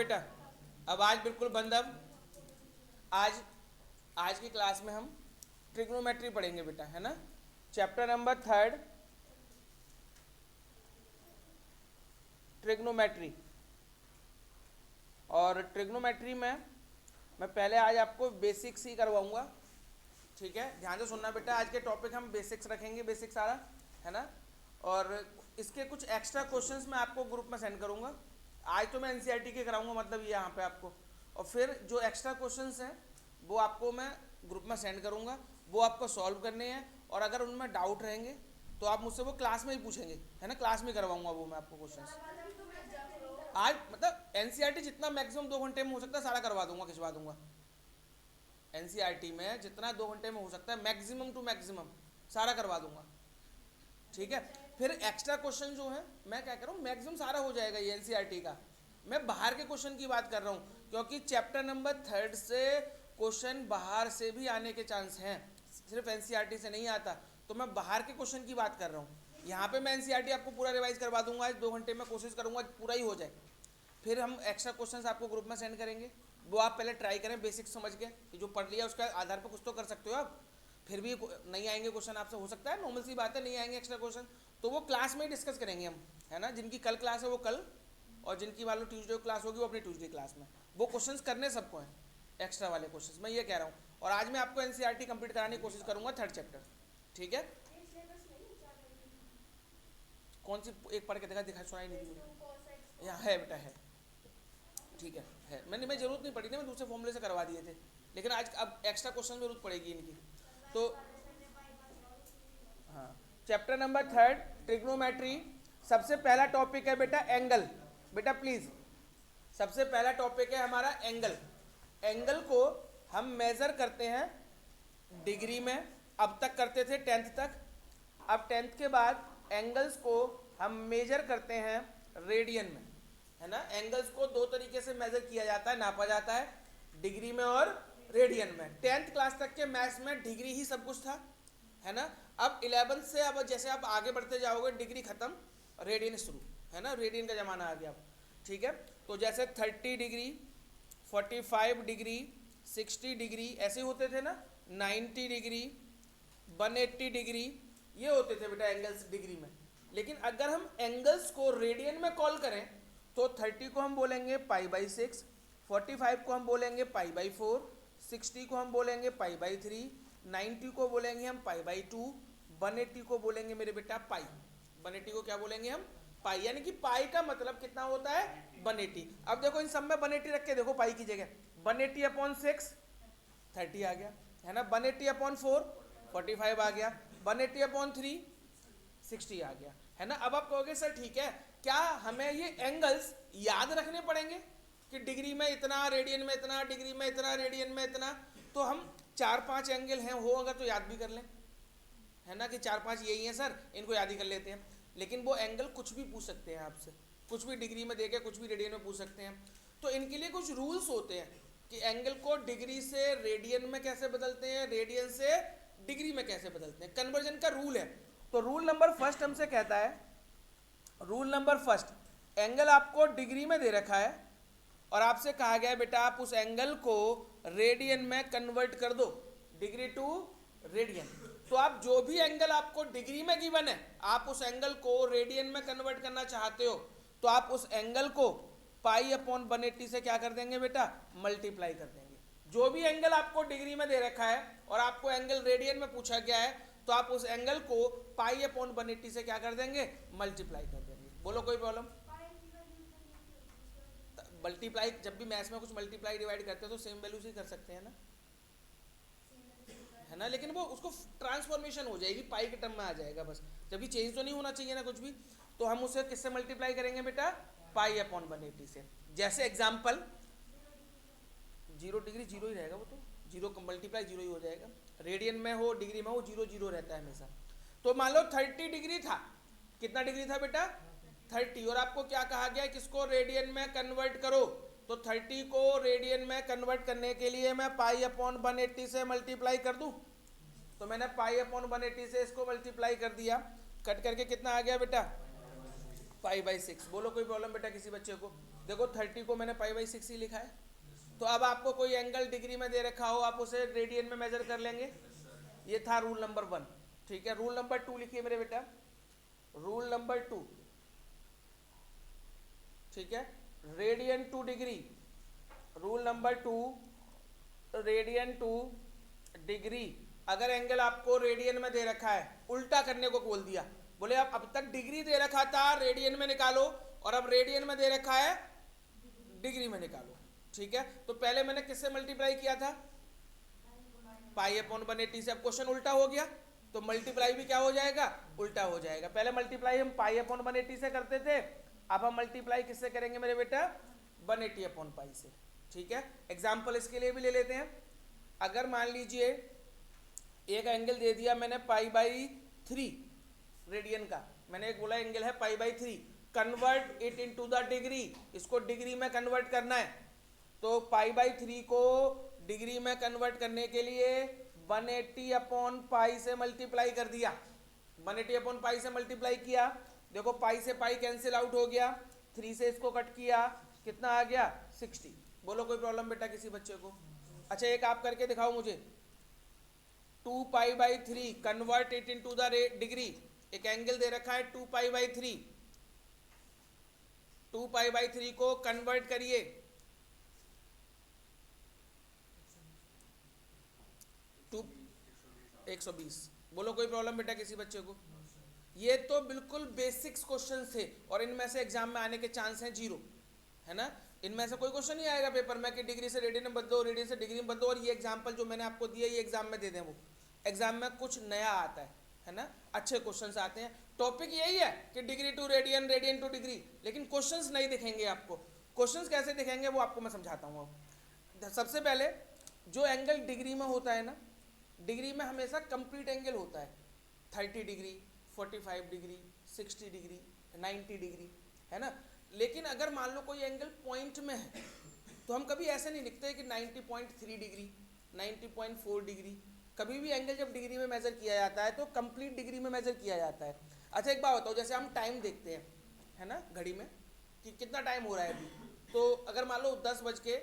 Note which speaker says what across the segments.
Speaker 1: बेटा? अब आज बिल्कुल बंद। अब आज आज की क्लास में हम ट्रिग्नोमेट्री पढ़ेंगे बेटा, है ना। Chapter number 3 trigonometry. और ट्रिग्नोमेट्री में मैं पहले आज आपको बेसिक्स ही करवाऊंगा, ठीक है। ध्यान से सुनना बेटा, आज के टॉपिक हम बेसिक्स रखेंगे, बेसिक सारा, है ना। और इसके कुछ एक्स्ट्रा क्वेश्चंस मैं आपको ग्रुप में सेंड करूंगा। आज तो मैं एनसीईआरटी के कराऊंगा, मतलब ये यहाँ पे आपको, और फिर जो एक्स्ट्रा क्वेश्चंस हैं वो आपको मैं ग्रुप में सेंड करूंगा, वो आपको सॉल्व करने हैं। और अगर उनमें डाउट रहेंगे तो आप मुझसे वो क्लास में ही पूछेंगे, है ना। क्लास में करवाऊंगा वो मैं आपको क्वेश्चंस। आज मतलब एनसीईआरटी जितना मैक्सिमम 2 घंटे में हो सकता है सारा करवा दूंगा, खिंचवा दूंगा। एनसीईआरटी में जितना 2 घंटे में हो सकता है मैक्सिमम टू मैक्सिमम सारा करवा दूंगा, ठीक है। फिर एक्स्ट्रा क्वेश्चन जो है मैं क्या कर रहा हूँ, मैक्सिमम सारा हो जाएगा ये एनसीईआरटी का। मैं बाहर के क्वेश्चन की बात कर रहा हूँ, क्योंकि चैप्टर नंबर 3 से क्वेश्चन बाहर से भी आने के चांस हैं, सिर्फ एनसीईआरटी से नहीं आता। तो मैं बाहर के क्वेश्चन की बात कर रहा हूँ। यहाँ पे मैं एनसीईआरटी आपको पूरा रिवाइज करवा दूंगा, आज 2 घंटे में कोशिश करूंगा पूरा ही हो जाए। फिर हम एक्स्ट्रा क्वेश्चंस आपको ग्रुप में सेंड करेंगे, वो आप पहले ट्राई करें बेसिक समझ के, कि जो पढ़ लिया उसके आधार पर कुछ तो कर सकते हो आप। फिर भी नहीं आएंगे क्वेश्चन आपसे, हो सकता है, नॉर्मल सी बात है, नहीं आएंगे एक्स्ट्रा क्वेश्चन, तो वो क्लास में ही डिस्कस करेंगे हम, है ना। जिनकी कल क्लास है वो कल, और जिनकी मान लो ट्यूसडे क्लास होगी वो अपनी ट्यूसडे क्लास में। वो क्वेश्चंस करने सबको हैं, एक्स्ट्रा वाले क्वेश्चंस, मैं ये कह रहा हूँ। और आज मैं आपको एनसीईआरटी कंप्लीट कराने की कोशिश करूंगा 3rd चैप्टर, ठीक है। कौन सी एक पढ़ के दिखा सुनाई नहीं दी? यहाँ है बेटा, है, ठीक है। मैं जरूरत नहीं पड़ी थी, मैं दूसरे फॉर्मूले से करवा दिए थे, लेकिन आज अब एक्स्ट्रा क्वेश्चन जरूरत पड़ेगी इनकी। तो हाँ, चैप्टर नंबर 3 ट्रिग्नोमेट्री। सबसे पहला टॉपिक है बेटा एंगल। बेटा प्लीज, सबसे पहला टॉपिक है हमारा एंगल। एंगल को हम मेजर करते हैं डिग्री में, अब तक करते थे 10th तक। अब 10th के बाद एंगल्स को हम मेजर करते हैं रेडियन में, है ना। एंगल्स को 2 तरीके से मेजर किया जाता है, नापा जाता है, डिग्री में और रेडियन में। 10th क्लास तक के मैथ्स में डिग्री ही सब कुछ था, है ना। अब 11th से अब जैसे आप आगे बढ़ते जाओगे, डिग्री खत्म, रेडियन शुरू, है ना। रेडियन का जमाना आ गया अब, ठीक है। तो जैसे 30 डिग्री, 45 डिग्री, 60 डिग्री ऐसे होते थे ना, 90 डिग्री, 180 डिग्री, ये होते थे बेटा एंगल्स डिग्री में। लेकिन अगर हम एंगल्स को रेडियन में कॉल करें तो 30 को हम बोलेंगे π/6, 45 को हम बोलेंगे π/4, 60 को हम बोलेंगे π/3, 90 को बोलेंगे हम π/2, 180 को बोलेंगे मेरे बेटा पाई। 180 को क्या बोलेंगे हम? पाई। यानी कि पाई का मतलब कितना होता है? 180। अब देखो इन सब में 180 रख के देखो, पाई की जगह 180/6 30 आ गया, है ना। 180/4 45 आ गया, 180/3 60 आ गया, है ना। अब आप कहोगे सर ठीक है, क्या हमें ये एंगल्स याद रखने पड़ेंगे कि डिग्री में इतना, रेडियन में इतना, डिग्री में इतना, रेडियन में इतना? तो हम 4-5 एंगल हैं हो अगर तो याद भी कर लें, है ना, कि 4-5 यही हैं सर, इनको याद ही कर लेते हैं। लेकिन वो एंगल कुछ भी पूछ सकते हैं आपसे, कुछ भी डिग्री में देके कुछ भी रेडियन में पूछ सकते हैं। तो इनके लिए कुछ रूल्स होते हैं कि एंगल को डिग्री से रेडियन में कैसे बदलते हैं, रेडियन से डिग्री में कैसे बदलते हैं। कन्वर्जन का रूल है। तो रूल नंबर फर्स्ट हमसे कहता है, रूल नंबर फर्स्ट, एंगल आपको डिग्री में दे रखा है और आपसे कहा गया है बेटा आप उस एंगल को रेडियन में कन्वर्ट कर दो, डिग्री टू रेडियन। तो आप जो भी एंगल आपको डिग्री में गिवन है, आप उस एंगल को रेडियन में कन्वर्ट करना चाहते हो, तो आप उस एंगल को π/180 से क्या कर देंगे बेटा? मल्टीप्लाई कर देंगे। जो भी एंगल आपको डिग्री में दे रखा है और आपको एंगल रेडियन में पूछा गया है, तो आप उस एंगल को π/180 से क्या कर देंगे? मल्टीप्लाई कर देंगे। बोलो कोई प्रॉब्लम? मल्टीप्लाई, जब भी मैथ्स में कुछ मल्टीप्लाई डिवाइड करते हो तो सेम वैल्यू से कर सकते हैं ना, है ना। लेकिन वो उसको ट्रांसफॉर्मेशन हो जाएगी, पाई के टर्म में आ जाएगा बस, जब भी चेंज तो नहीं होना चाहिए ना कुछ भी। तो हम उसे किससे मल्टीप्लाई करेंगे बेटा? π/180 से। जैसे एग्जाम्पल 0 डिग्री 0 ही रहेगा, वो तो 0 का मल्टीप्लाई 0 ही हो जाएगा। रेडियन में हो, डिग्री में हो, 0 0 रहता है हमेशा। तो मान लो 30 डिग्री था, कितना डिग्री था बेटा? 30। और आपको क्या कहा गया है, किसको रेडियन में कन्वर्ट करो? तो 30 को रेडियन में कन्वर्ट करने के लिए मैं π/180 से मल्टीप्लाई कर दूं। तो मैंने π/180 से इसको मल्टीप्लाई कर दिया, कट करके कितना आ गया बेटा? π/6। बोलो कोई प्रॉब्लम बेटा किसी बच्चे को? देखो 30 को मैंने π/6 ही लिखा है, तो अब आपको कोई एंगल डिग्री में दे रखा हो, आप उसे रेडियन में मेजर कर लेंगे। ये था रूल नंबर 1। ठीक है, रूल नंबर 2 लिखिए मेरे बेटा, रूल नंबर 2। ठीक है, radian to degree, rule number 2, radian to degree. अगर एंगल आपको रेडियन में दे रखा है, उल्टा करने को बोल दिया, बोले आप अब तक डिग्री दे रखा था रेडियन में निकालो, और अब रेडियन में दे रखा है डिग्री में निकालो। ठीक है, तो पहले मैंने किससे मल्टीप्लाई किया था, π/180 से। अब क्वेश्चन उल्टा हो गया, तो मल्टीप्लाई भी क्या हो जाएगा, उल्टा हो जाएगा। पहले मल्टीप्लाई हम π/180 से करते थे, अब हम मल्टीप्लाई किससे करेंगे मेरे बेटा, 180/π से। ठीक है, एग्जाम्पल इसके लिए भी ले लेते हैं। अगर मान लीजिए एक एंगल दे दिया मैंने π/3 रेडियन का, मैंने एक बोला एंगल है π/3, convert it into the degree, इसको डिग्री में कन्वर्ट करना है। तो π/3 को डिग्री में कन्वर्ट करने के लिए 180/π से मल्टीप्लाई कर दिया, 180/π से मल्टीप्लाई किया। देखो पाई से पाई कैंसिल आउट हो गया, 3 से इसको कट किया, कितना आ गया 60। बोलो कोई प्रॉब्लम बेटा किसी बच्चे को? अच्छा एक आप करके दिखाओ मुझे, 2π/3 convert it into the degree. एक एंगल दे रखा है 2π/3, 2π/3 को कन्वर्ट करिए 120। बोलो कोई प्रॉब्लम बेटा किसी बच्चे को? ये तो बिल्कुल बेसिक्स क्वेश्चन थे, और इनमें से एग्जाम में आने के चांस हैं 0, है ना। इनमें से कोई क्वेश्चन नहीं आएगा पेपर में कि डिग्री से रेडियन में बदलो, रेडियन से डिग्री में बदलो। और ये एग्जाम्पल जो मैंने आपको दिया ये एग्जाम में दे दें, वो एग्जाम में कुछ नया आता है ना, अच्छे क्वेश्चंस आते हैं। टॉपिक यही है कि degree to radian, radian to degree, लेकिन क्वेश्चंस नहीं दिखेंगे आपको। क्वेश्चंस कैसे दिखेंगे वो आपको मैं समझाता हूँ। सबसे पहले जो एंगल डिग्री में होता है ना, डिग्री में हमेशा कंप्लीट एंगल होता है, 30 डिग्री, 45 डिग्री, 60 डिग्री, 90 डिग्री, है ना। लेकिन अगर मान लो कोई एंगल पॉइंट में है, तो हम कभी ऐसे नहीं लिखते कि 90.3 डिग्री, 90.4 डिग्री। कभी भी एंगल जब डिग्री में मेजर किया जाता है तो कंप्लीट डिग्री में मेजर किया जाता है। अच्छा एक बात बताओ, जैसे हम टाइम देखते हैं, है ना, घड़ी में कि कितना टाइम हो रहा है अभी, तो अगर मान लो 10 बज के,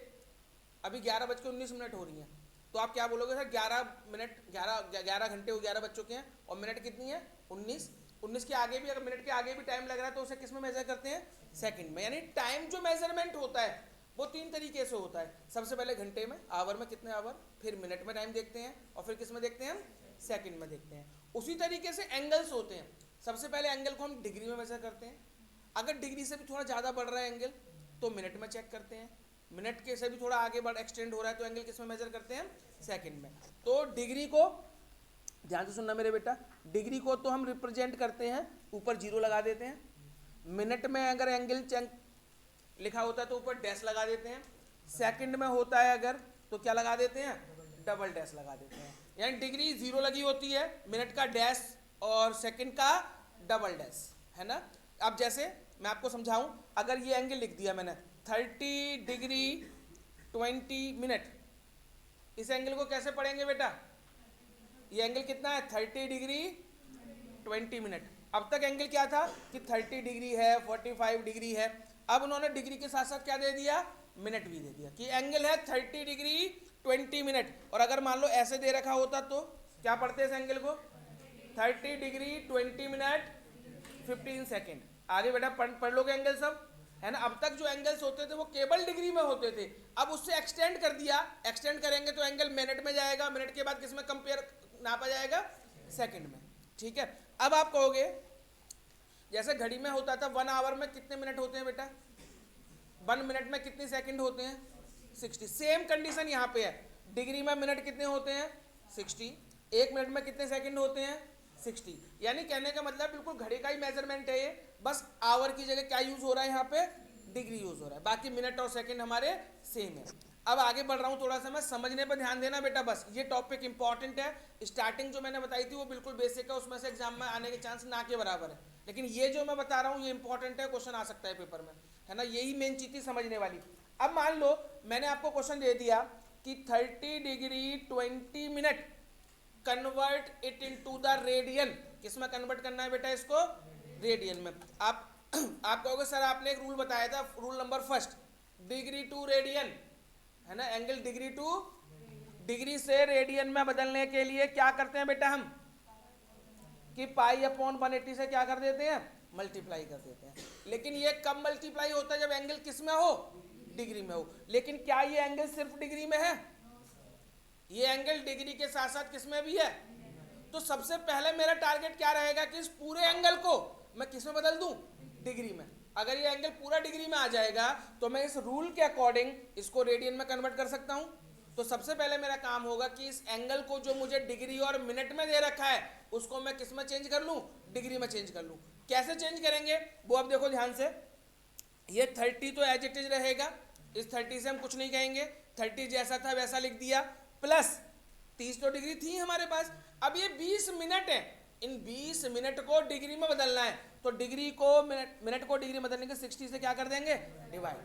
Speaker 1: अभी 11:19 हो रही हैं, तो आप क्या बोलोगे सर 11 घंटे हो 11 बज चुके हैं, और मिनट कितनी है 19 के आगे भी, अगर मिनट के आगे भी टाइम लग रहा है तो उसे किस में मेजर करते हैं, सेकंड में। यानी टाइम जो मेजरमेंट होता है वो 3 तरीके से होता है। सबसे पहले घंटे में, आवर में कितने आवर, फिर मिनट में टाइम देखते हैं, और फिर किस में देखते हैं, सेकंड में देखते हैं। उसी तरीके से एंगल्स होते हैं। सबसे पहले एंगल को हम डिग्री में मेजर करते हैं, अगर डिग्री से भी थोड़ा ज़्यादा बढ़ रहा है एंगल तो मिनट में चेक करते हैं, मिनट के से भी थोड़ा आगे बढ़ एक्सटेंड हो रहा है तो एंगल किस में मेजर करते हैं, सेकंड में। तो डिग्री को ध्यान से सुनना मेरे बेटा, डिग्री को तो हम रिप्रेजेंट करते हैं, ऊपर 0 लगा देते हैं। मिनट में अगर एंगल लिखा होता है तो ऊपर डैश लगा देते हैं। सेकंड में होता है अगर तो क्या लगा देते हैं, डबल डैश लगा देते हैं। यानी डिग्री 0 लगी होती है, मिनट का डैश और सेकंड का डबल डैश, है ना। अब जैसे मैं आपको समझाऊं, अगर ये एंगल लिख दिया मैंने 30 डिग्री 20 मिनट, इस एंगल को कैसे पढ़ेंगे बेटा, ये एंगल कितना है 30 डिग्री 20 मिनट। अब तक एंगल क्या था कि 30 डिग्री है, 45 डिग्री है, अब उन्होंने डिग्री के साथ साथ क्या दे दिया, मिनट भी दे दिया कि एंगल है 30 डिग्री 20 मिनट। और अगर मान लो ऐसे दे रखा होता तो क्या पढ़ते इस एंगल को, 30 डिग्री 20 मिनट 15 सेकेंड। आगे बेटा पढ़ लोगे एंगल सब, है ना। अब तक जो एंगल्स होते थे वो केवल डिग्री में होते थे, अब उससे एक्सटेंड कर दिया, एक्सटेंड करेंगे तो एंगल मिनट में जाएगा, मिनट के बाद किस में कंपेयर नापा जाएगा, सेकंड में। ठीक है, अब आप कहोगे जैसे घड़ी में होता था 1 आवर में कितने मिनट होते हैं बेटा, 1 मिनट में कितने सेकंड होते हैं, 60। सेम कंडीशन यहाँ पे है, डिग्री में मिनट कितने होते हैं 60, 1 मिनट में कितने सेकंड होते हैं 60। यानी कहने का मतलब बिल्कुल घड़ी का ही मेजरमेंट है ये, बस आवर की जगह क्या यूज हो रहा है यहाँ पे, डिग्री यूज हो रहा है, बाकी मिनट और सेकंड हमारे सेम है। अब आगे बढ़ रहा हूँ, थोड़ा सा मैं समझने पर ध्यान देना बेटा, बस ये टॉपिक इंपॉर्टेंट है। स्टार्टिंग जो मैंने बताई थी वो बिल्कुल बेसिक है, उसमें से एग्जाम में आने के चांस ना के बराबर है, लेकिन ये जो मैं बता रहा हूँ ये इंपॉर्टेंट है, क्वेश्चन आ सकता है पेपर में, है ना। यही मेन चीज थी समझने वाली। अब मान लो मैंने आपको क्वेश्चन दे दिया कि 30 degree 20 minute convert it into the radian, किस में कन्वर्ट करना है बेटा इसको, रेडियन में। आप आप कहोगे सर आपने एक रूल बताया था, rule number first, degree to radian, है ना, एंगल डिग्री टू डिग्री से रेडियन में बदलने के लिए क्या करते हैं बेटा हम, कि पाई अपॉन 180 से क्या कर देते हैं, मल्टीप्लाई कर देते हैं। लेकिन ये कब मल्टीप्लाई होता है, जब एंगल किस में हो, डिग्री में हो। लेकिन क्या ये एंगल सिर्फ डिग्री में है, ये एंगल डिग्री के साथ साथ किस में भी है। तो सबसे पहले मेरा टारगेट क्या रहेगा कि इस पूरे एंगल को मैं किस में बदल दूं, डिग्री में। अगर ये एंगल पूरा डिग्री में आ जाएगा तो मैं इस रूल के अकॉर्डिंग इसको रेडियन में कन्वर्ट कर सकता हूं। तो सबसे पहले मेरा काम होगा कि इस एंगल को जो मुझे डिग्री और मिनट में दे रखा है उसको मैं किस में चेंज कर लूं, डिग्री में चेंज कर लूं। कैसे चेंज करेंगे वो अब देखो ध्यान से। ये 30 तो एज इट इज रहेगा, इस 30 से हम कुछ नहीं कहेंगे, 30 जैसा था वैसा लिख दिया, प्लस 30 तो डिग्री थी हमारे पास। अब ये 20 मिनट है, इन 20 मिनट को डिग्री में बदलना है, तो डिग्री को मिनट को डिग्री में बदलने के 60 से क्या कर देंगे, डिवाइड।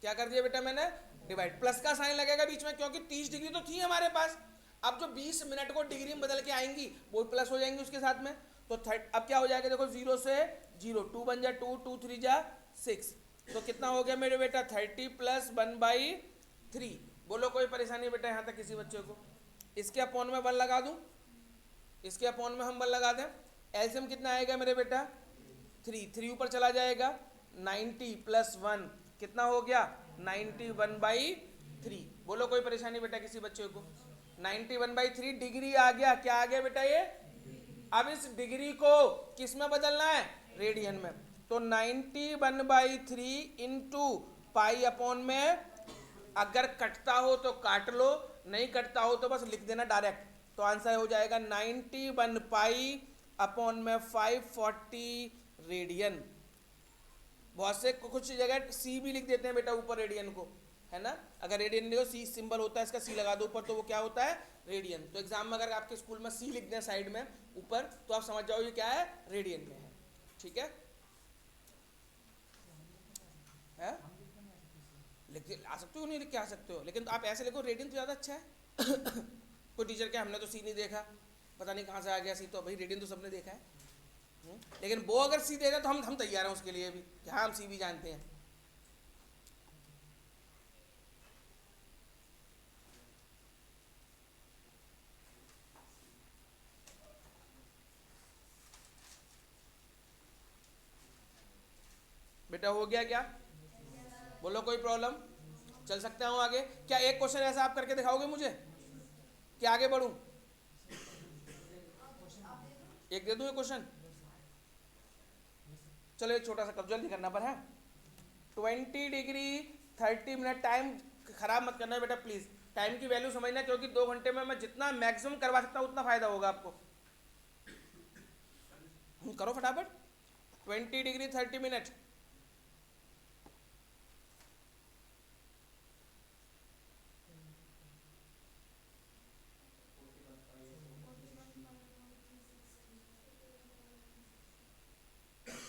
Speaker 1: क्या कर दिया बेटा मैंने, डिवाइड। प्लस का साइन लगेगा बीच में क्योंकि 30 डिग्री तो थी हमारे पास। अब जो 20 मिनट को डिग्री में बदल के आएंगी वो प्लस हो जाएंगी उसके साथ में। तो अब क्या हो जाएगा देखो, 0 से 0, 2 बन जा 2, 2 3 जा 6, तो कितना हो गया मेरे बेटा 30 प्लस 1/3। बोलो कोई परेशानी बेटा यहाँ तक किसी बच्चे को। इसके अपॉन में 1 लगा दूं, इसके अपॉन में हम 1 लगा दें, एलसीएम कितना आएगा मेरे बेटा 3 ऊपर चला जाएगा, 90 प्लस 1 कितना हो गया 91/3। बोलो कोई परेशानी बेटा किसी बच्चे को। 91/3 डिग्री आ गया, क्या आ गया बेटा ये। अब इस डिग्री को किस में बदलना है, रेडियन में। तो 91/3 इंटू पाई अपॉन में, अगर कटता हो तो काट लो, नहीं कटता हो तो बस लिख देना डायरेक्ट। तो आंसर हो जाएगा 91 पाई अपॉन में 540 रेडियन। बहुत से कुछ जगह सी भी लिख देते हैं बेटा ऊपर रेडियन को, है ना। अगर रेडियन देखो सी सिंबल होता है, इसका सी लगा दो ऊपर तो वो क्या होता है, रेडियन। तो एग्जाम में अगर आपके स्कूल में सी लिख दें साइड में ऊपर तो आप समझ जाओ ये क्या है, रेडियन में है। ठीक है, लिख आ सकते हो, नहीं लिख के आ सकते हो, लेकिन आप ऐसे लिखो रेडियन तो ज़्यादा अच्छा है। कोई टीचर क्या हमने तो सी नहीं देखा, पता नहीं कहाँ से आ गया सी, तो भाई रेडियन तो सबने देखा है। लेकिन वो अगर सी देगा तो हम तैयार हैं उसके लिए भी, कि हाँ हम सी भी जानते हैं। बेटा हो गया क्या, बोलो कोई प्रॉब्लम, चल सकता हूँ आगे। क्या एक क्वेश्चन ऐसा आप करके दिखाओगे मुझे, क्या आगे बढ़ूं, एक दे दूं ये क्वेश्चन। चलो एक छोटा सा, कब जल्दी करना पर है। 20 डिग्री 30 मिनट, टाइम खराब मत करना बेटा प्लीज, टाइम की वैल्यू समझना, क्योंकि 2 घंटे में मैं जितना मैक्सिमम करवा सकता हूँ उतना फायदा होगा आपको। करो फटाफट, 20 डिग्री 30 मिनट।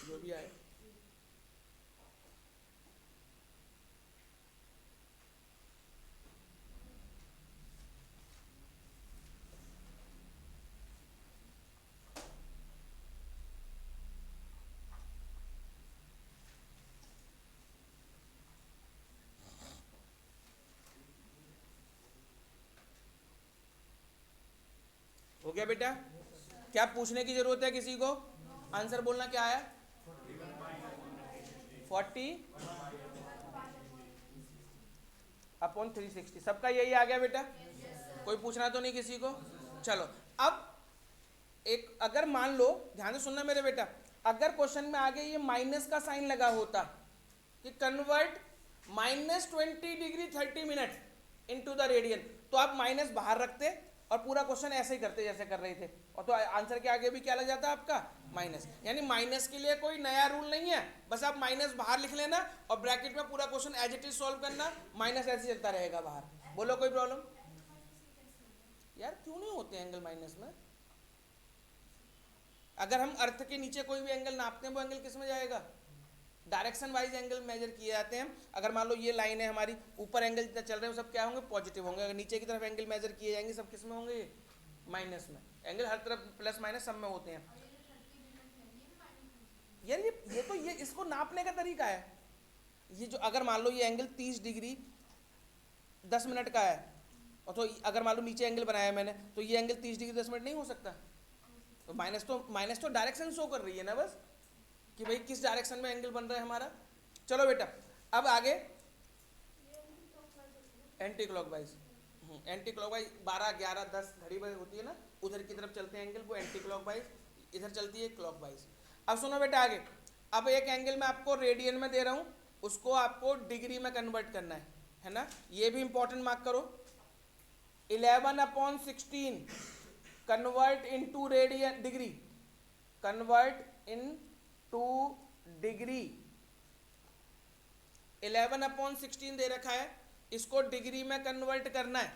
Speaker 1: जो भी आए, हो गया बेटा। क्या पूछने की जरूरत है किसी को, आंसर बोलना क्या है, 40 अपॉन 360, सबका यही आ गया बेटा। कोई पूछना तो नहीं किसी को। चलो अब एक, अगर मान लो, ध्यान से सुनना मेरे बेटा, अगर क्वेश्चन में आगे ये माइनस का साइन लगा होता कि convert -20 degree 30 minute into the radian, तो आप माइनस बाहर रखते और पूरा क्वेश्चन ऐसे ही करते जैसे कर रहे थे, और तो आंसर के आगे भी क्या लग जाता आपका, माइनस। यानी माइनस के लिए कोई नया रूल नहीं है, बस आप माइनस बाहर लिख लेना और ब्रैकेट में पूरा question as it is solve करना, माइनस ऐसे चलता रहेगा बाहर। बोलो कोई प्रॉब्लम। यार क्यों नहीं होते एंगल माइनस में, अगर हम अर्थ के नीचे कोई भी एंगल नापते हैं वो एंगल किस में जाएगा, डायरेक्शन वाइज एंगल मेजर किए जाते हैं। अगर मान लो ये लाइन है हमारी, ऊपर एंगल जितना चल रहे हैं वो सब क्या होंगे, पॉजिटिव होंगे। अगर नीचे की तरफ एंगल मेजर किए जाएंगे सब किस में होंगे, माइनस में। एंगल हर तरफ प्लस माइनस सब में होते हैं। यार ये तो ये इसको नापने का तरीका है। ये जो अगर मान लो ये एंगल 30 डिग्री 10 मिनट का है, और तो अगर मान लो नीचे एंगल बनाया है मैंने, तो ये एंगल 30 डिग्री 10 मिनट नहीं हो सकता। तो माइनस तो डायरेक्शन शो कर रही है ना बस, कि भाई किस डायरेक्शन में एंगल बन रहा है हमारा। चलो बेटा अब आगे एंटी क्लॉकवाइज। एंटी क्लॉकवाइज 12 11 10 घड़ी पर होती है ना, उधर की तरफ चलते हैं एंगल, वो एंटी क्लॉकवाइज, इधर चलती है क्लॉकवाइज। अब सुनो बेटा आगे, अब एक एंगल मैं आपको रेडियन में दे रहा हूँ, उसको आपको डिग्री में कन्वर्ट करना है ना, ये भी इंपॉर्टेंट मार्क करो। 11/16 convert into radian degree, convert in two degree. 11/16 दे रखा है, इसको डिग्री में कन्वर्ट करना है।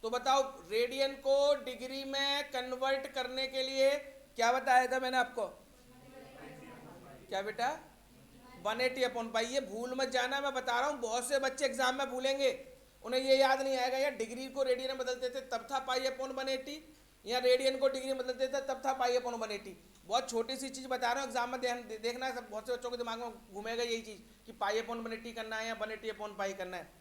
Speaker 1: तो बताओ रेडियन को डिग्री में कन्वर्ट करने के लिए क्या बताया था मैंने आपको, क्या बेटा 180/पाई। ये भूल मत जाना, मैं बता रहा हूँ बहुत से बच्चे एग्जाम में भूलेंगे, उन्हें ये याद नहीं आएगा यार डिग्री को रेडियन में बदलते थे तब था पाई/180, या रेडियन को डिग्री में बदलते थे तब था पाई/180। बहुत छोटी सी चीज बता रहा हूँ, एग्जाम में देखना है, सब बहुत से बच्चों के दिमाग में घूमेगा यही चीज कि पाई/180 करना है या 180/पाई करना है।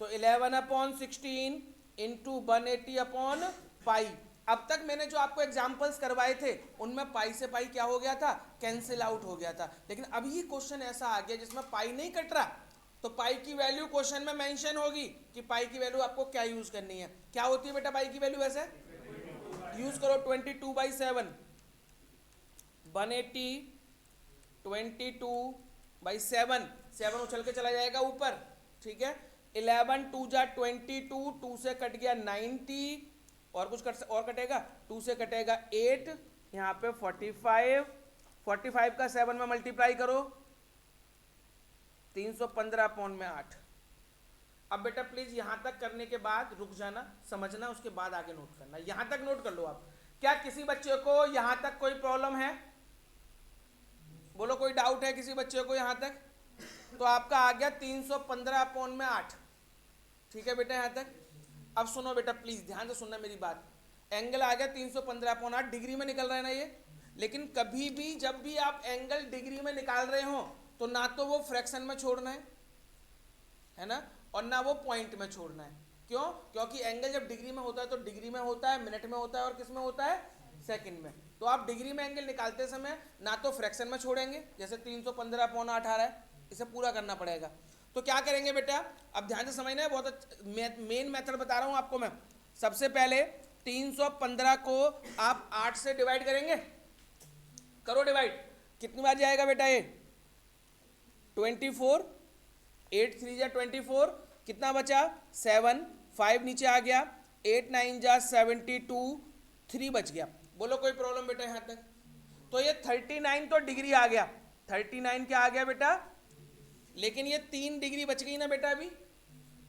Speaker 1: तो 11/16 इंटू 180/पाई। अब तक मैंने जो आपको एग्जाम्पल्स करवाए थे उनमें पाई से पाई क्या हो गया था, कैंसिल आउट हो गया था। लेकिन अब ये क्वेश्चन ऐसा आ गया जिसमें पाई नहीं कट रहा, तो पाई की वैल्यू क्वेश्चन में मेंशन होगी कि पाई की वैल्यू आपको क्या यूज करनी है। क्या होती है बेटा पाई की वैल्यू, वैसे यूज करो 22/7, 180 22/7, 7 उछल के चला जाएगा ऊपर, ठीक है। 11 2 जा 22, 2 से कट गया 90, और कुछ और कटेगा, 2 से कटेगा 8, यहाँ पे 45, 45 का 7 में मल्टीप्लाई करो 315/8। अब बेटा प्लीज यहां तक करने के बाद रुक जाना, समझना, उसके बाद आगे नोट करना। यहां तक नोट कर लो आप। क्या किसी बच्चे को यहां तक कोई प्रॉब्लम है, बोलो कोई डाउट है किसी बच्चे को यहां तक? तो आपका आ गया 315/8, ठीक है बेटा यहां तक। अब सुनो बेटा प्लीज ध्यान से सुनना मेरी बात, एंगल आ गया 315/8, डिग्री में निकल रहा है ना ये। लेकिन कभी भी जब भी आप एंगल डिग्री में निकाल रहे हो तो ना तो वो फ्रैक्शन में छोड़ना है ना, और ना वो पॉइंट में छोड़ना है। क्यों? क्योंकि एंगल जब डिग्री में होता है तो डिग्री में होता है, मिनट में होता है, और किस में होता है, सेकंड में। तो आप डिग्री में एंगल निकालते समय ना तो फ्रैक्शन में छोड़ेंगे, जैसे 315/8 आ रहा है, इसे पूरा करना पड़ेगा। तो क्या करेंगे बेटा, अब ध्यान से समझना है, बहुत मेन मेथड बता रहा हूं आपको मैं। सबसे पहले 315 को आप 8 से डिवाइड करेंगे, करो डिवाइड, कितनी बार जाएगा बेटा ये 24, 8 3 जा 24, कितना बचा 7, 5 नीचे आ गया, 8 9 जा 72, 3 बच गया। बोलो कोई प्रॉब्लम बेटा यहां तक? तो ये 39 तो डिग्री आ गया, 39 क्या आ गया बेटा, लेकिन ये 3 डिग्री बच गई ना बेटा अभी।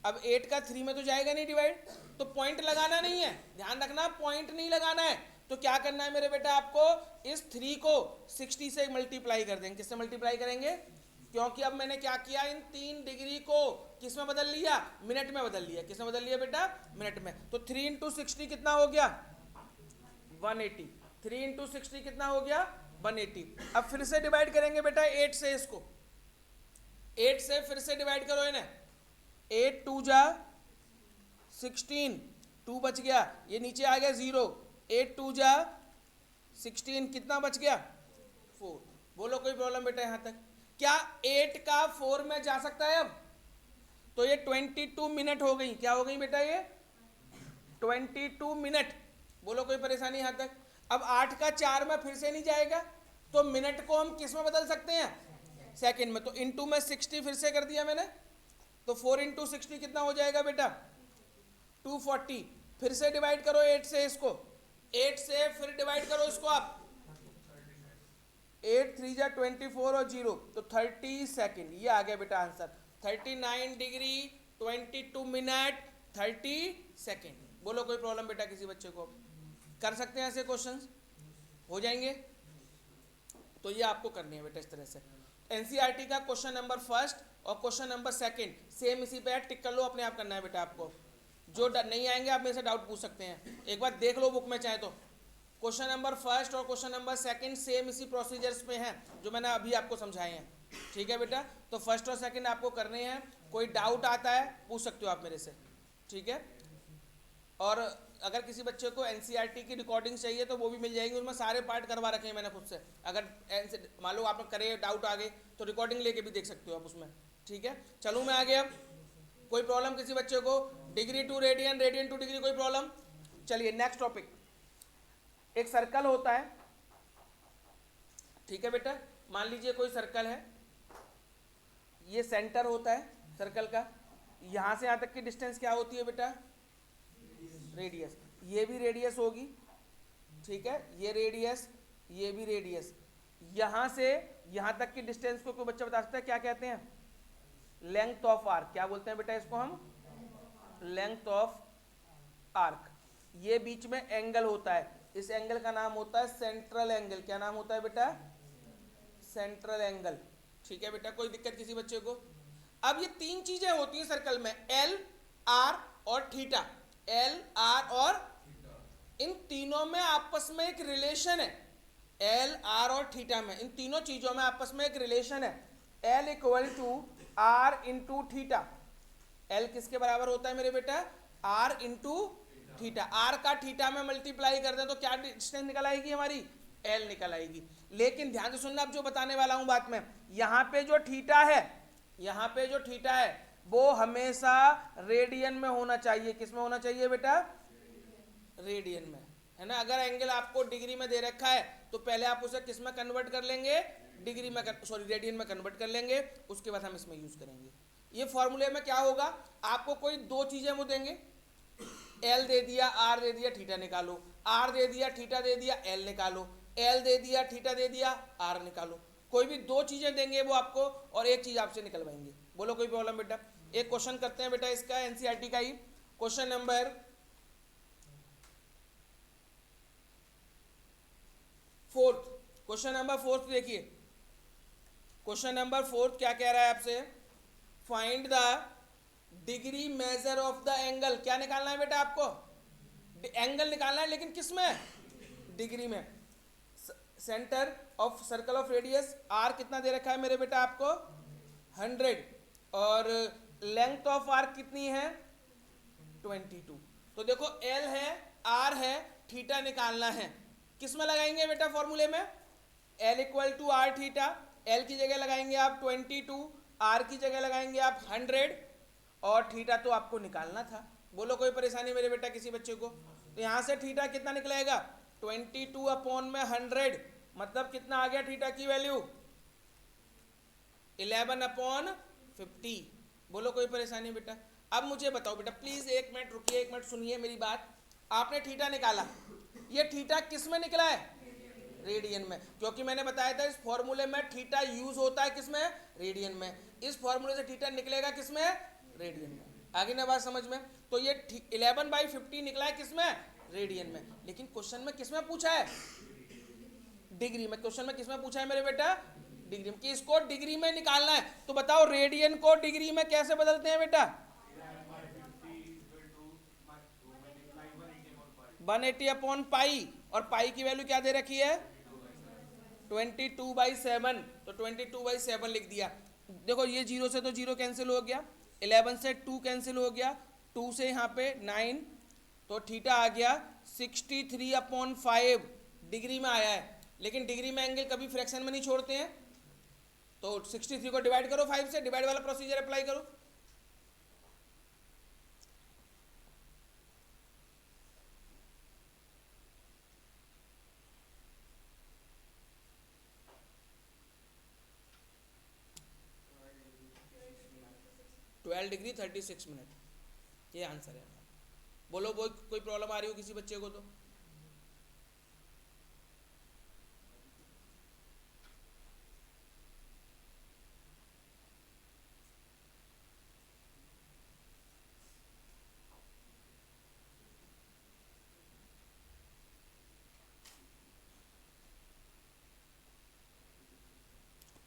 Speaker 1: अब 8 का 3 में तो जाएगा नहीं डिवाइड, तो पॉइंट लगाना नहीं है, ध्यान रखना पॉइंट नहीं लगाना है। तो क्या करना है मेरे बेटा, आपको इस 3 को 60 से मल्टीप्लाई कर देंगे। किससे मल्टीप्लाई करेंगे? क्योंकि अब मैंने क्या किया, इन 3 डिग्री को किस में बदल लिया, मिनट में बदल लिया। किस में बदल लिया बेटा, मिनट में। तो 3 इंटू 60 कितना हो गया 180, 3 इंटू 60 कितना हो गया 180। अब फिर से डिवाइड करेंगे बेटा 8 से, इसको 8 से फिर से डिवाइड करो इन्हें, 8 2 जा 16, 2 बच गया, ये नीचे आ गया 0, 8 2 जा 16, कितना बच गया 4। बोलो कोई प्रॉब्लम बेटा यहां तक? क्या 8 का 4 में जा सकता है अब? तो ये 22 मिनट हो गई, क्या हो गई बेटा ये 22 मिनट। बोलो कोई परेशानी यहां तक? अब 8 का 4 में फिर से नहीं जाएगा, तो मिनट को हम किस में बदल सकते हैं, सेकंड में। तो इनटू में 60 फिर से कर दिया मैंने, तो 4 इंटू 60 कितना हो जाएगा बेटा 240। फिर से डिवाइड करो 8 से इसको, 8 से फिर डिवाइड करो इसको आप, 8 3 जा 24 और 0, तो 30 सेकेंड। ये आ गया बेटा आंसर, 39 डिग्री 22 मिनट 30 सेकेंड। बोलो कोई प्रॉब्लम बेटा किसी बच्चे को? कर सकते हैं ऐसे क्वेश्चंस, हो जाएंगे। तो ये आपको करनी है बेटा इस तरह से। एनसीईआरटी का क्वेश्चन नंबर 1 और क्वेश्चन नंबर 2 सेम इसी पे टिक कर लो, अपने आप करना है बेटा आपको। जो नहीं आएंगे आप मेरे से डाउट पूछ सकते हैं, एक बार देख लो बुक में चाहे तो। क्वेश्चन नंबर फर्स्ट और क्वेश्चन नंबर सेकंड सेम इसी प्रोसीजर्स पे हैं जो मैंने अभी आपको समझाए हैं। ठीक है बेटा, तो फर्स्ट और सेकंड आपको करने हैं। कोई डाउट आता है पूछ सकते हो आप मेरे से। ठीक है, और अगर किसी बच्चे को एनसीईआरटी की रिकॉर्डिंग चाहिए तो वो भी मिल जाएगी, उसमें सारे पार्ट करवा रखे हैं मैंने खुद से। अगर मान लो आप करे डाउट आ गए तो रिकॉर्डिंग लेके भी देख सकते हो आप उसमें। ठीक है, चलूँ मैं आगे। अब कोई प्रॉब्लम किसी बच्चे को, degree to radian, radian to degree, कोई प्रॉब्लम? चलिए नेक्स्ट टॉपिक। एक सर्कल होता है, ठीक है बेटा, मान लीजिए कोई सर्कल है, ये सेंटर होता है सर्कल का, यहां से यहां तक की डिस्टेंस क्या होती है बेटा? रेडियस। ये भी रेडियस होगी, ठीक है, ये रेडियस, ये भी रेडियस। यहां से यहां तक की डिस्टेंस को कोई बच्चा बता सकता है क्या कहते हैं? Length of arc. क्या बोलते हैं बेटा इसको हम? Length of arc. ये बीच में एंगल होता है, इस एंगल का नाम होता है सेंट्रल एंगल। क्या नाम होता है बेटा? Central angle. ठीक है बेटा, कोई दिक्कत किसी बच्चे को? अब ये तीन चीजें होती हैं सर्कल में, एल, आर और थीटा। एल, आर और इन तीनों में आपस में एक रिलेशन है। एल, आर और थीटा में, इन तीनों चीजों में आपस में एक रिलेशन है। L equal to R into theta. L किसके बराबर होता है मेरे बेटा? R into theta. आर का थीटा में मल्टीप्लाई कर दें तो क्या डिस्टेंस निकल आएगी हमारी? एल निकल आएगी। लेकिन ध्यान से सुनना, अब जो बताने वाला हूं बात में, यहां पे जो थीटा है, यहां पे जो थीटा है वो हमेशा रेडियन में होना चाहिए। किस में होना चाहिए बेटा? रेडियन में, है ना। अगर एंगल आपको डिग्री में दे रखा है तो पहले आप उसे किस में कन्वर्ट कर लेंगे? डिग्री में, सॉरी रेडियन में कन्वर्ट कर लेंगे, उसके बाद हम इसमें यूज करेंगे। ये फॉर्मूले में क्या होगा, आपको कोई दो चीजें वो देंगे, एल दे दिया, आर दे दिया, थीटा निकालो। आर दे दिया, थीटा दे दिया, एल निकालो। एल दे दिया, थीटा दे दिया, आर निकालो। कोई भी दो चीजें देंगे वो आपको, और एक चीज आपसे निकलवाएंगे। बोलो कोई प्रॉब्लम बेटा? एक क्वेश्चन करते हैं बेटा इसका, एनसीईआरटी का ही, क्वेश्चन नंबर 4। क्वेश्चन नंबर 4 देखिए, क्वेश्चन नंबर 4 क्या कह रहा है आपसे? Find the degree measure of the angle. क्या निकालना है बेटा आपको? एंगल निकालना है, लेकिन किस में? डिग्री में। Centre of circle of radius R कितना दे रखा है मेरे बेटा आपको? 100। और लेंथ ऑफ आर्क कितनी है? 22। तो देखो एल है, आर है, थीटा निकालना है। किस में लगाएंगे बेटा फॉर्मूले में? L equal to R theta. L की जगह लगाएंगे आप 22, आर की जगह लगाएंगे आप 100, और थीटा तो आपको निकालना था। बोलो कोई परेशानी मेरे बेटा किसी बच्चे को? तो यहां से थीटा कितना निकलेगा? 22 अपॉन में 100, मतलब कितना आ गया थीटा की वैल्यू? 11 अपॉन 50। बोलो कोई परेशानी बेटा? अब मुझे बताओ बेटा, प्लीज एक मिनट रुकिए, एक मिनट सुनिए मेरी बात। आपने थीटा निकाला, ये थीटा किस में निकला है? रेडियन में, क्योंकि मैंने बताया था इस फॉर्मूले में थीटा यूज होता है किस में? रेडियन में। इस फॉर्मूले से थीटा निकलेगा किस में? रेडियन में। आगे ना बात समझ में? तो ये 11/50 निकला है किस में? रेडियन में। लेकिन क्वेश्चन में किस में पूछा है? डिग्री में। क्वेश्चन में किस में पूछा है मेरे बेटा? डिग्री में। कि इसको डिग्री में निकालना है, तो बताओ रेडियन को डिग्री में कैसे बदलते हैं बेटा? 180 अपॉन पाई, और पाई की वैल्यू क्या दे रखी है? 22/7। तो 22/7 लिख दिया। देखो ये 0 से तो 0 कैंसिल हो गया, 11 से 2 कैंसिल हो गया, 2 से यहाँ पे 9, तो थीटा आ गया 63/5 डिग्री में आया है। लेकिन डिग्री में एंगल कभी फ्रैक्शन में नहीं छोड़ते हैं, तो 63 को डिवाइड करो 5 से, डिवाइड वाला प्रोसीजर अप्लाई करो। डिग्री 36 मिनट, ये आंसर है हमारा। बोलो कोई प्रॉब्लम आ रही हो किसी बच्चे को? तो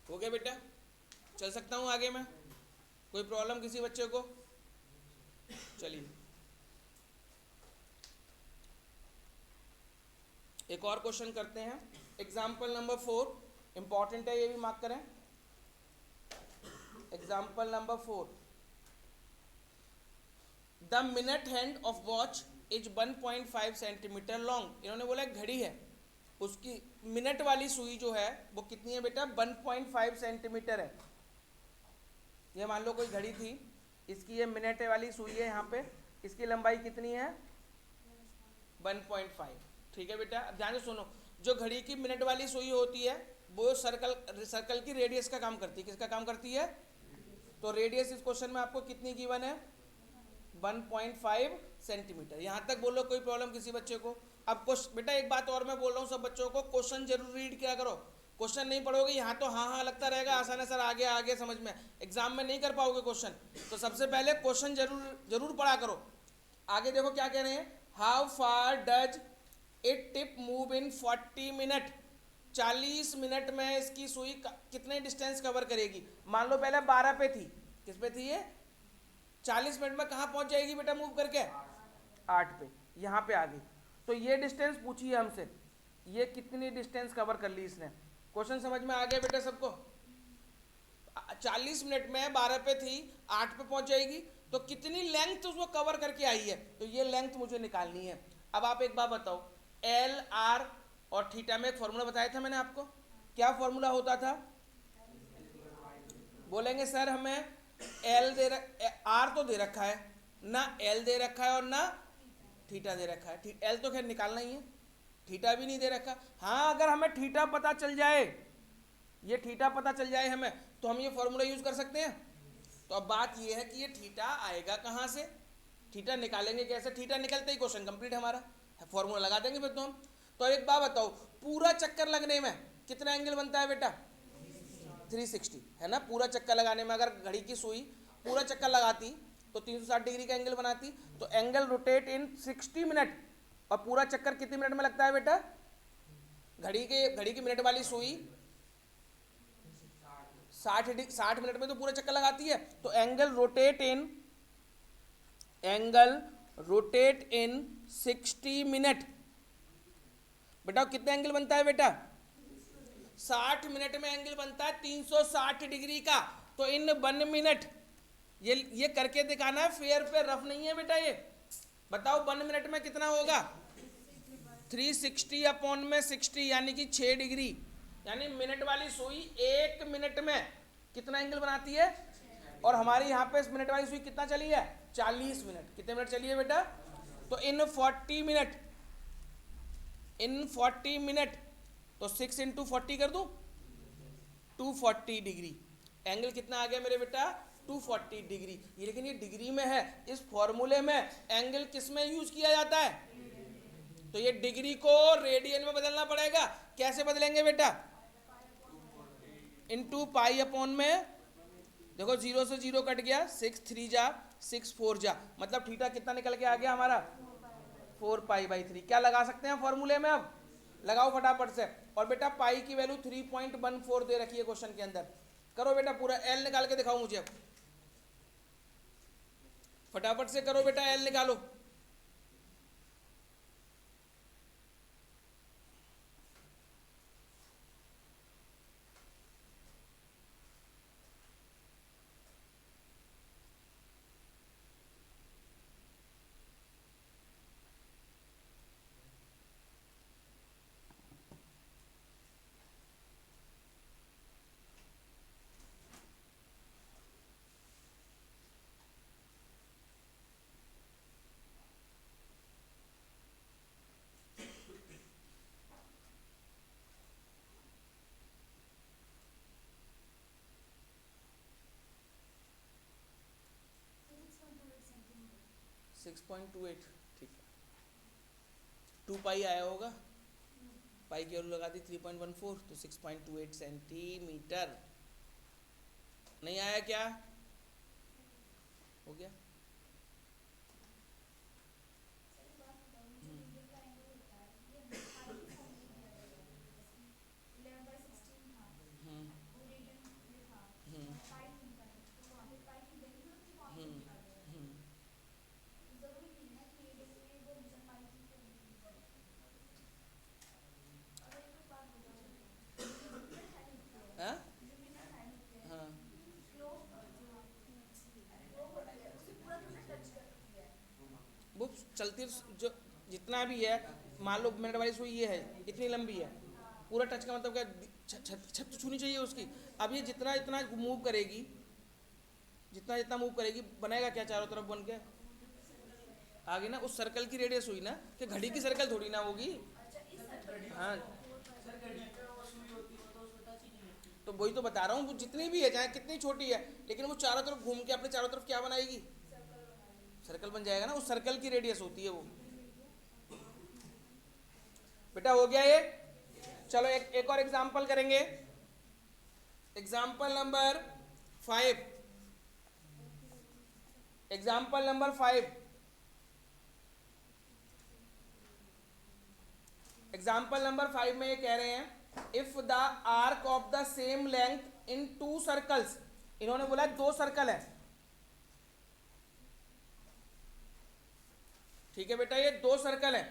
Speaker 1: हो गया बेटा? चल सकता हूं आगे मैं? कोई प्रॉब्लम किसी बच्चे को? चलिए एक और क्वेश्चन करते हैं, एग्जाम्पल नंबर 4, इंपॉर्टेंट है, ये भी मार्क करें। Example number 4, the minute hand of watch is 1.5 centimetre long. इन्होंने बोला घड़ी है, उसकी मिनट वाली सुई जो है वो कितनी है बेटा, 1.5 सेंटीमीटर है। ये मान लो कोई घड़ी थी, इसकी ये मिनट वाली सुई है, यहाँ पे इसकी लंबाई कितनी है, 1.5। ठीक है बेटा, अब ध्यान से सुनो, जो घड़ी की मिनट वाली सुई होती है वो सर्कल की रेडियस का काम करती है। किसका काम करती है, तो रेडियस इस क्वेश्चन में आपको कितनी गिवन है, 1.5 सेंटीमीटर। यहां तक बोलो कोई प्रॉब्लम किसी बच्चे को। अब बेटा एक बात और मैं बोल रहा हूँ सब बच्चों को, क्वेश्चन जरूर रीड किया करो। क्वेश्चन नहीं पढ़ोगे यहाँ तो हाँ हाँ लगता रहेगा, आसान है सर, आगे आगे समझ में, एग्जाम में नहीं कर पाओगे क्वेश्चन। तो सबसे पहले क्वेश्चन जरूर पढ़ा करो। आगे देखो क्या कह रहे हैं, how far does it tip move in 40 minute. 40 minute में इसकी सुई कितने डिस्टेंस कवर करेगी। मान लो पहले 12 पे थी, किस पे थी ये, 40 मिनट में कहाँ पहुंच जाएगी बेटा मूव करके, 8 पे, यहाँ पे आ गई। तो ये डिस्टेंस पूछी है हमसे, ये कितनी डिस्टेंस कवर कर ली इसने। क्वेश्चन समझ में आ गया बेटा सबको। 40 मिनट में 12 पे थी, 8 पे पहुंच जाएगी, तो कितनी लेंथ उसको कवर करके आई है, तो ये लेंथ मुझे निकालनी है। अब आप एक बात बताओ, एल आर और थीटा में एक फॉर्मूला बताया था मैंने आपको, क्या फॉर्मूला होता था, बोलेंगे सर हमें एल आर तो दे रखा है ना, एल दे रखा है और ना थीटा दे रखा है। एल तो खैर निकालना ही है, थीटा भी नहीं दे रखा। हाँ अगर हमें थीटा पता चल जाए, ये थीटा पता चल जाए हमें, तो हम ये फॉर्मूला यूज कर सकते हैं। तो अब बात ये है कि ये थीटा आएगा कहाँ से, थीटा निकालेंगे कैसे, थीटा निकलते ही क्वेश्चन कंप्लीट हमारा, फॉर्मूला लगा देंगे फिर तो हम। तो एक बात बताओ, पूरा चक्कर लगने में कितना एंगल बनता है बेटा, 360 है ना। पूरा चक्कर लगाने में अगर घड़ी की सुई पूरा चक्कर लगाती तो 360 डिग्री का एंगल बनाती। तो एंगल रोटेट इन 60 मिनट, और पूरा चक्कर कितने मिनट में लगता है बेटा, घड़ी की मिनट वाली सुई 60 मिनट में तो पूरा चक्कर लगाती है। तो एंगल रोटेट इन 60 मिनट, बेटा कितने एंगल बनता है बेटा, 60 मिनट में एंगल बनता है 360 डिग्री का। तो इन 1 मिनट, ये करके दिखाना है, फेयर पे रफ नहीं है बेटा ये। बताओ 1 मिनट में कितना होगा, 360 अपॉन में 60 यानी कि 6 डिग्री। यानी मिनट वाली सुई 1 मिनट में कितना एंगल बनाती है, और हमारे यहाँ पे इस मिनट वाली सुई कितना चली है, 40 मिनट। कितने मिनट चली है बेटा, तो इन 40 मिनट, तो 6 इंटू 40 कर दूं, 240 डिग्री। एंगल कितना आ गया मेरे बेटा, 240 डिग्री। ये लेकिन ये डिग्री में है, इस फॉर्मूले में एंगल किस में यूज किया जाता है, तो ये डिग्री को रेडियन में बदलना पड़ेगा। कैसे बदलेंगे बेटा, इंटू पाई अपॉन में, देखो 0 से 0 कट गया, 6 3 जा 6 4 जा, मतलब थीटा कितना निकल के आ गया हमारा, 4 पाई/3। क्या लगा सकते हैं फॉर्मूले में, अब लगाओ फटाफट से। और बेटा पाई की वैल्यू 3.14 दे रखी है क्वेश्चन के अंदर। करो बेटा पूरा एल निकाल के दिखाओ मुझे, अब फटाफट से करो बेटा, एल निकालो। सिक्स 6.28, ठीक है। 2 पाई आया होगा, पाई की वैल्यू लगा दी 3.14, तो 6.28 सेंटीमीटर। नहीं आया क्या, हो गया। वो चलती जो जितना भी है, मान लो मिनट वाली सुई ये है, इतनी लंबी है, पूरा टच का मतलब क्या, छत तो छूनी चाहिए उसकी। अब ये जितना इतना मूव करेगी, जितना जितना मूव करेगी, बनाएगा क्या चारों तरफ बन के आगे ना, उस सर्कल की रेडियस हुई ना, कि घड़ी की सर्कल थोड़ी ना होगी। हाँ तो वही तो बता रहा हूँ, वो जितनी भी है चाहे कितनी छोटी है, लेकिन वो चारों तरफ घूम के अपने चारों तरफ क्या बनाएगी, सर्कल बन जाएगा ना, उस सर्कल की रेडियस होती है वो। बेटा हो गया ये। चलो एक और एग्जांपल करेंगे। Example number 5। Example number 5। Example number 5 में ये कह रहे हैं, if the arc of the same length in 2 circles, इन्होंने बोला 2 सर्कल है, ठीक है बेटा, ये 2 सर्कल है,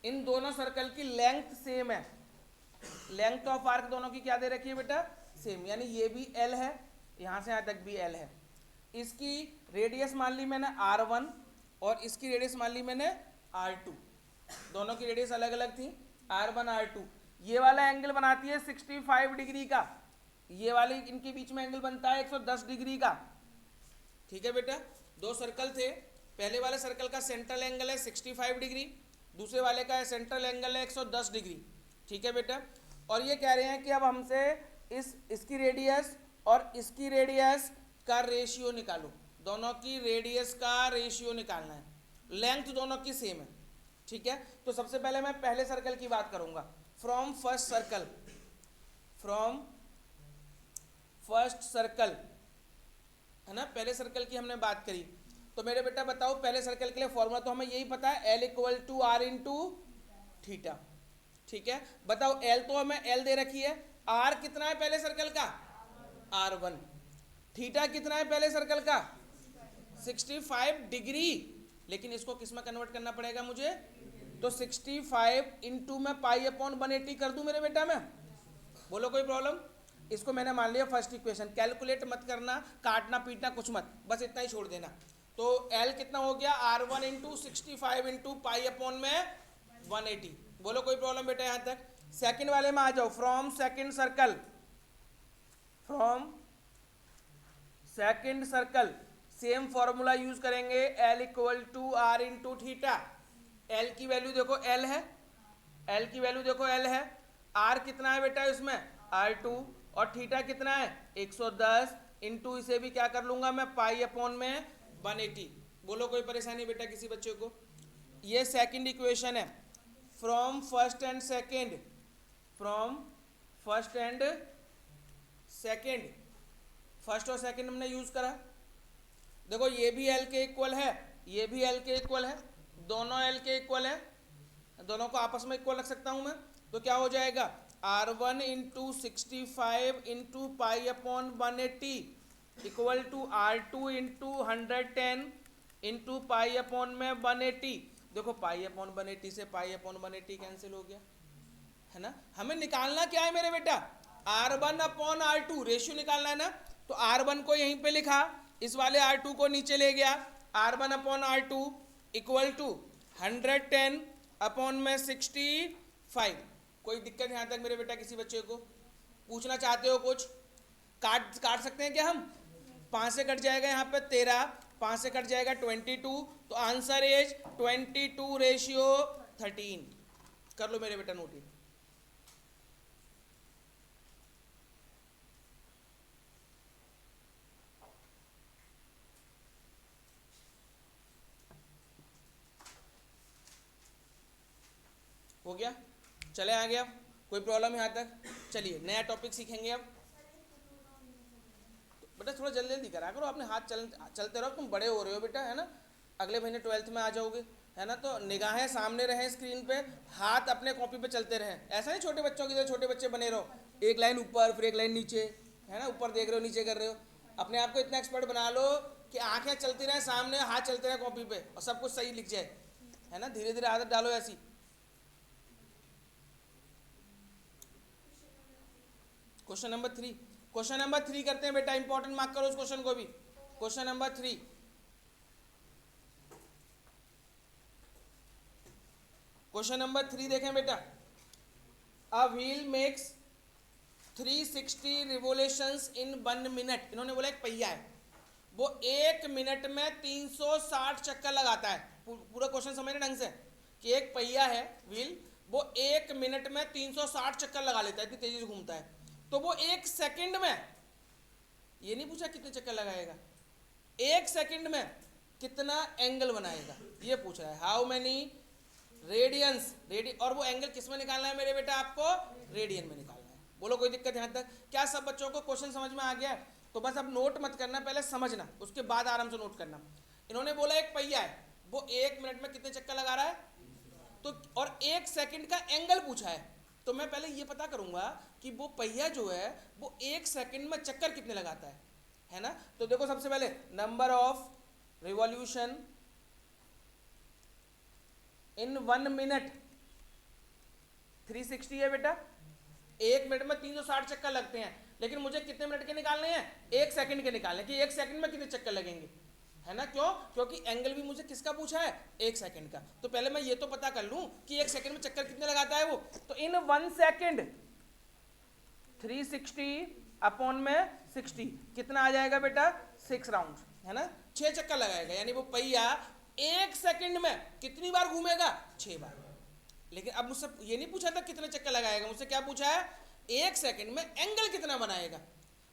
Speaker 1: इन दोनों सर्कल की लेंथ सेम है, लेंथ ऑफ आर्क दोनों की क्या दे रखी है बेटा, सेम, यानी ये भी L है, यहां से यहां तक भी L है, इसकी रेडियस मान ली मैंने R1 और इसकी रेडियस मान ली मैंने R2, दोनों की रेडियस अलग अलग थी, R1 R2। ये वाला एंगल बनाती है 65 डिग्री का, ये वाले इनके बीच में एंगल बनता है 110 डिग्री का, ठीक है बेटा। 2 सर्कल थे, पहले वाले सर्कल का सेंट्रल एंगल है 65 डिग्री, दूसरे वाले का सेंट्रल एंगल है 110 डिग्री, ठीक है बेटा। और ये कह रहे हैं कि अब हमसे इसकी रेडियस और इसकी रेडियस का रेशियो निकालो, दोनों की रेडियस का रेशियो निकालना है, लेंथ दोनों की सेम है, ठीक है। तो सबसे पहले मैं पहले सर्कल की बात करूंगा, from first circle, from first circle, है ना, पहले सर्कल की हमने बात करी। तो मेरे बेटा बताओ, पहले सर्कल के लिए फॉर्मूला तो हमें यही पता है, L equal to R into theta, ठीक है। बताओ L तो हमें L दे रखी है, R कितना है पहले सर्कल का, R1, थीटा कितना है पहले सर्कल का 65 डिग्री, लेकिन इसको किस में कन्वर्ट करना पड़ेगा मुझे, तो 65 इंटू में पाई अपॉन 180 कर दूं मेरे बेटा में, बोलो कोई प्रॉब्लम। इसको मैंने मान लिया फर्स्ट इक्वेशन, कैलकुलेट मत करना, काटना पीटना कुछ मत, बस इतना ही छोड़ देना। तो L कितना हो गया, R1 into 65 into pi upon में 180, बोलो कोई प्रॉब्लम बेटा यहां तक। सेकंड वाले में आ जाओ, from second circle, from second circle same formula use करेंगे, L equal to R into theta. L की वैल्यू देखो L है, L की वैल्यू देखो L है, R कितना है बेटा इसमें R2, और थीटा कितना है 110 इंटू, इसे भी क्या कर लूंगा मैं पाई अपॉन में 180, बोलो कोई परेशानी बेटा किसी बच्चे को। ये सेकंड इक्वेशन है, from first and second, from first and second, first और सेकंड हमने यूज करा, देखो ये भी L के इक्वल है, ये भी L के इक्वल है, दोनों L के इक्वल है, दोनों को आपस में इक्वल रख सकता हूं मैं, तो क्या हो जाएगा R1 into 65 into pi upon 180 equal to R2 into 110 into pi upon में 180। देखो पाई अपॉन 180 से पाई अपॉन 180 कैंसिल हो गया, है ना। हमें निकालना क्या है मेरे बेटा, R1 अपॉन R2, रेशियो निकालना है ना, तो R1 को यहीं पे लिखा, इस वाले R2 को नीचे ले गया, R1 upon R2 equal to 110 upon में 65। कोई दिक्कत यहाँ तक मेरे बेटा किसी बच्चे को, पूछना चाहते हो कुछ, काट सकते हैं क्या हम, 5 से कट जाएगा यहाँ पे 13, 5 से कट जाएगा 22, तो आंसर इज 22 रेशियो 13, कर लो मेरे बेटा नोट। हो गया, चले आ गया, कोई प्रॉब्लम यहाँ तक, चलिए नया टॉपिक सीखेंगे अब। तो बेटा थोड़ा जल्दी जल्दी करा करो, अपने हाथ चलते रहो, तुम बड़े हो रहे हो बेटा, है ना, अगले महीने 12th में आ जाओगे, है ना, तो निगाहें सामने रहें स्क्रीन पे, हाथ अपने कॉपी पे चलते रहें, ऐसा नहीं छोटे बच्चों की तरह छोटे बच्चे बने रहो, एक लाइन ऊपर फिर एक लाइन नीचे, है ना, ऊपर देख रहे हो नीचे कर रहे हो, अपने आप को इतना एक्सपर्ट बना लो कि आंखें चलती रहें सामने, हाथ चलते रहे कॉपी पे और सब कुछ सही लिख जाए, है ना, धीरे धीरे आदत डालो ऐसी। क्वेश्चन नंबर 3, क्वेश्चन नंबर 3 करते हैं बेटा, इंपॉर्टेंट मार्क करो उस क्वेश्चन को भी। क्वेश्चन नंबर 3, क्वेश्चन नंबर 3 देखें बेटा। A wheel makes 360 revolutions in 1 minute. इन्होंने बोला एक पहिया है, वो 1 मिनट में 360 चक्कर लगाता है। पूरा क्वेश्चन समझने ढंग से कि एक पहिया है व्हील, वो 1 मिनट में 360 चक्कर लगा लेता है, इतनी तेजी से घूमता है। तो वो 1 सेकंड में, ये नहीं पूछा कितने चक्कर लगाएगा, 1 सेकंड में कितना एंगल बनाएगा, ये पूछ रहा है। हाउ मेनी रेडियंस, और वो एंगल किस में निकालना है मेरे बेटा, आपको रेडियन में निकालना है। बोलो कोई दिक्कत यहाँ तक? क्या सब बच्चों को क्वेश्चन समझ में आ गया? तो बस अब नोट मत करना, पहले समझना, उसके बाद आराम से नोट करना। इन्होंने बोला एक पहिया है, वो 1 मिनट में कितने चक्कर लगा रहा है, तो और 1 सेकंड का एंगल पूछा है। तो मैं पहले ये पता करूंगा कि वो पहिया जो है वो 1 सेकंड में चक्कर कितने लगाता है ना। तो देखो सबसे पहले number of revolution in 1 minute 360 है बेटा। 1 मिनट में 360 चक्कर लगते हैं, लेकिन मुझे कितने मिनट के निकालने हैं, 1 सेकंड के निकालने, कि 1 सेकंड में कितने चक्कर लगेंगे, है ना। क्यों? क्योंकि एंगल भी मुझे किसका पूछा है, 1 सेकंड का। तो पहले मैं ये तो पता कर लूं कि 1 सेकंड में चक्कर कितने लगाता है वो। तो इन 1 सेकंड 360 अपॉन में 60 कितना आ जाएगा बेटा, 6 राउंड, है ना। 6 चक्कर लगाएगा, यानी वो पहिया 1 सेकंड में कितनी बार घूमेगा, 6 बार। लेकिन अब मुझसे ये नहीं पूछा था कितने चक्कर लगाएगा, मुझसे क्या पूछा है, 1 सेकंड में एंगल कितना बनाएगा।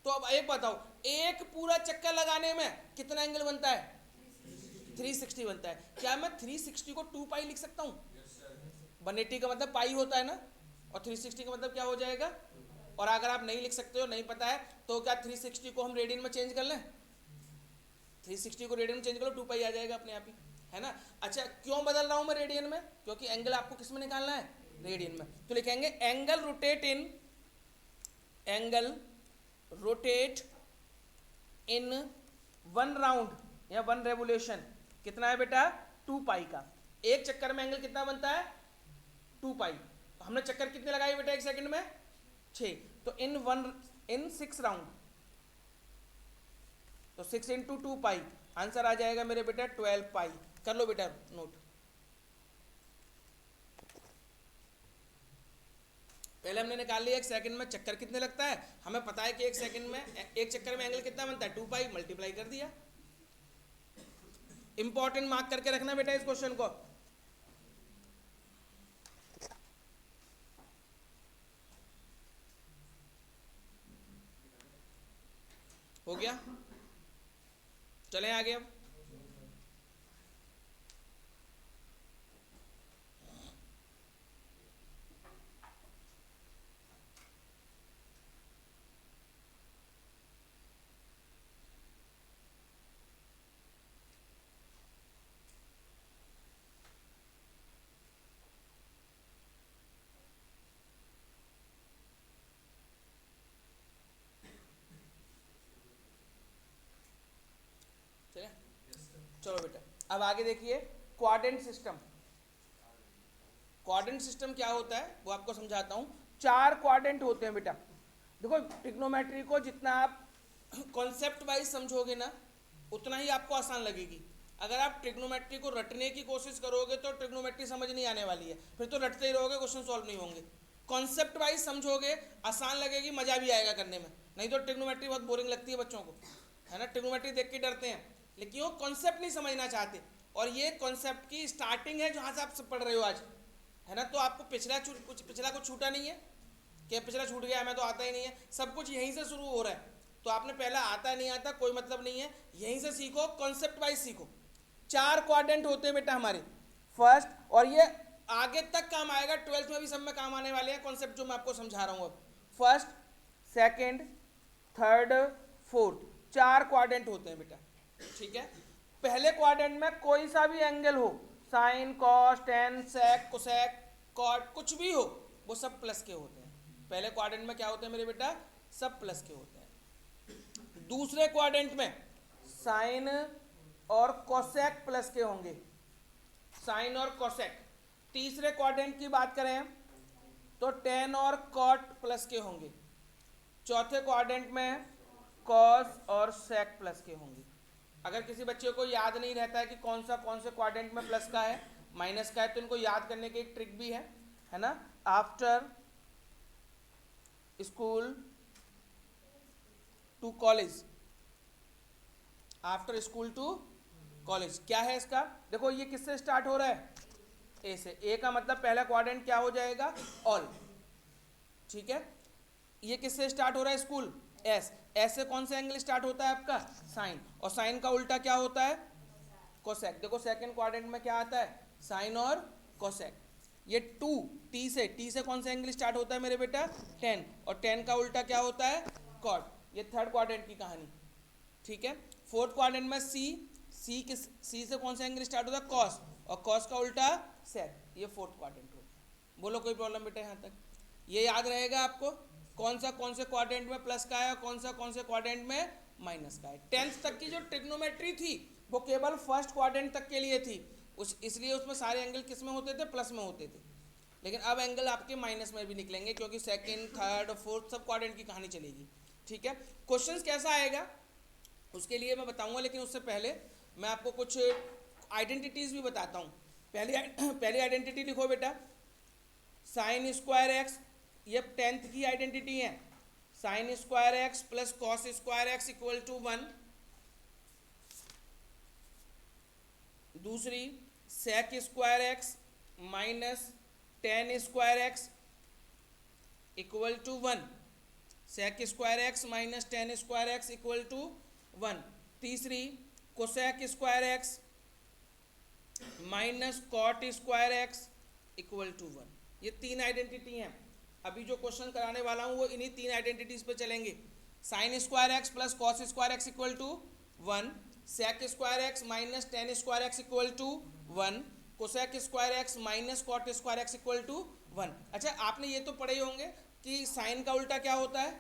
Speaker 1: तो अब एक बताओ, एक पूरा चक्कर लगाने में कितना एंगल बनता है, 360 बनता है। क्या मैं 360 को 2 पाई लिख सकता हूँ? 180 का मतलब पाई होता है ना, और 360 का मतलब क्या हो जाएगा। और अगर आप नहीं लिख सकते हो, नहीं पता है, तो क्या 360 को हम रेडियन में चेंज कर लें, 360 को रेडियन में चेंज करो, 2 पाई आ जाएगा अपने आप ही, है ना। अच्छा, क्यों बदल रहा हूं मैं रेडियन में, क्योंकि एंगल आपको किस में निकालना है, रेडियन में। तो लिखेंगे एंगल रोटेट इन 1 राउंड या 1 रेवोल्यूशन कितना है बेटा, 2 पाई का। एक चक्कर में एंगल कितना बनता है, 2 पाई। तो हमने चक्कर कितने लगाए बेटा 1 सेकंड में, 6। तो इन 6 राउंड, तो 6 इंटू 2 पाई, आंसर आ जाएगा मेरे बेटा 12 पाई। कर लो बेटा नोट। पहले हमने निकाल लिया 1 सेकंड में चक्कर कितने लगता है, हमें पता है कि 1 सेकंड में 1 चक्कर में एंगल कितना बनता है, 2 पाई, मल्टीप्लाई कर दिया। इंपॉर्टेंट मार्क करके रखना बेटा इस क्वेश्चन को। हो गया, चलें आगे। अब चलो बेटा, अब आगे देखिए क्वाड्रेंट सिस्टम। क्वाड्रेंट सिस्टम क्या होता है वो आपको समझाता हूं। 4 क्वाड्रेंट होते हैं बेटा। देखो ट्रिग्नोमेट्री को जितना आप कॉन्सेप्ट वाइज समझोगे ना, उतना ही आपको आसान लगेगी। अगर आप ट्रिग्नोमेट्री को रटने की कोशिश करोगे तो ट्रिग्नोमेट्री समझ नहीं आने वाली है, फिर तो रटते ही रहोगे, क्वेश्चन सॉल्व नहीं होंगे। कॉन्सेप्ट वाइज समझोगे, आसान लगेगी, मजा भी आएगा करने में। नहीं तो ट्रिग्नोमेट्री बहुत बोरिंग लगती है बच्चों को, है ना। ट्रिग्नोमेट्री देख के डरते हैं, लेकिन वो कॉन्सेप्ट नहीं समझना चाहते। और ये कॉन्सेप्ट की स्टार्टिंग है जहाँ से आप सब पढ़ रहे हो आज, है ना। तो आपको पिछला कुछ छूटा नहीं है कि पिछला छूट गया, हमें तो आता ही नहीं है। सब कुछ यहीं से शुरू हो रहा है। तो आपने पहला आता नहीं आता कोई मतलब नहीं है, यहीं से सीखो, कॉन्सेप्ट वाइज सीखो। 4 क्वाड्रेंट होते हैं बेटा हमारे फर्स्ट, और ये आगे तक काम आएगा, 12th में भी सब में काम आने वाले हैं कॉन्सेप्ट जो मैं आपको समझा रहा हूँ। अब first, second, third, fourth, 4 quadrant होते हैं बेटा, ठीक है। पहले क्वाड्रेंट में कोई सा भी एंगल हो, साइन, कॉस, टेन, सेक, कोसेक, कॉट, कुछ भी हो, वो सब प्लस के होते हैं। पहले क्वाड्रेंट में क्या होते हैं मेरे बेटा, सब प्लस के होते हैं। दूसरे क्वाड्रेंट में साइन और कोसेक प्लस के होंगे, साइन और कोसेक। तीसरे क्वाड्रेंट की बात करें तो टेन और कॉट प्लस के होंगे। चौथे क्वाड्रेंट में कॉस और सेक प्लस के होंगे। अगर किसी बच्चे को याद नहीं रहता है कि कौन से क्वाड्रेंट में प्लस का है माइनस का है, तो इनको याद करने की एक ट्रिक भी है ना। After school to college, after school to college क्या है इसका, देखो ये किससे स्टार्ट हो रहा है, ए से। ए का मतलब पहला क्वाड्रेंट क्या हो जाएगा, ऑल, ठीक है। ये किससे स्टार्ट हो रहा है, स्कूल, एस। एस से कौन सा एंगल स्टार्ट होता है आपका, साइन, और साइन का उल्टा क्या होता है, कोसेक। देखो सेकंड क्वाड्रेंट में क्या आता है, साइन और कोसेक। ये टू, टी से कौन सा एंगल स्टार्ट होता है मेरे बेटा, टेन, और टेन का उल्टा क्या होता है, कॉट। ये थर्ड क्वाड्रेंट की कहानी, ठीक है। फोर्थ क्वाड्रेंट में सी से कौन सा एंगल स्टार्ट होता है, कॉस, और कॉस का उल्टा सेक। ये फोर्थ क्वाड्रेंट हो गया। बोलो कोई प्रॉब्लम बेटा यहाँ तक, ये याद रहेगा आपको कौन से क्वाड्रेंट में प्लस का है और कौन से क्वाड्रेंट में माइनस का है। 10th तक की जो ट्रिग्नोमेट्री थी वो केवल फर्स्ट क्वाड्रेंट तक के लिए थी, इसलिए उसमें सारे एंगल किस में होते थे, प्लस में होते थे। लेकिन अब एंगल आपके माइनस में भी निकलेंगे, क्योंकि सेकंड, थर्ड और फोर्थ सब क्वाड्रेंट की कहानी चलेगी, ठीक है। क्वेश्चंस कैसा आएगा उसके लिए मैं बताऊंगा, लेकिन उससे पहले मैं आपको कुछ आइडेंटिटीज भी बताता हूँ। पहली आइडेंटिटी लिखो बेटा, साइन स्क्वायर एक्स, ये 10th की आइडेंटिटी है। Sine square x plus cos square x equal to 1। दूसरी, sec square x minus tan square x equal to 1। Sec square x minus tan square x equal to 1। तीसरी, cosec square x minus cot square x equal to 1। ये तीन identity हैं। अभी जो question कराने वाला हूँ वो इन्हीं तीन आइडेंटिटीज पे चलेंगे। Sine square x plus cos square x equal to 1, sec square x minus tan square x equal to 1, cosec square x minus cot square x equal to 1। अच्छा, आपने ये तो पढ़े ही होंगे कि साइन का उल्टा क्या होता है,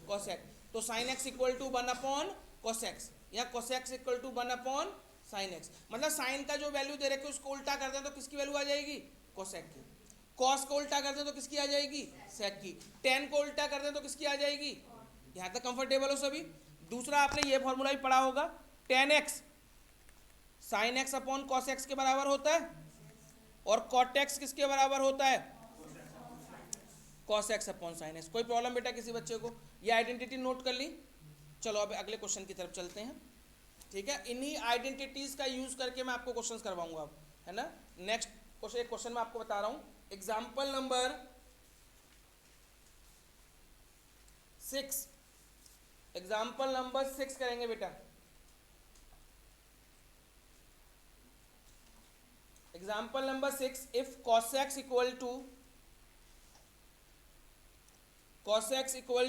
Speaker 1: कोसेक। तो sine x equal to 1 upon cosec x, या cosec x equal to 1 upon sine x. मतलब साइन का जो वैल्यू दे रखे उसको उल्टा कर दें तो किसकी वैल्यू आ जाएगी, कोसेक की। कॉस को उल्टा कर दें तो किसकी आ जाएगी, सेक की। टेन को उल्टा कर दें तो किसकी आ जाएगी। यहां तक कंफर्टेबल हो सभी। दूसरा, आपने ये फॉर्मूला भी पढ़ा होगा, ten x sine x upon cos x के बराबर होता है, और कॉट एक्स किसके बराबर होता है, cos x upon sine x. कोई प्रॉब्लम बेटा किसी बच्चे को, ये आइडेंटिटी नोट कर ली। चलो अब अगले क्वेश्चन की तरफ चलते हैं, ठीक है। इन्हीं आइडेंटिटीज का यूज करके मैं आपको क्वेश्चंस करवाऊंगा अब, है ना। नेक्स्ट क्वेश्चन, एक क्वेश्चन मैं आपको बता रहा हूं, एग्जाम्पल नंबर 6। एग्जाम्पल नंबर 6 करेंगे बेटा। Example number 6, if cosx equal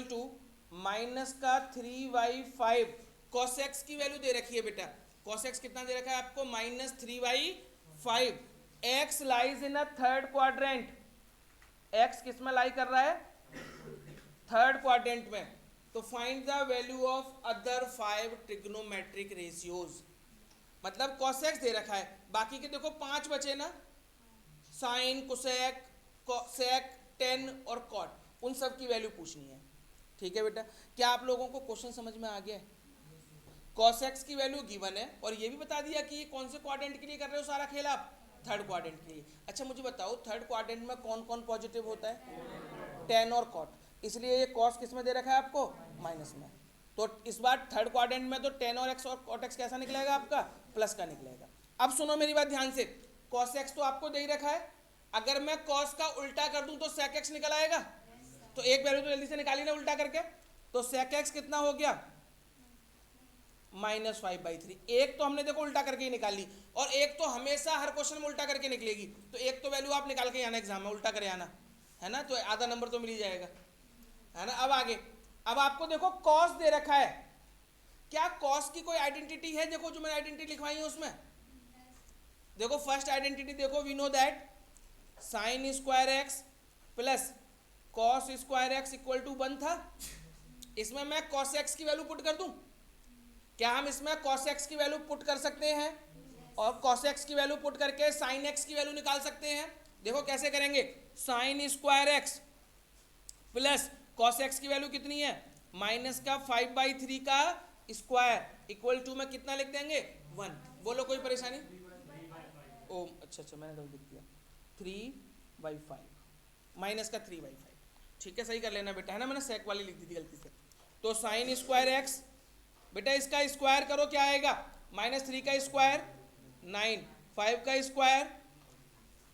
Speaker 1: to minus का 3/5। cosx की वैल्यू दे रखी है बेटा, cosx कितना दे रखा है आपको, minus 3/5। x lies in a third quadrant, x किस में लाई कर रहा है, थर्ड क्वाड्रेंट में। तो find the value of other 5 trigonometric ratios. मतलब cosx दे रखा है, बाकी के देखो 5 बचे ना, साइन, कोसेक, सेक, टेन और कॉट, उन सब की वैल्यू पूछनी है, ठीक है बेटा। क्या आप लोगों को क्वेश्चन समझ में आ गया है। cosx की वैल्यू गिवन है, और ये भी बता दिया कि ये कौन से क्वाड्रेंट के लिए कर रहे हो सारा खेल आप, थर्ड क्वाड्रेंट के लिए। अच्छा मुझे बताओ, थर्ड क्वाड्रेंट में कौन कौन पॉजिटिव होता है, टेन और कॉट, इसलिए ये कॉस किस में दे रखा है आपको, माइनस में। तो इस बार थर्ड क्वाड्रेंट में तो टेन और एक्स और कॉट एक्स कैसा निकलेगा आपका, प्लस का निकलेगा। अब सुनो मेरी बात ध्यान से, कॉस एक्स तो आपको दे ही रखा है, अगर मैं कॉस का उल्टा कर दूं तो सेक एक्स निकल आएगा। तो एक वैल्यू तो जल्दी से निकाली ना उल्टा करके, तो सेक एक्स कितना हो गया, -5/3। एक तो हमने देखो उल्टा करके ही निकाल ली, और एक तो हमेशा हर क्वेश्चन में उल्टा करके निकलेगी, तो एक तो वैल्यू आप निकाल के आना एग्जाम में, उल्टा करे आना, है ना, तो आधा नंबर तो मिल ही जाएगा, है ना। अब आगे, अब आपको देखो कॉस दे रखा है, क्या कॉस की कोई आइडेंटिटी है, देखो जो मैंने आइडेंटिटी लिखवाई है उसमें, देखो फर्स्ट आइडेंटिटी देखो, we know that sine square x plus cos square x equal to 1 था। इसमें मैं कॉस एक्स की वैल्यू पुट कर दूं, क्या हम इसमें कॉस एक्स की वैल्यू पुट कर सकते हैं, और कॉस एक्स की वैल्यू पुट करके साइन एक्स की वैल्यू निकाल सकते हैं। देखो कैसे करेंगे, sine square x plus cos x की वैल्यू कितनी है, माइनस का 5/3 का स्क्वायर इक्वल टू में कितना लिख देंगे 1। बोलो कोई परेशानी? ओ अच्छा मैंने गलत लिख दिया, 3/5 माइनस का 3/5। ठीक है, सही कर लेना बेटा, है ना, मैंने सेक वाली लिख दी थी गलती से। तो साइन स्क्वायर एक्स, बेटा इसका स्क्वायर करो क्या आएगा, -3 का स्क्वायर 9, 5 का स्क्वायर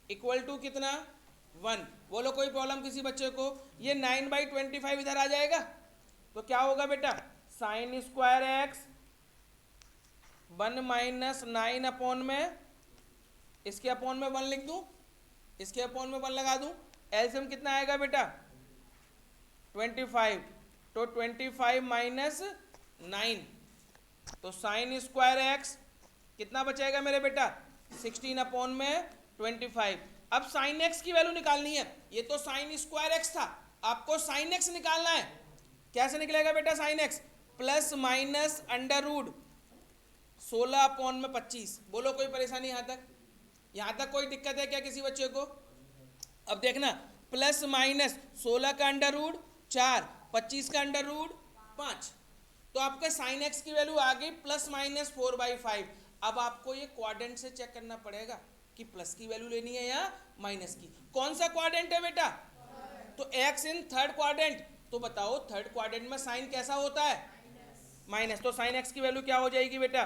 Speaker 1: इक्वल टू कितना 1। बोलो कोई प्रॉब्लम किसी बच्चे को? ये 9/25 इधर आ जाएगा तो क्या होगा बेटा, साइन स्क्वायर एक्स 1 - 9 अपॉन में, इसके अपॉन में 1 लिख दूं, इसके अपॉन में 1 लगा दूं, एलसीएम कितना आएगा बेटा 25, तो 25 - 9, तो साइन स्क्वायर एक्स कितना बचेगा मेरे बेटा 16 अपॉन में 25। अब साइन एक्स की वैल्यू निकालनी है, ये तो साइन स्क्वायर एक्स था, आपको साइन एक्स निकालना है। कैसे निकलेगा बेटा sine x, plus minus under root 16 upon में 25। बोलो कोई परेशानी यहाँ तक कोई दिक्कत है क्या किसी बच्चे को? अब देखना, प्लस माइनस 16 का अंडर रूट 4, 25 का अंडर रूट 5, तो आपका साइन एक्स की वैल्यू आ गई +-4/5। अब आपको ये क्वाड्रेंट से चेक करना पड़ेगा कि प्लस की वैल्यू लेनी है या माइनस की। कौन सा क्वाड्रेंट है बेटा? तो एक्स इन थर्ड क्वाड्रेंट, तो बताओ थर्ड क्वाड्रेंट में साइन कैसा होता है, माइनस, तो साइन एक्स की वैल्यू क्या हो जाएगी बेटा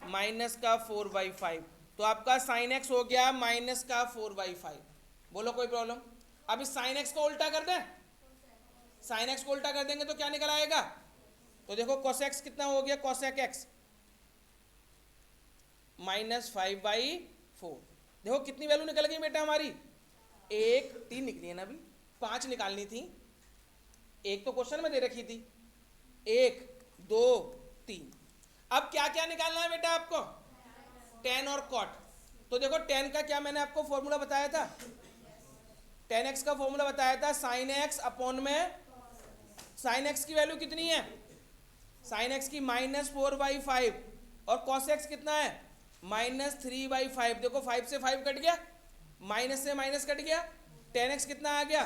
Speaker 1: -4/5। तो आपका साइन एक्स हो गया -4/5। बोलो कोई प्रॉब्लम? अब इस साइन एक्स को उल्टा कर दें, साइन एक्स को उल्टा कर देंगे तो क्या निकल आएगा, तो देखो कोसेक्स कितना हो गया, कोसेक एक्स -5/4। देखो कितनी वैल्यू निकल गई बेटा हमारी, 1 3 निकली है ना, अभी 5 निकालनी थी, एक तो क्वेश्चन में दे रखी थी, 1 2 3। अब क्या क्या निकालना है बेटा आपको, tan और cot। तो देखो tan का क्या मैंने आपको फॉर्मूला बताया था, tan x का फॉर्मूला बताया था sin x अपॉन में, sin x की वैल्यू कितनी है, sin x की -4/5 और cos x कितना है -3/5। देखो 5 से 5 कट गया, माइनस से माइनस कट गया, tan x कितना आ गया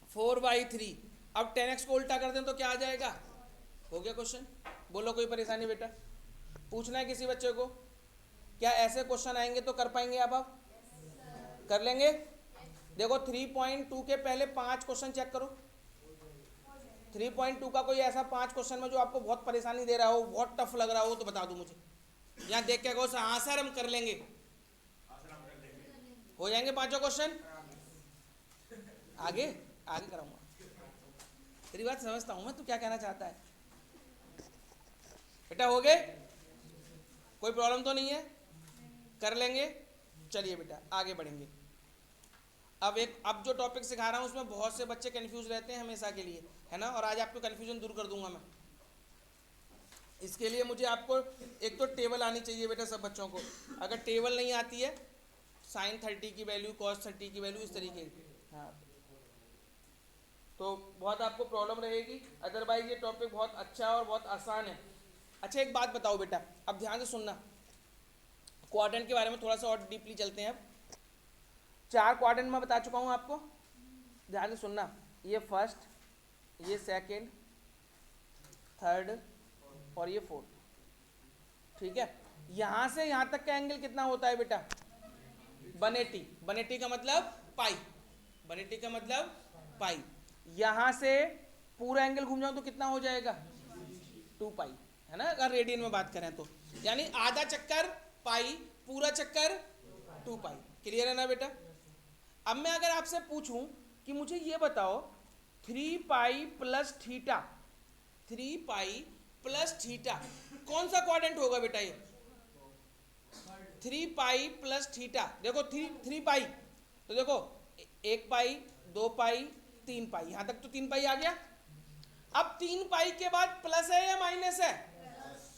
Speaker 1: 4/3। अब tan x को उल्टा कर दें तो क्या आ जाएगा, हो गया क्वेश्चन। बोलो कोई परेशानी बेटा? पूछना है किसी बच्चे को? क्या ऐसे क्वेश्चन आएंगे तो कर पाएंगे आप कर लेंगे? देखो 3.2 के पहले 5 क्वेश्चन चेक करो, 3.2 का कोई ऐसा 5 क्वेश्चन में जो आपको बहुत परेशानी दे रहा हो, बहुत टफ लग रहा हो, तो बता दो मुझे। यहाँ देख के कहो हाँ सर हम कर लेंगे, हो जाएंगे 5 क्वेश्चन। आगे आगे कराऊंगा, तेरी बात समझता हूं मैं, तू क्या कहना चाहता है बेटा। हो गए, कोई प्रॉब्लम तो नहीं है, कर लेंगे। चलिए बेटा आगे बढ़ेंगे। अब जो टॉपिक सिखा रहा हूं उसमें बहुत से बच्चे कंफ्यूज रहते हैं हमेशा के लिए, है ना, और आज आपको कंफ्यूजन दूर कर दूंगा मैं। इसके लिए मुझे आपको एक तो टेबल आनी चाहिए बेटा सब बच्चों को। अगर टेबल नहीं आती है, sin 30 की वैल्यू, cos 30 की वैल्यू, इस तरीके की, हाँ, तो बहुत आपको प्रॉब्लम रहेगी। अदरवाइज ये टॉपिक बहुत अच्छा और बहुत आसान है। अच्छा एक बात बताओ बेटा, अब ध्यान से सुनना, क्वाड्रेंट के बारे में थोड़ा सा और डीपली चलते हैं। अब 4 क्वाड्रेंट मैं बता चुका हूँ आपको, ध्यान से सुनना। ये फर्स्ट, ये सेकंड, थर्ड और ये फोर्थ, ठीक है। यहाँ से यहाँ तक का एंगल कितना होता है बेटा 180। 180 का मतलब पाई, 180 का मतलब पाई। यहाँ से पूरा एंगल घूम जाऊँ तो कितना हो जाएगा 2 पाई, है ना, अगर रेडियन में बात करें तो। यानी आधा चक्कर पाई, पूरा चक्कर 2 पाई। क्लियर है ना बेटा? अब मैं अगर आपसे पूछूं कि मुझे ये बताओ 3 pi plus theta, 3 pi plus theta कौन सा क्वाड्रेंट होगा बेटा? ये 3 पाई प्लस थीटा, देखो 3 पाई, तो देखो 1 पाई, 2 पाई, 3 पाई, यहां तक तो 3 पाई आ गया। अब 3 पाई के बाद प्लस है या माइनस है?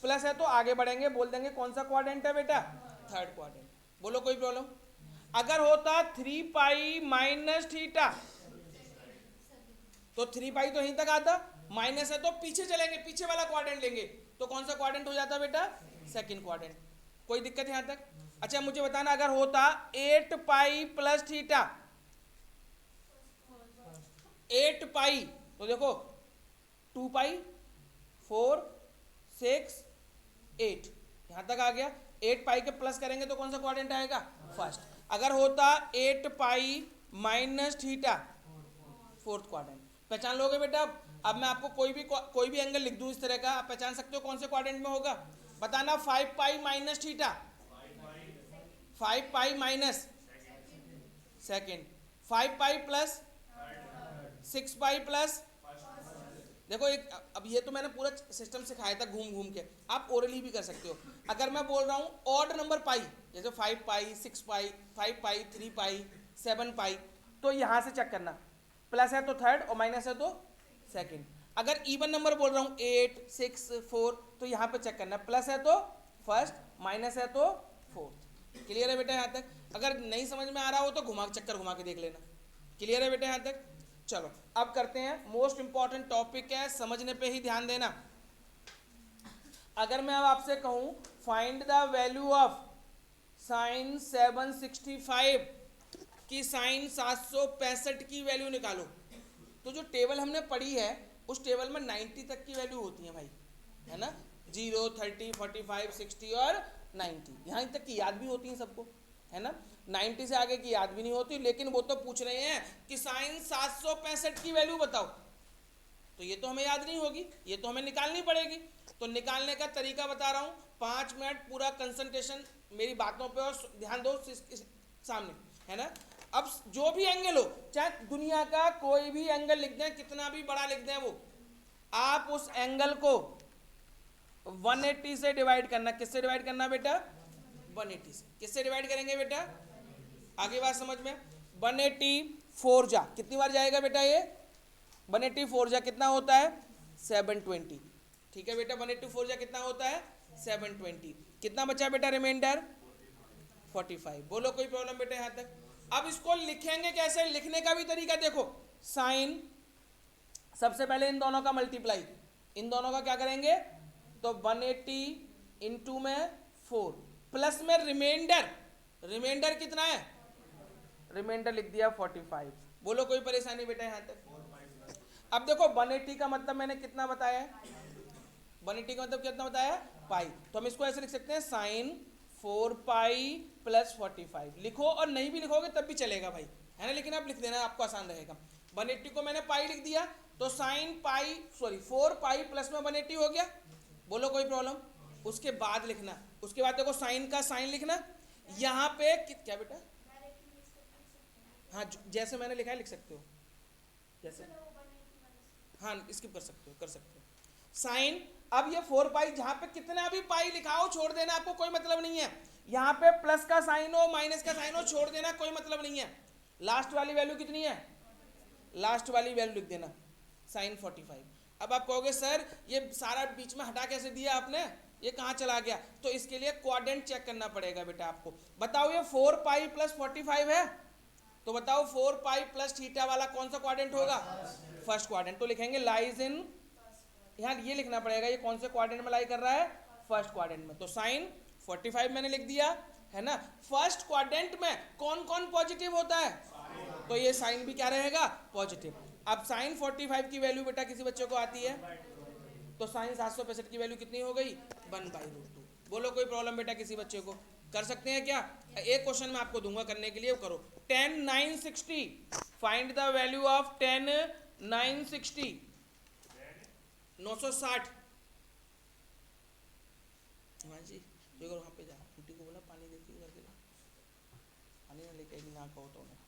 Speaker 1: प्लस है, तो आगे बढ़ेंगे, बोल देंगे कौन सा क्वाड्रेंट है बेटा, थर्ड क्वाड्रेंट। बोलो कोई प्रॉब्लम? अगर होता 3 पाई माइनस थीटा, तो 3 पाई तो यहीं तक आता, माइनस है तो पीछे चलेंगे, पीछे वाला क्वाड्रेंट लेंगे, तो कौन सा क्वाड्रेंट हो जाता बेटा, सेकंड क्वाड्रेंट। कोई दिक्कत यहां तक? अच्छा मुझे बताना, अगर होता 8 पाई प्लस थीटा, 8 पाई, तो देखो 2 पाई, 4, 6 8, यहां तक आ गया। 8 पाई के प्लस करेंगे तो कौन सा क्वाड्रेंट आएगा? फर्स्ट। अगर होता 8 pi minus theta, fourth quadrant. पहचान लोगे बेटा? अब मैं आपको कोई भी एंगल लिख दूं इस तरह का, आप पहचान सकते हो कौन से क्वाड्रेंट में होगा? बताना। 5 pi minus theta, 5 pi minus second, 5 pi plus 6 pi plus. देखो एक, अब ये तो मैंने पूरा सिस्टम सिखाया था घूम घूम के, आप ओरली भी कर सकते हो। अगर मैं बोल रहा हूँ ऑड नंबर पाई, जैसे 5 पाई 6 पाई 5 पाई 3 पाई 7 पाई, तो यहाँ से चेक करना, प्लस है तो थर्ड और माइनस है तो सेकंड। अगर इवन नंबर बोल रहा हूँ 8 6 4, तो यहाँ पे चेक करना, प्लस है तो फर्स्ट, माइनस है तो फोर्थ। क्लियर है बेटा यहाँ तक? अगर नहीं समझ में आ रहा हो तो चक्कर घुमा के देख लेना। क्लियर है बेटा यहाँ तक? चलो अब करते हैं, मोस्ट इंपॉर्टेंट टॉपिक है, समझने पे ही ध्यान देना। अगर मैं अब आपसे कहूं find the value of sine 765 की साइन 765 की वैल्यू निकालो, तो जो टेबल हमने पढ़ी है उस टेबल में 90 तक की वैल्यू होती है भाई, है ना? 0 30 45 60 और 90, यहाँ तक की याद भी होती है सबको, है ना? 90 से आगे की याद भी नहीं होती, लेकिन वो तो पूछ रहे हैं कि साइन 765 की वैल्यू बताओ, तो ये तो हमें याद नहीं होगी, ये तो हमें निकालनी पड़ेगी। तो निकालने का तरीका बता रहा हूँ, 5 मिनट पूरा कंसंट्रेशन मेरी बातों पे और ध्यान दो सामने, है ना? अब जो भी एंगल हो, चाहे दुनिया का कोई भी एंगल लिख दें, कितना भी बड़ा लिख दें वो, आप उस एंगल को 180 से डिवाइड करना। किससे डिवाइड करना बेटा? 180 से। किससे डिवाइड करेंगे बेटा? आगे बात समझ में। 184 जा कितनी बार जाएगा बेटा ये? 184 जा कितना होता है? 720। ठीक है बेटा, 184 जा कितना होता है? 720। कितना बचा बेटा रिमाइंडर? 45। बोलो कोई प्रॉब्लम बेटा यहाँ तक? अब इसको लिखेंगे कैसे? लिखने का भी तरीका देखो। साइन, सबसे पहले इन दोनों का मल्टीप्लाई, इन दोनों का क्या करेंगे? तो 180 इंटू में 4 प्लस में रिमाइंडर, रिमाइंडर कितना है? रिमाइंडर लिख दिया 45। बोलो कोई परेशानी बेटा यहाँ तक? अब देखो 180 का मतलब मैंने कितना बताया है? 180 का मतलब कितना बताया? पाई। तो हम इसको ऐसे लिख सकते हैं, साइन 4 पाई प्लस 45। लिखो और नहीं भी लिखोगे तब भी चलेगा भाई, है ना? लेकिन आप लिख देना, आपको आसान रहेगा। 180 को मैंने पाई लिख दिया, तो साइन पाई 4 पाई प्लस में 180 हो गया। बोलो कोई प्रॉब्लम? उसके बाद लिखना, उसके बाद देखो साइन का साइन लिखना, यहाँ पे क्या बेटा? हाँ जैसे मैंने लिखा है लिख सकते हो, जैसे हाँ स्किप कर सकते हो, कर सकते हो। साइन, अब ये 4 पाई, जहां पे कितना भी पाई लिखाओ छोड़ देना, आपको कोई मतलब नहीं है। यहाँ पे प्लस का साइन हो माइनस का साइन हो छोड़ देना, कोई मतलब नहीं है। लास्ट वाली वैल्यू कितनी है? लास्ट वाली वैल्यू लिख देना, साइन 45। अब आप कहोगे सर ये सारा बीच में हटा कैसे दिया आपने, ये कहाँ चला गया? तो इसके लिए क्वाड्रेंट चेक करना पड़ेगा बेटा आपको। बताओ ये 4 पाई प्लस 45 है, तो बताओ 4 पाई प्लस थीटा वाला कौन सा क्वाड्रेंट होगा? First quadrant. तो लिखेंगे लाइज इन, यहाँ ये लिखना पड़ेगा ये कौन से क्वाड्रेंट में लाई कर रहा है? फर्स्ट क्वाड्रेंट में। तो साइन 45 मैंने लिख दिया, है ना? फर्स्ट क्वाड्रेंट में कौन कौन पॉजिटिव होता है? तो ये साइन भी क्या रहेगा? पॉजिटिव। अब साइन 45 की वैल्यू बेटा किसी बच्चे को आती है, तो साइन 765 की वैल्यू कितनी हो गई? 1/√2। बोलो कोई प्रॉब्लम बेटा किसी बच्चे को? कर सकते हैं क्या? एक क्वेश्चन मैं आपको दूंगा करने के लिए, वो करो। 10 960, फाइंड द वैल्यू ऑफ 10 960। 960। हाँ जी, जो वहाँ पे जा, आंटी को बोला पानी देती है करके, पानी ना लेके ना कहो तो उन्हें।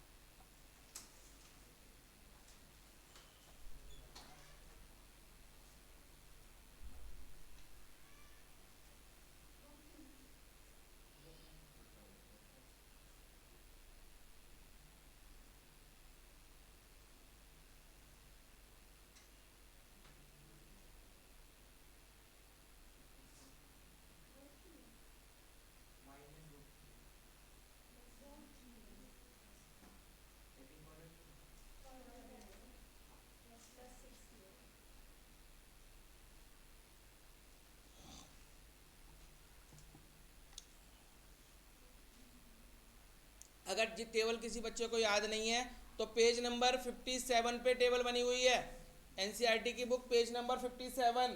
Speaker 1: अगर ये टेबल किसी बच्चे को याद नहीं है तो पेज नंबर 57 पे टेबल बनी हुई है, एनसीईआरटी की बुक पेज नंबर 57।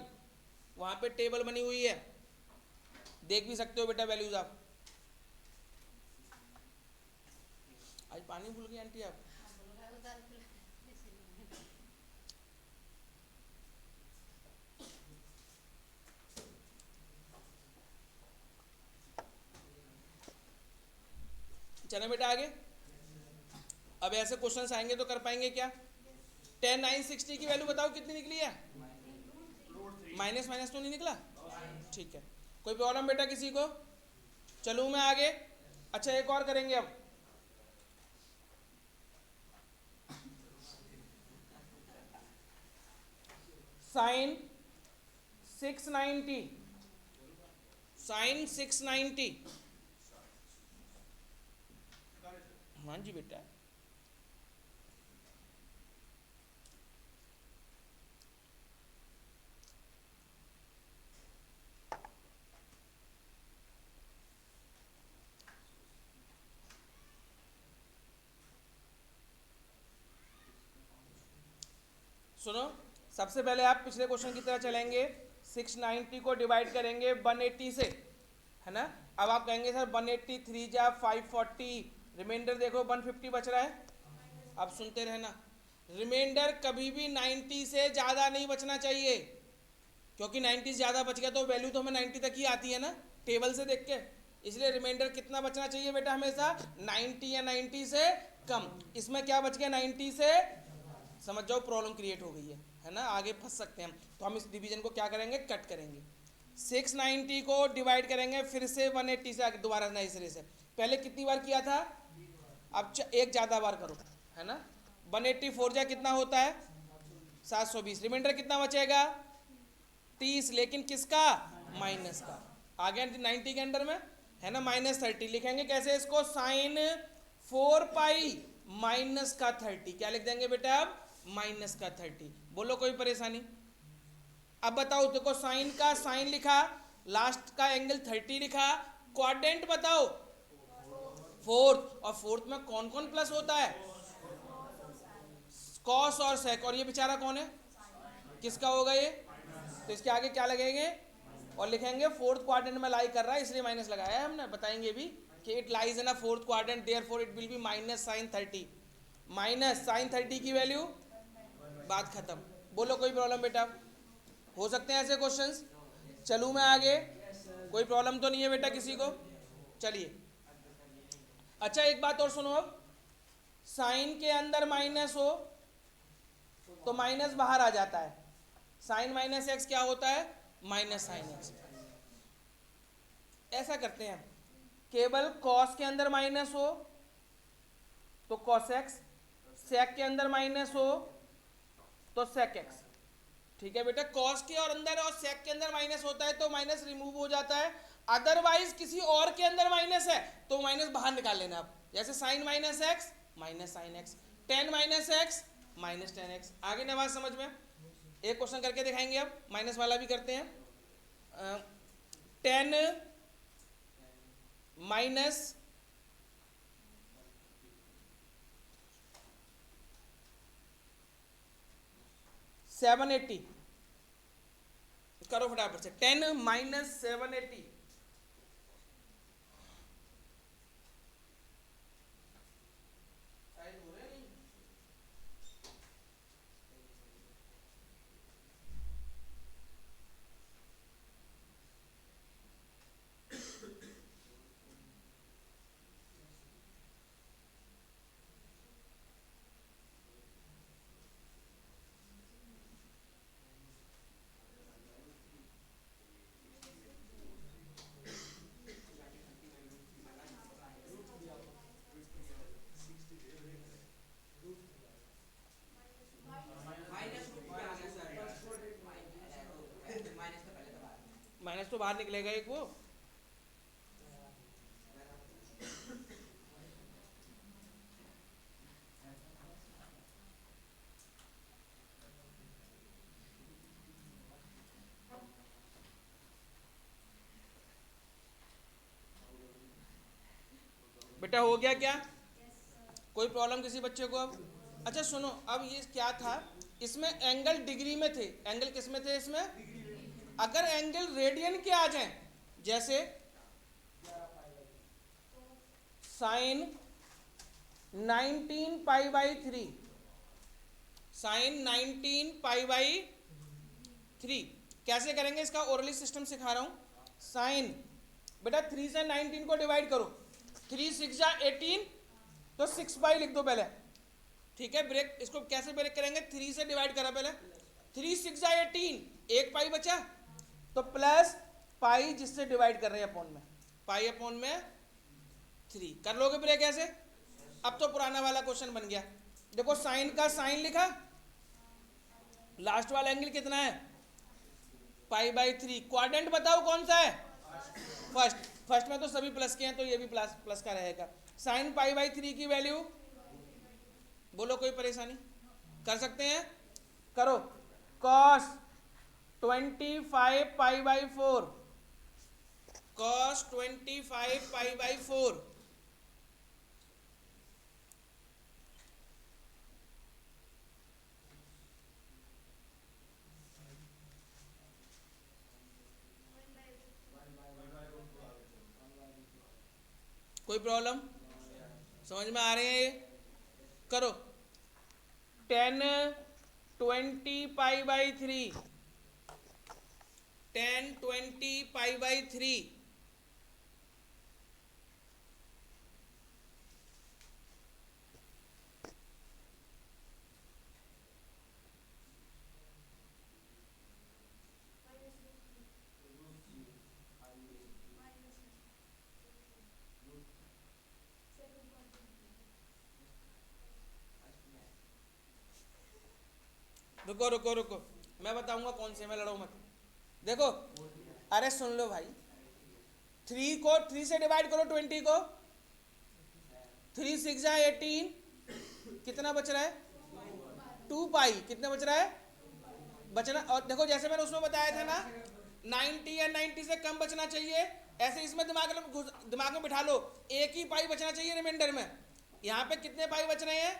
Speaker 1: वहां पे टेबल बनी हुई है, देख भी सकते हो बेटा वैल्यूज आप। आज पानी भूल गई आंटी आप? चलो बेटा आगे। अब ऐसे क्वेश्चंस आएंगे तो कर पाएंगे क्या? 10 9 60 की वैल्यू बताओ कितनी निकली है? माइनस माइनस तो नहीं निकला? ठीक है, कोई प्रॉब्लम बेटा किसी को? चलूं मैं आगे। अच्छा एक और करेंगे अब। Sine 690, sine 690। हाँ जी बेटा। सुनो, सबसे पहले आप पिछले क्वेश्चन की तरह चलेंगे। 690 को डिवाइड करेंगे 180 से, है ना। अब आप कहेंगे सर 183 जा 540, रिमाइंडर देखो 150 बच रहा है। अब सुनते रहना, रिमाइंडर कभी भी 90 से ज़्यादा नहीं बचना चाहिए, क्योंकि 90 से ज़्यादा बच गया तो वैल्यू तो हमें 90 तक ही आती है ना टेबल से देख के। इसलिए रिमाइंडर कितना बचना चाहिए बेटा? हमेशा 90 या 90 से कम। इसमें क्या बच गया? 90 से, समझ जाओ प्रॉब्लम क्रिएट हो गई है ना, आगे फंस सकते हैं हम। तो हम इस डिवीजन को क्या करेंगे? कट करेंगे। 690 को डिवाइड करेंगे फिर से 180 से आगे, दोबारा नए सिरे से। पहले कितनी बार किया था? अब एक ज़्यादा बार करो, है ना। 184 जा कितना होता है? 720। रिमाइंडर कितना बचेगा? 30, लेकिन किसका? माइनस का। आ गया 90 के अंडर में, है ना। -30 लिखेंगे कैसे इसको? साइन 4 पाई माइनस का 30। क्या लिख देंगे बेटा अब? माइनस का 30। बोलो कोई परेशानी? अब बताओ, देखो साइन का साइन लिखा, लास्ट का एंगल 30 लिखा, क्वाड्रेंट बताओ फोर्थ, और फोर्थ में कौन कौन प्लस होता है? कॉस और सेक, और ये बेचारा कौन है? किसका होगा ये? तो इसके आगे क्या लगेंगे? और लिखेंगे फोर्थ क्वाड्रेंट में लाई कर रहा है, इसलिए माइनस लगाया है हमने। बताएंगे भी कि it lies in a fourth quadrant, therefore it will be minus sine 30। Minus sine 30 की वैल्यू, बात खत्म। बोलो कोई प्रॉब्लम बेटा? हो सकते हैं ऐसे क्वेश्चंस। चलूँ मैं आगे, कोई प्रॉब्लम तो नहीं है बेटा किसी को? चलिए। अच्छा एक बात और सुनो, अब साइन के अंदर माइनस हो तो माइनस बाहर आ जाता है। साइन माइनस एक्स क्या होता है? Minus sine x. ऐसा करते हैं, केवल कॉस के अंदर माइनस हो तो कॉस एक्स, सेक के अंदर माइनस हो तो सेक एक्स। ठीक है बेटा, कॉस के और अंदर और सेक के अंदर माइनस होता है तो माइनस रिमूव हो जाता है। अदरवाइज किसी और के अंदर माइनस है तो माइनस बाहर निकाल लेना आप। जैसे sine minus x minus sine x, tan minus x minus tan x. आगे ना बात समझ में? एक क्वेश्चन करके दिखाएंगे, अब माइनस वाला भी करते हैं। 10 माइनस 780 करो फटाफट से। 10 माइनस 780, माइनस तो बाहर निकलेगा एक वो। बेटा हो गया क्या? कोई प्रॉब्लम किसी बच्चे को अब? अच्छा सुनो, अब ये क्या था, इसमें एंगल डिग्री में थे। एंगल किस में थे इसमें? अगर एंगल रेडियन के आ जाए, जैसे sine 19 pi by 3, sine 19 pi by 3 कैसे करेंगे, इसका ओरली सिस्टम सिखा रहा हूं। साइन बेटा 3 से 19 को डिवाइड करो, 3 6 जा 18, तो 6 पाई लिख दो पहले, ठीक है। ब्रेक इसको कैसे ब्रेक करेंगे, 3 से डिवाइड करा पहले, 3 6 जा 18, एक पाई बचा, तो प्लस पाई जिससे डिवाइड कर रहे हैं अपॉन में, पाई अपॉन में 3 कर लोगे ब्रेक ऐसे। अब तो पुराना वाला क्वेश्चन बन गया, देखो साइन का साइन लिखा, लास्ट वाला एंगल कितना है पाई बाई 3, क्वाड्रेंट बताओ कौन सा है फर्स्ट, फर्स्ट में तो सभी प्लस के हैं तो ये भी प्लस प्लस का रहेगा। साइन पाई बाई 3 की वैल्यू बोलो, कोई परेशानी, कर सकते हैं, करो। Cos 25 pi by 4, cos 25 pi by 4, कोई प्रॉब्लम, समझ में आ रहे हैं ये, करो। 10 20 पाई बाई 3, 10 20 पाई बाई 3, रुको रुको रुको, मैं बताऊंगा कौन से में, लड़ो मत। देखो अरे सुन लो भाई, 3 को 3 से डिवाइड करो, 20 को, 3 6 जा 18, कितना बच रहा है 2 पाई, कितना बच रहा है बचना। और देखो जैसे मैंने उसमें बताया था ना 90 या 90 से कम बचना चाहिए, ऐसे इसमें दिमाग में बिठा लो, एक ही पाई बचना चाहिए रिमाइंडर में। यहाँ पे कितने पाई बच रहे हैं,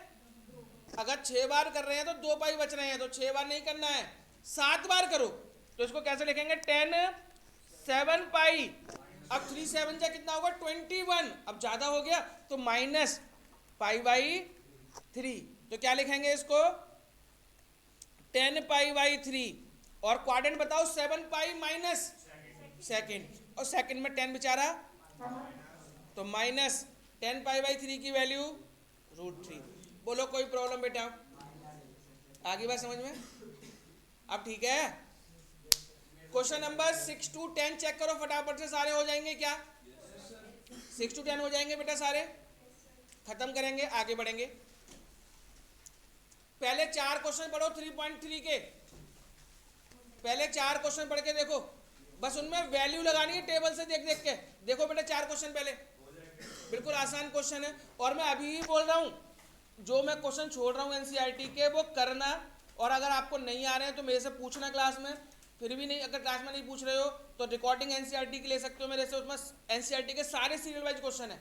Speaker 1: अगर 6 बार कर रहे हैं तो 2 पाई बच रहे हैं, तो 6 बार नहीं करना है 7 बार करो, तो इसको कैसे लिखेंगे 10 7 पाई, अब 3 7 जा कितना होगा 21, अब ज्यादा हो गया तो माइनस पाई बाई 3, तो क्या लिखेंगे इसको 10 पाई बाई 3, और क्वाड्रेंट बताओ 7 पाई माइनस सेकेंड, और सेकेंड में 10 बेचारा, तो माइनस 10 पाई बाई 3 की वैल्यू √3। बोलो कोई प्रॉब्लम बेटा, आगे बात समझ में, अब ठीक है। क्वेश्चन नंबर 6 to 10 चेक करो फटाफट से, सारे हो जाएंगे क्या 6 to 10 हो जाएंगे बेटा, सारे खत्म करेंगे, आगे बढ़ेंगे। पहले 4 क्वेश्चन पढ़ो 3.3 के, पहले 4 क्वेश्चन पढ़ के देखो, बस उनमें वैल्यू लगानी है टेबल से देख देख के, देखो बेटा 4 क्वेश्चन पहले, बिल्कुल आसान क्वेश्चन है। और मैं अभी ही बोल रहा हूँ, जो मैं क्वेश्चन छोड़ रहा हूँ एनसीईआरटी के वो करना, और अगर आपको नहीं आ रहे हैं तो मेरे से पूछना क्लास में, फिर भी नहीं, अगर क्लास में नहीं पूछ रहे हो तो रिकॉर्डिंग एनसीईआरटी की ले सकते हो मेरे से, उसमें एनसीईआरटी के सारे सीरियल वाइज क्वेश्चन है,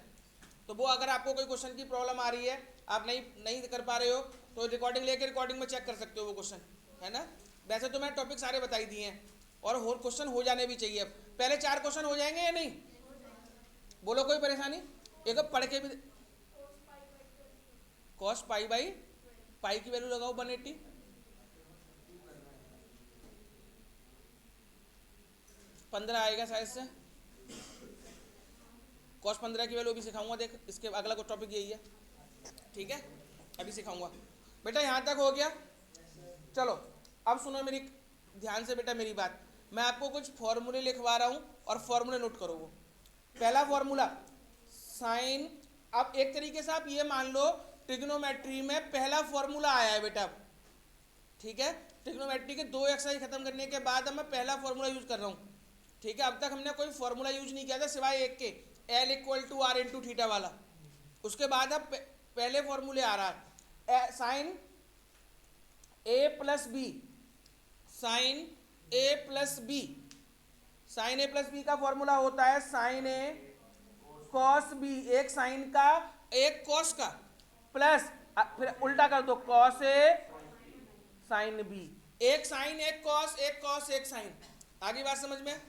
Speaker 1: तो वो अगर आपको कोई क्वेश्चन की प्रॉब्लम आ रही है, आप नहीं कर पा रहे हो, तो रिकॉर्डिंग लेके रिकॉर्डिंग में चेक कर सकते हो वो क्वेश्चन, है ना। वैसे तो मैं टॉपिक सारे बताई दिए हैं, और क्वेश्चन हो जाने भी चाहिए। पहले 4 क्वेश्चन हो जाएंगे या नहीं, बोलो कोई परेशानी, एक पढ़ के भी। कॉस पाई बाई पाई की वैल्यू लगाओ 180, पंद्रह आएगा शायद से, कॉस 15 की वैल्यू अभी सिखाऊंगा, देख इसके अगला को टॉपिक यही है, ठीक है, अभी सिखाऊंगा बेटा। यहाँ तक हो गया, चलो अब सुनो मेरी ध्यान से बेटा मेरी बात, मैं आपको कुछ फॉर्मूले लिखवा रहा हूँ और फॉर्मूले नोट करो। वो पहला फॉर्मूला साइन, अब एक तरीके से आप ये मान लो ट्रिग्नोमेट्री में पहला फॉर्मूला आया है बेटा, ठीक है। ट्रिग्नोमेट्री के 2 एक्सरसाइज खत्म करने के बाद अब मैं पहला फॉर्मूला यूज कर रहा हूँ, ठीक है। अब तक हमने कोई फॉर्मूला यूज नहीं किया था सिवाय एक के, L = R × थीटा वाला। उसके बाद अब पहले फॉर्मूले आ रहा है sine A + B, sine A + B, sine A + B का फॉर्मूला होता है साइन A cos B, एक साइन का एक कॉस का, प्लस फिर उल्टा कर दो कॉस A साइन B, एक साइन एक कॉस एक साइन, आगे बात समझ में?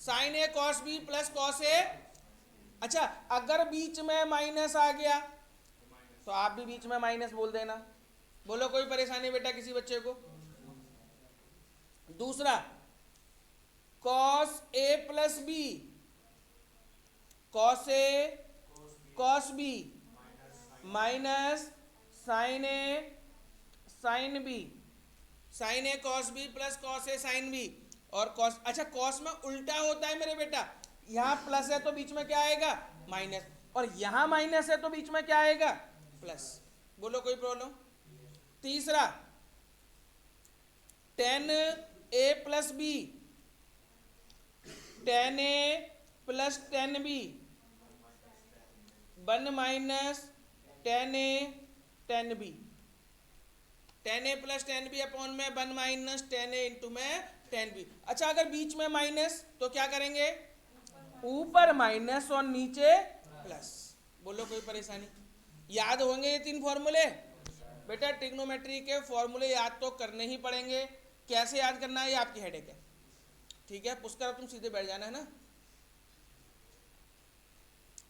Speaker 1: Sine A cos B plus cos A. अच्छा, अगर बीच में माइनस आ गया तो आप भी बीच में माइनस बोल देना। बोलो कोई परेशानी बेटा किसी बच्चे को? दूसरा, cos a plus B, cos A cos B minus sign A sine B, sign A cos B plus cos A sine B और कॉस। अच्छा, कॉस में उल्टा होता है मेरे बेटा, यहां प्लस है तो बीच में क्या आएगा? माइनस, और यहां माइनस है तो बीच में क्या आएगा? प्लस। बोलो कोई प्रॉब्लम? तीसरा, tan a plus b, tan a plus tan b, one minus tan a tan b, tan a plus tan b upon में one minus tan a into में टेन बी। अच्छा, अगर बीच में माइनस तो क्या करेंगे? ऊपर माइनस और नीचे प्लस। बोलो कोई परेशानी? याद होंगे ये तीन फॉर्मूले? बेटा ट्रिग्नोमेट्री के फॉर्मूले याद तो करने ही पड़ेंगे। कैसे याद करना है ये आपकी हेडेक है, ठीक है? पुष्कर तुम सीधे बैठ जाना है ना।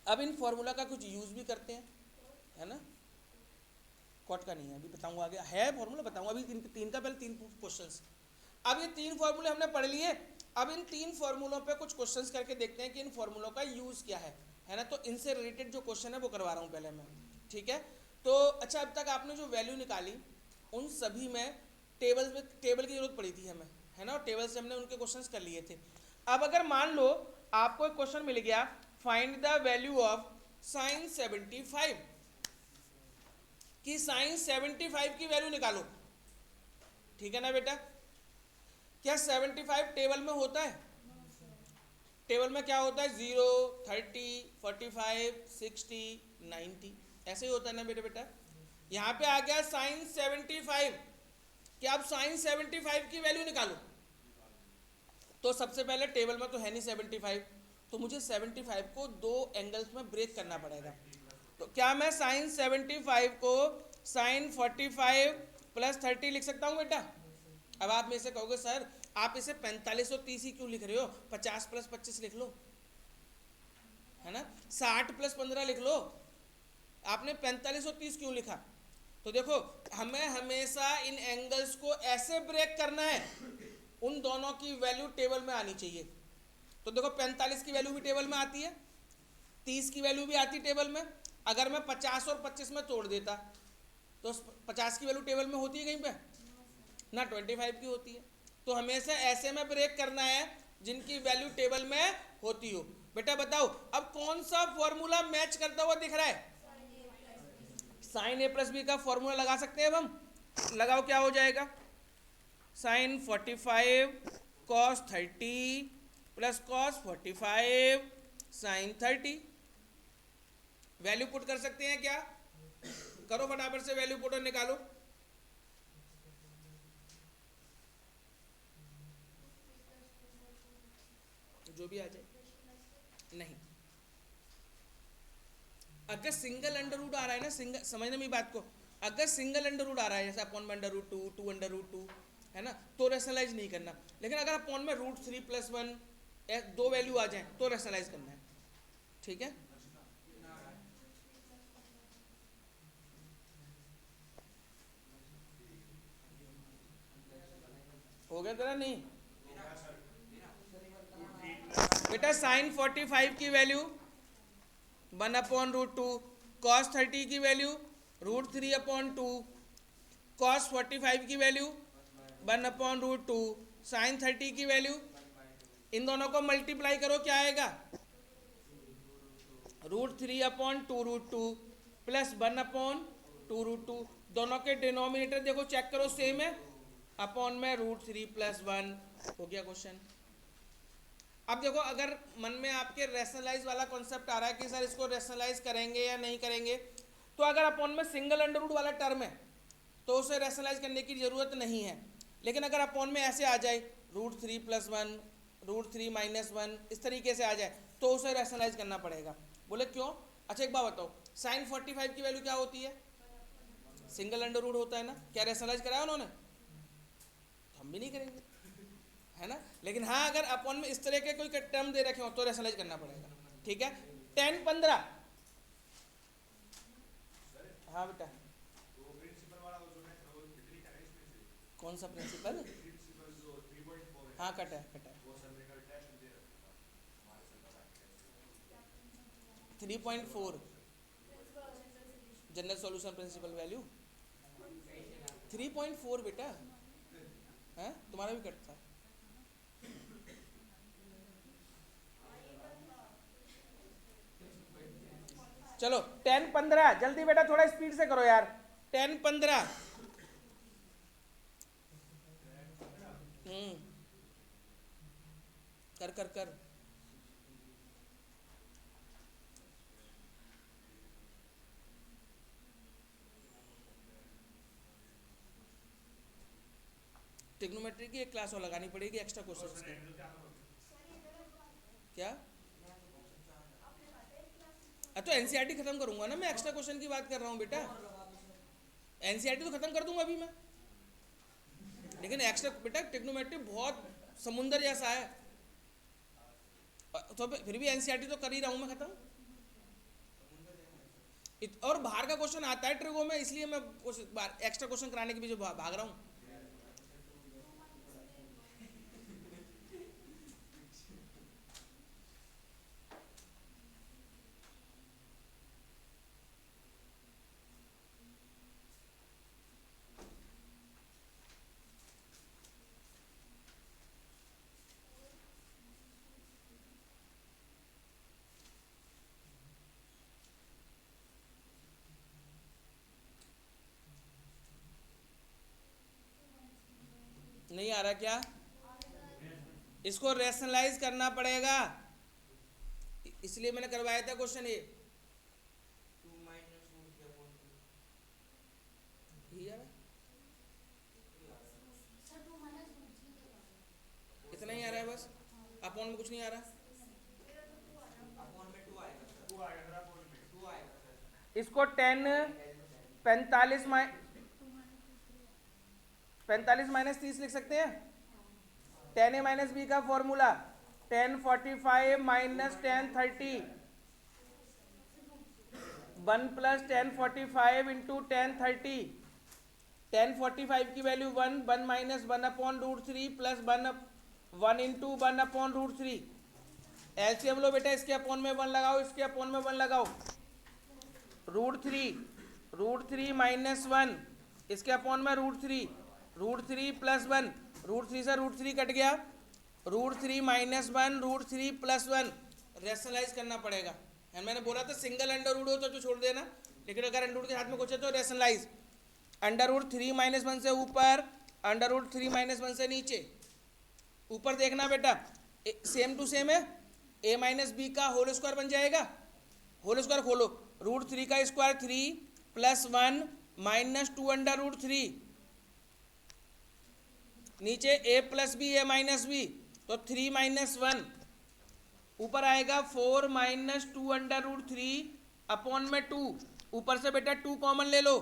Speaker 1: अब इन फॉर्मूला का कुछ यूज भी करते हैं, है ना? कॉट का नहीं है, अभी बताऊंगा आगे है फॉर्मूला, बताऊंगा अभी तीन का, पहले तीन क्वेश्चंस। अब ये तीन फॉर्मूले हमने पढ़ लिए, अब इन तीन फॉर्मूलों पे कुछ क्वेश्चंस करके देखते हैं कि इन फॉर्मूलों का यूज क्या है ना? तो इनसे रिलेटेड जो क्वेश्चन है वो करवा रहा हूँ पहले मैं, ठीक है? तो अच्छा, अब तक आपने जो वैल्यू निकाली उन सभी में टेबल की जरूरत पड़ी थी हमें, है ना? और टेबल से हमने उनके क्वेश्चंस कर लिए थे। अब अगर मान लो आपको एक क्वेश्चन मिल गया, find the value of sine 75, कि साइन 75 की वैल्यू निकालो, ठीक है ना बेटा? क्या 75 टेबल में होता है? टेबल में क्या होता है? 0, 30, 45, 60, 90, ऐसे ही होता है ना बेटा? बेटा यहां पे आ गया साइन 75, कि आप साइन 75 की वैल्यू निकालो। तो सबसे पहले टेबल में तो है नहीं 75, तो मुझे 75 को दो एंगल्स में ब्रेक करना पड़ेगा। तो क्या मैं साइन 75 को साइन 45 प्लस 30 लिख सकता हूँ बेटा? अब आप मेरे से कहोगे सर आप इसे 45 और 30 ही क्यों लिख रहे हो? 50 प्लस 25 लिख लो, है ना? 60 प्लस 15 लिख लो, आपने 45 और 30 क्यों लिखा? तो देखो, हमें हमेशा इन एंगल्स को ऐसे ब्रेक करना है, उन दोनों की वैल्यू टेबल में आनी चाहिए। तो देखो 45 की वैल्यू भी टेबल में आती है, 30 की वैल्यू भी आती है टेबल में। अगर मैं 50 और 25 में तोड़ देता तो 50 की वैल्यू टेबल में होती है कहीं पे ना, 25 की होती है। तो हमेशा ऐसे में ब्रेक करना है जिनकी वैल्यू टेबल में होती हो। बेटा बताओ अब कौन सा फॉर्मूला मैच करता हुआ दिख रहा है? साइन ए प्लस बी का फॉर्मूला लगा सकते हैं अब हम। लगाओ, क्या हो जाएगा? Sine 45 cos 30 plus cos 45 sine 30। Value put कर सकते हैं क्या? करो फटाफट से वैल्यू पुट और निकालो। जो भी आ जाए, नहीं, अगर सिंगल अंडर रूट आ रहा है ना, सिंगल, समझने में बात को, अगर सिंगल अंडर रूट आ रहा है जैसे अपॉन में अंडर रूट 2, 2 अंडर रूट 2, है ना, तो रेशनलाइज नहीं करना। लेकिन अगर अपॉन में रूट 3 प्लस 1 दो वैल्यू आ जाए तो रेशनलाइज करना है, ठीक है? हो गया तेरा? नहीं बेटा, साइन 45 की वैल्यू 1 अपॉन रूट 2, कॉस 30 की वैल्यू रूट 3 अपॉन 2, कॉस 45 की वैल्यू 1 अपॉन रूट 2, साइन 30 की वैल्यू, इन दोनों को मल्टीप्लाई करो, क्या आएगा? Root 3 upon 2 root 2 plus 1 upon 2 root 2। दोनों के डिनोमिनेटर देखो, चेक करो, सेम है, अपॉन में रूट 3 प्लस 1। हो गया क्वेश्चन। अब देखो, अगर मन में आपके रेशनलाइज वाला कॉन्सेप्ट आ रहा है कि सर इसको रेशनलाइज करेंगे या नहीं करेंगे, तो अगर अपॉन में सिंगल अंडर रूट वाला टर्म है तो उसे रेशनलाइज करने की जरूरत नहीं है। लेकिन अगर अपॉन में ऐसे आ जाए रूट 3 प्लस 1, रूट 3 माइनस 1, इस तरीके से आ जाए तो उसे रेशनलाइज करना पड़ेगा। बोले क्यों? अच्छा एक बात बताओ, साइन 45 की वैल्यू क्या होती है? सिंगल अंडर रूट होता है ना। क्या रेशनलाइज कराया उन्होंने? तो हम भी नहीं करेंगे, है ना। लेकिन हाँ अगर अपॉन में इस तरह के कोई टर्म दे रखे हो तो रेशनलाइज करना पड़ेगा, ठीक है। 10 15, हाँ बेटा कौन सा प्रिंसिपल, हाँ कटा है कटा है 3.4 जनरल सॉल्यूशन प्रिंसिपल वैल्यू 3.4 बेटा है, तुम्हारा भी कटता है। चलो 10 15 जल्दी बेटा थोड़ा स्पीड से करो यार, 10 15। कर कर कर, ट्रिग्नोमेट्री की एक क्लास और लगानी पड़ेगी एक्स्ट्रा क्वेश्चंस की। क्या तो एनसीईआरटी खत्म करूंगा ना मैं, एक्स्ट्रा क्वेश्चन की बात कर रहा हूँ बेटा, एनसीईआरटी तो खत्म कर दूंगा अभी मैं, लेकिन एक्स्ट्रा बेटा ट्रिग्नोमेट्री बहुत समुंदर जैसा है, तो फिर भी एनसीईआरटी तो कर ही रहा हूँ मैं खत्म। और बाहर का क्वेश्चन आता है ट्रिगो में, इसलिए मैं एक्स्ट्रा क्वेश्चन कराने के पीछे भाग रहा हूँ। नहीं आ रहा क्या, इसको रैशनलाइज करना पड़ेगा, इसलिए मैंने करवाया था क्वेश्चन ये। इतना ही आ रहा है बस, अपॉन में कुछ नहीं आ रहा। इसको 10 45 माइनस 30 लिख सकते हैं। 10a माइनस बी का फॉर्मूला 1045 माइनस 1030, 1 प्लस 1045 इंटू 1030, 1045 की value 1, 1 minus 1 upon root 3 plus 1 into 1 upon root 3। LCM लो बेटा, इसके अपॉन में 1 लगाओ, इसके अपॉन में 1 लगाओ, रूट थ्री माइनस 1, इसके अपॉन में रूट थ्री प्लस 1, रूट 3 से रूट 3 कट गया, root 3 minus 1, root 3 plus 1, rationalise करना पड़ेगा। मैंने बोला था सिंगल अंडर रूट हो तो छोड़ देना, लेकिन अगर अंडर रूट के साथ में कुछ है तो रेशनलाइज। अंडर रूट 3 माइनस 1 से ऊपर, अंडर रूट 3 माइनस 1 से नीचे, ऊपर देखना बेटा सेम टू सेम है, a माइनस बी का होल स्क्वायर बन जाएगा, होल स्क्वायर खोलो, रूट 3 का square 3 plus 1 minus 2 under root 3, नीचे a plus B A minus B, तो 3 माइनस 1, ऊपर आएगा 4 माइनस 2 अंडर रूट 3 अपॉन में 2, ऊपर से बेटा 2 कॉमन ले लो,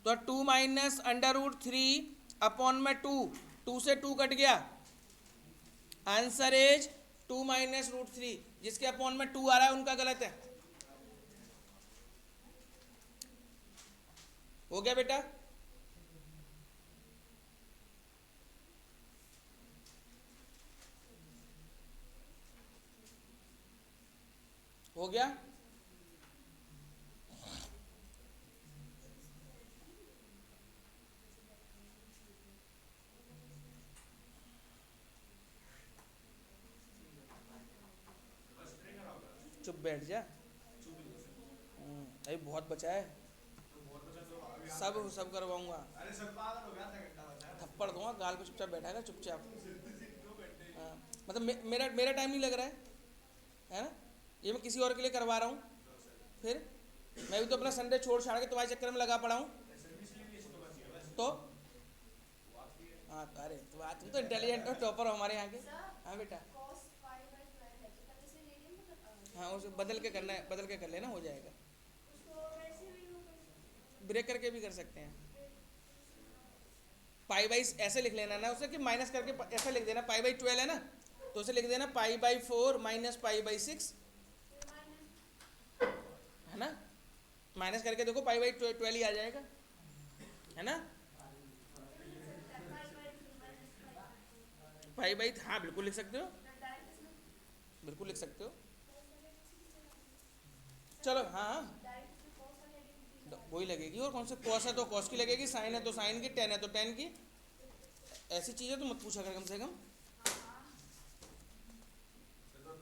Speaker 1: तो 2 माइनस अंडर रूट 3 अपॉन में 2, 2 से 2 कट गया, आंसर इज 2 माइनस रूट 3। जिसके अपॉन में 2 आ रहा है उनका गलत है। हो गया बेटा, हो गया। चुप बैठ जा, अभी बहुत बचा है, सब करवाऊंगा, थप्पड़ दूंगा गाल पे, चुपचाप बैठा है चुपचाप। हाँ, मतलब मेरा टाइम नहीं लग रहा है ना, ये मैं किसी और के लिए करवा रहा हूँ, फिर मैं भी तो अपना संडे छोड़ छाड़ के तुम्हारे चक्कर में लगा पड़ा हूँ। तो हाँ अरे तुम तो इंटेलिजेंट हो, टॉपर हो हमारे यहाँ के। हाँ बेटा, हाँ उसे बदल के करना है, बदल के कर लेना, हो जाएगा। ब्रेक करके भी कर सकते हैं। पाई बाई ऐसे लिख लेना ना उसे कि माइनस करके ऐसे लिख देना, पाई बाई 12 है ना, तो उसे लिख देना pi by 4 minus pi by 6, है ना। माइनस करके देखो पाई बाई 12 ही आ जाएगा, है ना। पाई बाई, हाँ बिल्कुल लिख सकते हो, बिल्कुल लिख सकते हो। चलो हाँ हाँ वही लगेगी, और कौन सा कॉस है तो कॉस की लगेगी, साइन है तो साइन की, टेन है तो टेन की। ऐसी चीजें तो मत पूछा कर कम से कम,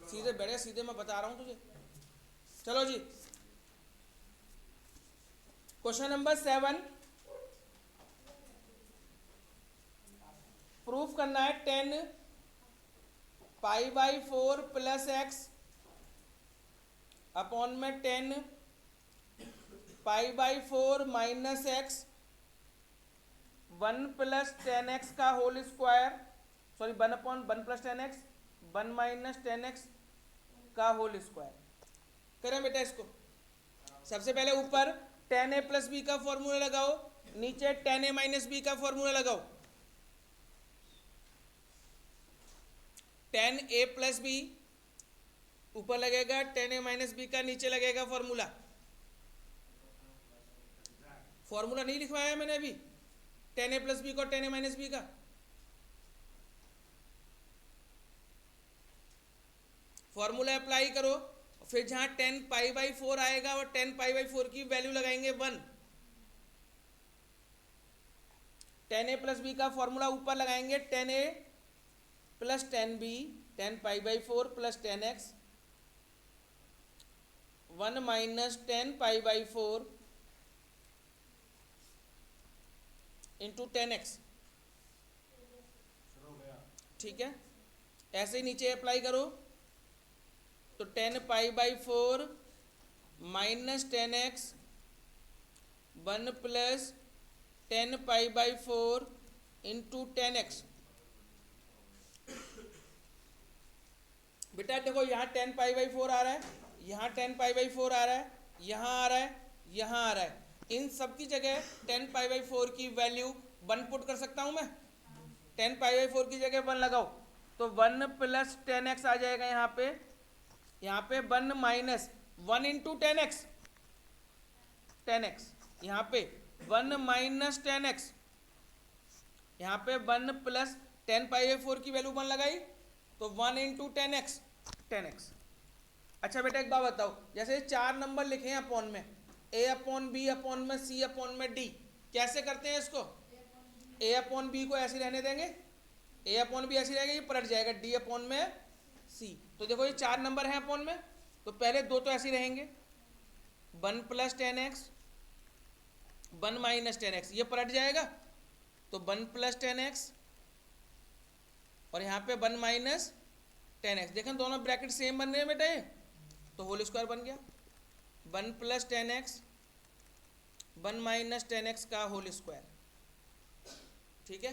Speaker 1: सीधे बैठे, सीधे मैं बता रहा हूं तुझे। चलो जी, क्वेश्चन नंबर 7, प्रूफ करना है 10 pi by 4 plus x upon में 10 pi by 4 minus x 1 plus 10x का whole square, sorry 1 upon 1 plus 10x 1 minus 10x का होल स्क्वायर। करें बेटा इसको, सबसे पहले ऊपर 10a प्लस बी का फॉर्मूला लगाओ, नीचे 10a माइनस बी का फॉर्मूला लगाओ। 10a प्लस बी ऊपर लगेगा, 10a माइनस बी का नीचे लगेगा फॉर्मूला। फॉर्मूला नहीं लिखवाया मैंने अभी 10a प्लस बी को 10a माइनस बी का। फॉर्मूला अप्लाई करो, फिर जहां 10 पाई बाई 4 आएगा और 10 पाई बाई 4 की वैल्यू लगाएंगे 1। 10a प्लस बी का फॉर्मूला ऊपर लगाएंगे, 10a plus 10b 10 pi by 4 plus 10x 1 minus 10 pi by 4 into 10x। ठीक है, ऐसे ही नीचे अप्लाई करो, तो 10 pi by 4 minus 10x 1 plus 10 pi by 4 into 10x। बेटा देखो यहाँ 10 पाई बाई 4 आ रहा है, यहाँ 10 पाई बाई 4 आ रहा है, यहाँ आ रहा है, यहाँ आ रहा है। इन सब की जगह 10 पाई बाई 4 की वैल्यू 1 पुट कर सकता हूँ मैं। 10 पाई बाई 4 की जगह 1 लगाओ, तो 1 प्लस 10x आ जाएगा यहाँ पे। 1 माइनस 1 इंटू 10x, 10x यहाँ पे 1 माइनस 10x, यहाँ पे 1 प्लस 10 पाई बाई 4 की वैल्यू 1 लगाई, तो 1 इंटू 10x, 10x। अच्छा बेटा एक बात बताओ, जैसे 4 नंबर लिखे हैं अपॉन में, a अपॉन बी अपॉन में c अपॉन में d, कैसे करते हैं इसको? a अपॉन बी को ऐसे रहने देंगे, a अपॉन बी ऐसी रहेगा, ये पलट जाएगा d अपॉन में c। तो देखो ये 4 नंबर हैं अपॉन में, तो पहले दो तो ऐसे रहेंगे, 1 प्लस 10x 1 माइनस 10x, ये पलट जाएगा, तो 1 प्लस 10x और यहाँ पे 1 माइनस 10x। देखें दोनों ब्रैकेट सेम बन रहे हैं बेटा, ये तो होल स्क्वायर बन गया। 1 प्लस 10x 1 माइनस 10x का होल स्क्वायर। ठीक है,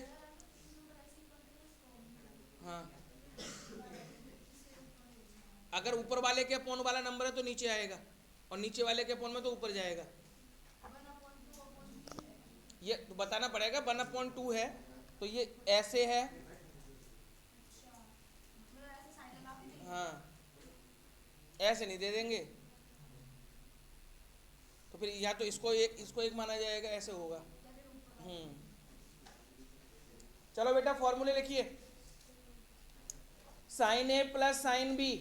Speaker 1: हाँ अगर ऊपर वाले के अपॉन वाला नंबर है तो नीचे आएगा, और नीचे वाले के अपॉन में तो ऊपर जाएगा। ये तो बताना पड़ेगा, 1/2 है तो ये ऐसे है, हाँ ऐसे नहीं दे देंगे, तो फिर या तो इसको एक माना जाएगा, ऐसे होगा। चलो बेटा फॉर्मूले लिखिए, साइन ए प्लस साइन बी,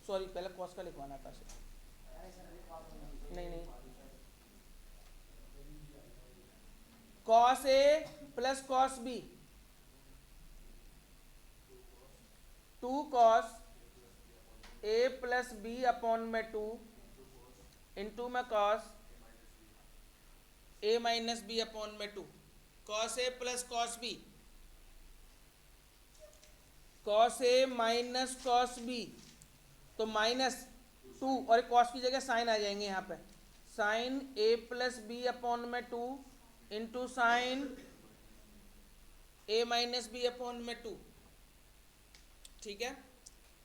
Speaker 1: सॉरी पहले कॉस का लिखवाना था, नहीं cos a plus cos B, 2 cos a plus b upon में 2 इंटू में cos a minus b upon में 2। Cos a plus cos B, cos a minus cos B, तो -2 और कॉस की जगह साइन आ जाएंगे यहाँ पे, साइन ए प्लस बी अपॉन में 2 into sine a minus b upon में 2। ठीक है,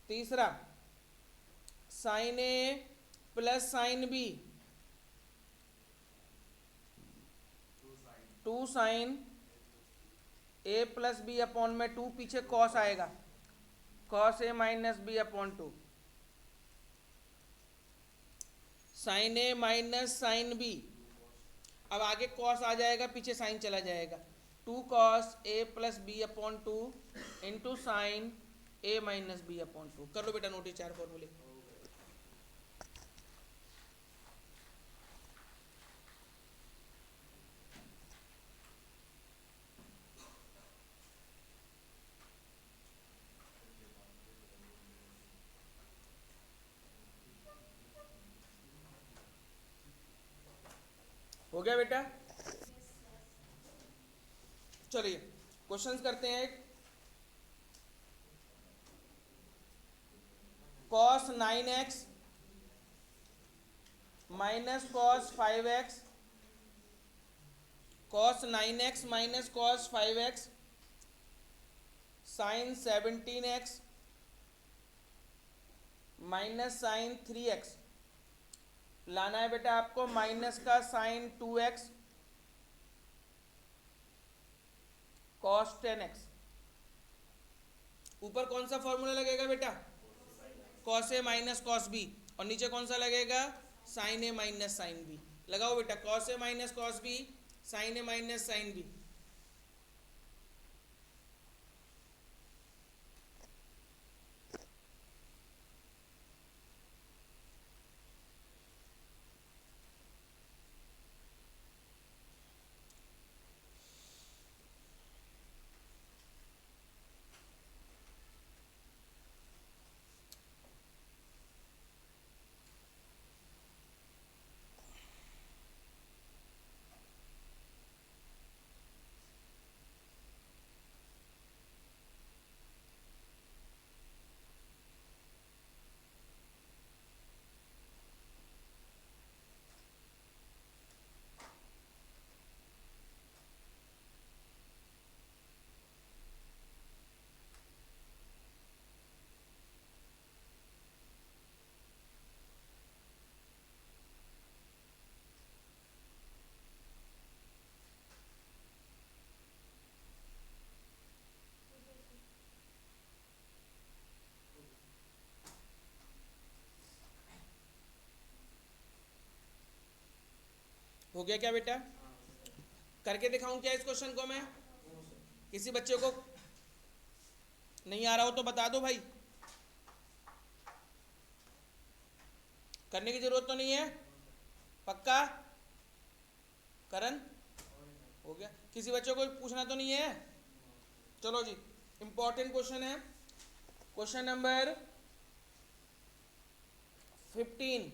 Speaker 1: तीसरा साइन ए plus sine b, two sine ए प्लस बी अपॉन में 2 पीछे कॉस आएगा, cos a minus b upon 2, sine a minus sine b, अब आगे कॉस आ जाएगा पीछे साइन चला जाएगा, 2 cos a plus b upon 2 into sine a minus b upon 2। कर लो बेटा नोटिस 4 फॉर्मूले। हो गया बेटा? चलिए क्वेश्चंस करते हैं। Cos 9x minus cos 5x, cos 9x minus cos 5x, sine 17x minus sine 3x, लाना है बेटा आपको माइनस का साइन 2x कॉस 10x। ऊपर कौन सा फॉर्मूला लगेगा बेटा? Cos a minus cos B, और नीचे कौन सा लगेगा? Sign a minus sine B. लगाओ बेटा, cos a minus cos B, sign a minus sine B. हो गया क्या बेटा? करके दिखाऊं क्या इस क्वेश्चन को मैं? किसी बच्चे को नहीं आ रहा हो तो बता दो भाई, करने की जरूरत तो नहीं है, पक्का? करण हो गया? किसी बच्चे को पूछना तो नहीं है? चलो जी, इंपॉर्टेंट क्वेश्चन है, question number 15।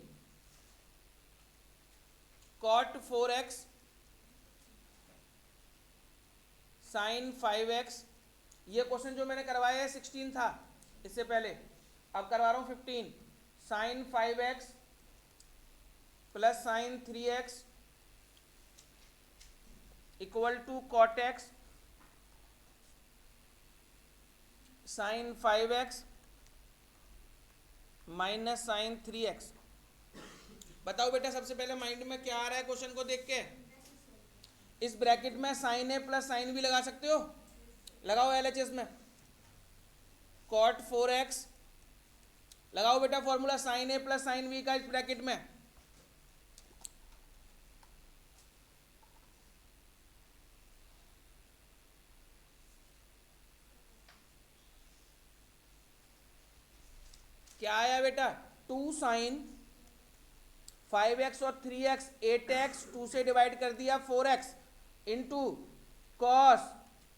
Speaker 1: Cot 4x sine 5x, ये क्वेश्चन जो मैंने करवाया है 16 था इससे पहले, अब करवा रहा हूं 15। Sine 5x plus sine 3x equal to cot x sine 5x minus sine 3x। बताओ बेटा सबसे पहले माइंड में क्या आ रहा है क्वेश्चन को देख के? इस ब्रैकेट में साइन ए प्लस साइन बी लगा सकते हो, लगाओ एलएचएस में। कॉट 4x लगाओ बेटा फॉर्मूला साइन ए प्लस साइन बी का इस ब्रैकेट में। क्या आया बेटा? 2 साइन 5x और 3x 8x, 2 से डिवाइड कर दिया 4x इंटू कॉस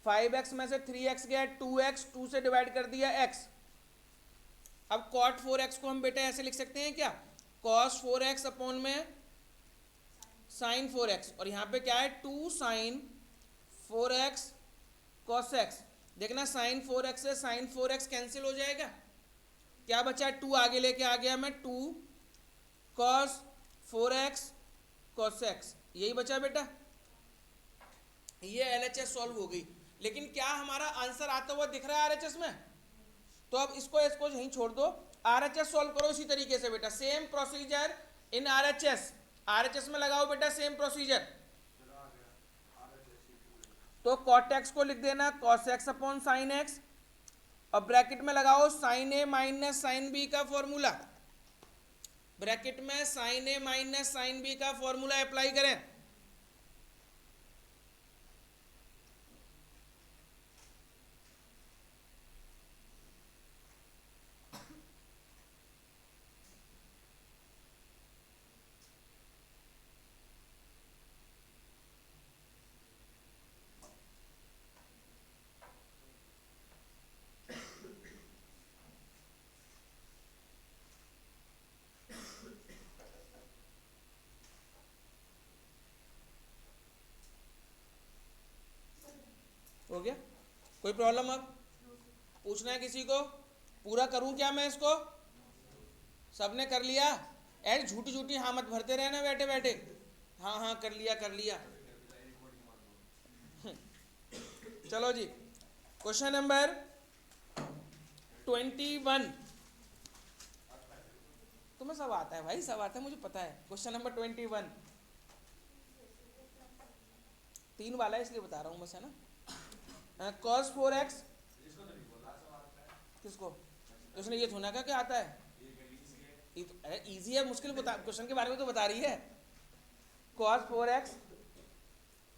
Speaker 1: 5x में से 3x गया 2x, 2 से डिवाइड कर दिया x। अब कॉट 4x को हम बेटा ऐसे लिख सकते हैं क्या? कॉस 4x अपॉन में साइन 4x, और यहाँ पे क्या है 2 साइन 4x कॉस x। देखना साइन 4x से साइन 4x कैंसिल हो जाएगा, क्या बचा? 2 आगे लेके आ गया मैं, 2 कॉस 4x cos x, यही बचा बेटा। ये LHS सॉल्व हो गई, लेकिन क्या हमारा आंसर आता हुआ दिख रहा है RHS में? तो अब इसको यहीं छोड़ दो, RHS सॉल्व करो इसी तरीके से बेटा, सेम प्रोसीजर इन RHS। RHS में लगाओ बेटा सेम प्रोसीजर। तो कॉट एक्स को लिख देना cos x upon sine x, और ब्रैकेट में लगाओ sign a minus sine B का फॉर्मूला, ब्रैकेट में sine a minus sine B का फॉर्मूला अप्लाई करें। हो गया? कोई प्रॉब्लम अब पूछना है किसी को? पूरा करूं क्या मैं इसको? सबने कर लिया? ऐसे झूठी झूठी हाँ मत भरते रहना बैठे बैठे। हाँ हाँ कर लिया कर लिया। चलो जी, क्वेश्चन नंबर 21। तुम्हें सब आता है भाई, सब आता है, मुझे पता है। क्वेश्चन नंबर 21 3 वाला है इसलिए बता रहा हूँ बस, है ना। cos 4x, किसको? उसने ये थोड़ा क्या आता है, इजी है, मुश्किल बता, क्वेश्चन के बारे में तो बता रही है। cos 4x,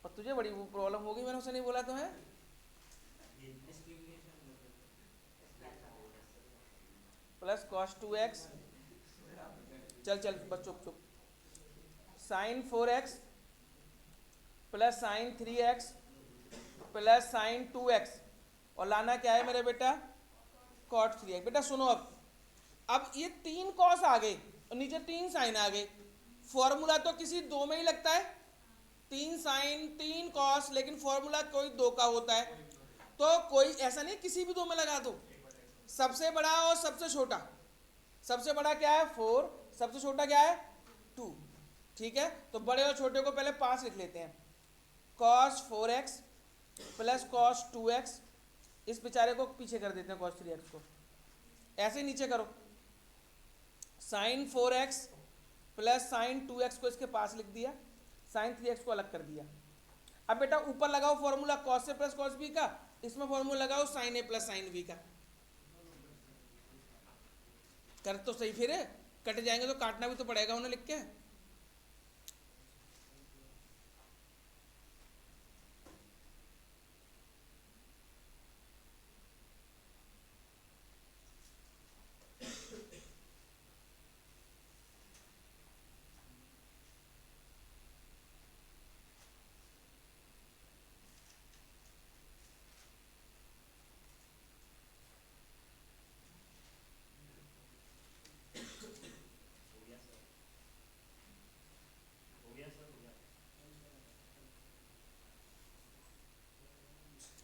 Speaker 1: और तुझे बड़ी प्रॉब्लम होगी, मैंने उसे नहीं बोला तो है। प्लस cos 2x, चल चल बस चुप चुप, sine 4x plus sine 3x plus sine 2x, और लाना क्या है मेरे बेटा? cot 3x। बेटा सुनो, अब ये 3 cos आ गए और नीचे 3 साइन आ गए, फॉर्मूला तो किसी 2 में ही लगता है, 3 साइन 3 cos, लेकिन फॉर्मूला कोई 2 का होता है, तो कोई ऐसा नहीं किसी भी 2 में लगा दो। सबसे बड़ा और सबसे छोटा, सबसे बड़ा क्या है 4, सबसे छोटा क्या है 2। ठीक है, तो बड़े और छोटे को पहले पास लिख लेते हैं। cos 4x plus cos 2x, इस बेचारे को पीछे कर देते हैं cos 3x को, ऐसे नीचे करो। Sign 4x plus sine 2x को इसके पास लिख दिया, साइन 3x को अलग कर दिया। अब बेटा ऊपर लगाओ formula cos a plus cos b का, इसमें फॉर्मूला लगाओ sine a plus sine b का। कर तो सही, फिर कट जाएंगे तो काटना भी तो पड़ेगा उन्हें लिख के।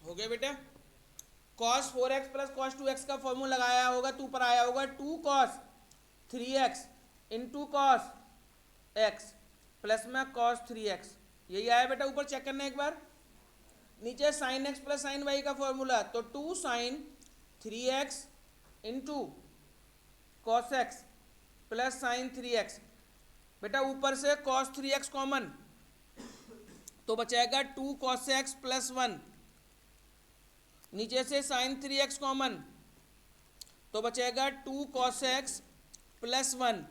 Speaker 1: हो गया बेटा? cos 4x plus cos 2x का फॉर्मूला लगाया होगा तो ऊपर आया होगा 2 cos 3x into cos x plus में cos 3x, यही आया बेटा। ऊपर चेक करना एक बार, नीचे sin x plus sin y का फॉर्मूला, तो 2 sin 3x into cos x plus sin 3x। बेटा ऊपर से cos 3x कॉमन, तो बचेगा 2 cos x प्लस 1, नीचे से sin 3x कॉमन, तो बचेगा 2 cos x plus 1।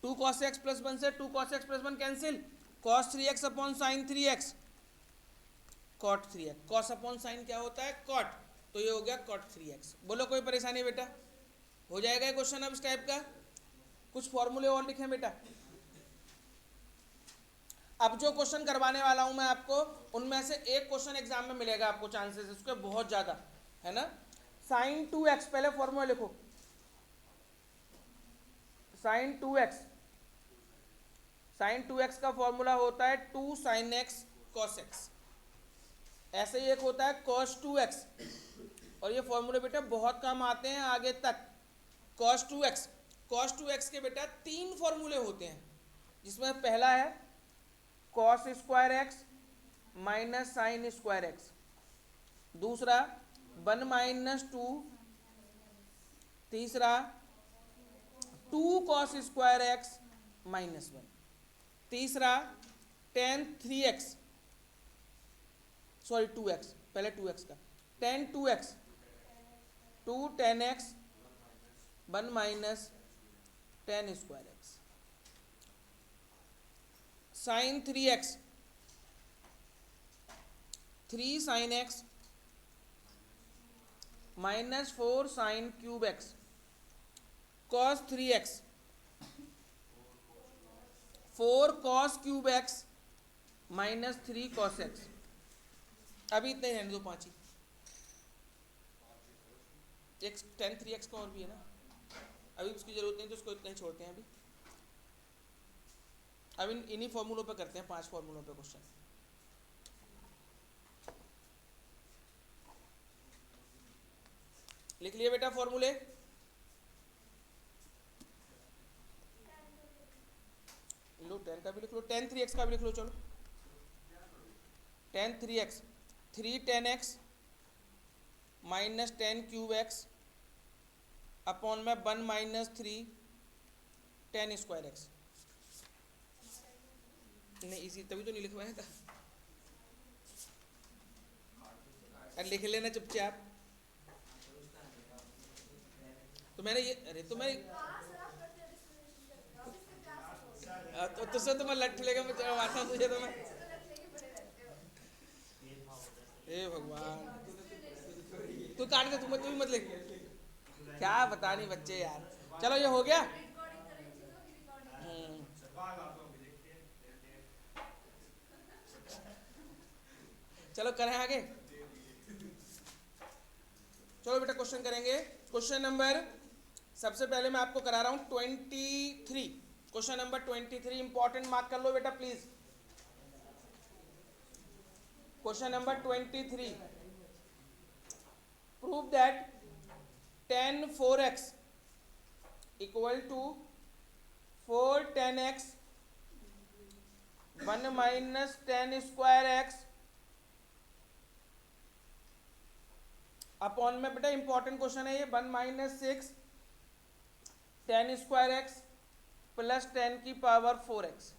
Speaker 1: 2 cos x plus 1 से 2 cos x plus 1 cancel, cos 3x upon sine 3x, cot 3x। cos upon sine क्या होता है? cot, तो ये हो गया cot 3x। बोलो कोई परेशानी बेटा? हो जाएगा क्वेश्चन अब इस टाइप का। कुछ फॉर्मूले और लिखें बेटा। अब जो क्वेश्चन करवाने वाला हूं मैं आपको, उनमें से एक क्वेश्चन एग्जाम में मिलेगा आपको, चांसेस उसके बहुत ज्यादा है ना। साइन 2x, पहले फॉर्मूला लिखो, साइन 2x, साइन 2x का फॉर्मूला होता है 2 sin x cos x। ऐसे ही एक होता है cos 2x, और ये फॉर्मूले बेटा बहुत काम आते हैं आगे तक। cos 2x, cos 2x के बेटा 3 फॉर्मूले होते हैं, जिसमें पहला है cos square x minus sine square x, दूसरा 1 माइनस 2, तीसरा 2 cos स्क्वायर x माइनस 1, तीसरा tan 3x, सॉरी 2x, पहले 2x का, tan 2x, 2 10x 1 minus 10 square x, sine 3x 3 sine x minus 4 sine cube x, cos 3x 4 cos cube x minus 3 cos x. अभी इतने रहने दो, 5 ही, एक ten 3x का और भी है ना, अभी उसकी जरूरत नहीं तो उसको इतना ही छोड़ते हैं। अभी इन्हीं फॉर्मूलों पे करते हैं, 5 फॉर्मूलों पे क्वेश्चन। लिख लिए बेटा फॉर्मूले, लो 10 का भी लिख लो, टेन 3x का भी लिख लो, चलो ten 3x 3 10x minus 10 cube x upon में 1 माइनस 3 10 स्क्वायर एक्स। नहीं इसी तभी तो नहीं लिखवाया था, अरे लिख लेना चुपचाप। तो मैंने ये, अरे तो मैं तो तुझसे तो मैं लठ लेकर मैं चढ़वाता हूँ तुझे, तो मैं, हे भगवान, तू काट दे, तू भी मत लिख, क्या बता नहीं बच्चे यार। चलो ये हो गया। चलो करें आगे, चलो बेटा क्वेश्चन करेंगे। क्वेश्चन नंबर, सबसे पहले मैं आपको करा रहा हूं 23, क्वेश्चन नंबर 23, इंपॉर्टेंट मार्क कर लो बेटा please. Question number 23, prove that tan 4x equal to 4 10x 1 minus 10 square x upon में, बेटा इंपॉर्टेंट क्वेश्चन है ये, 1 माइनस 6 10 स्क्वायर एक्स प्लस 10 की पावर 4x।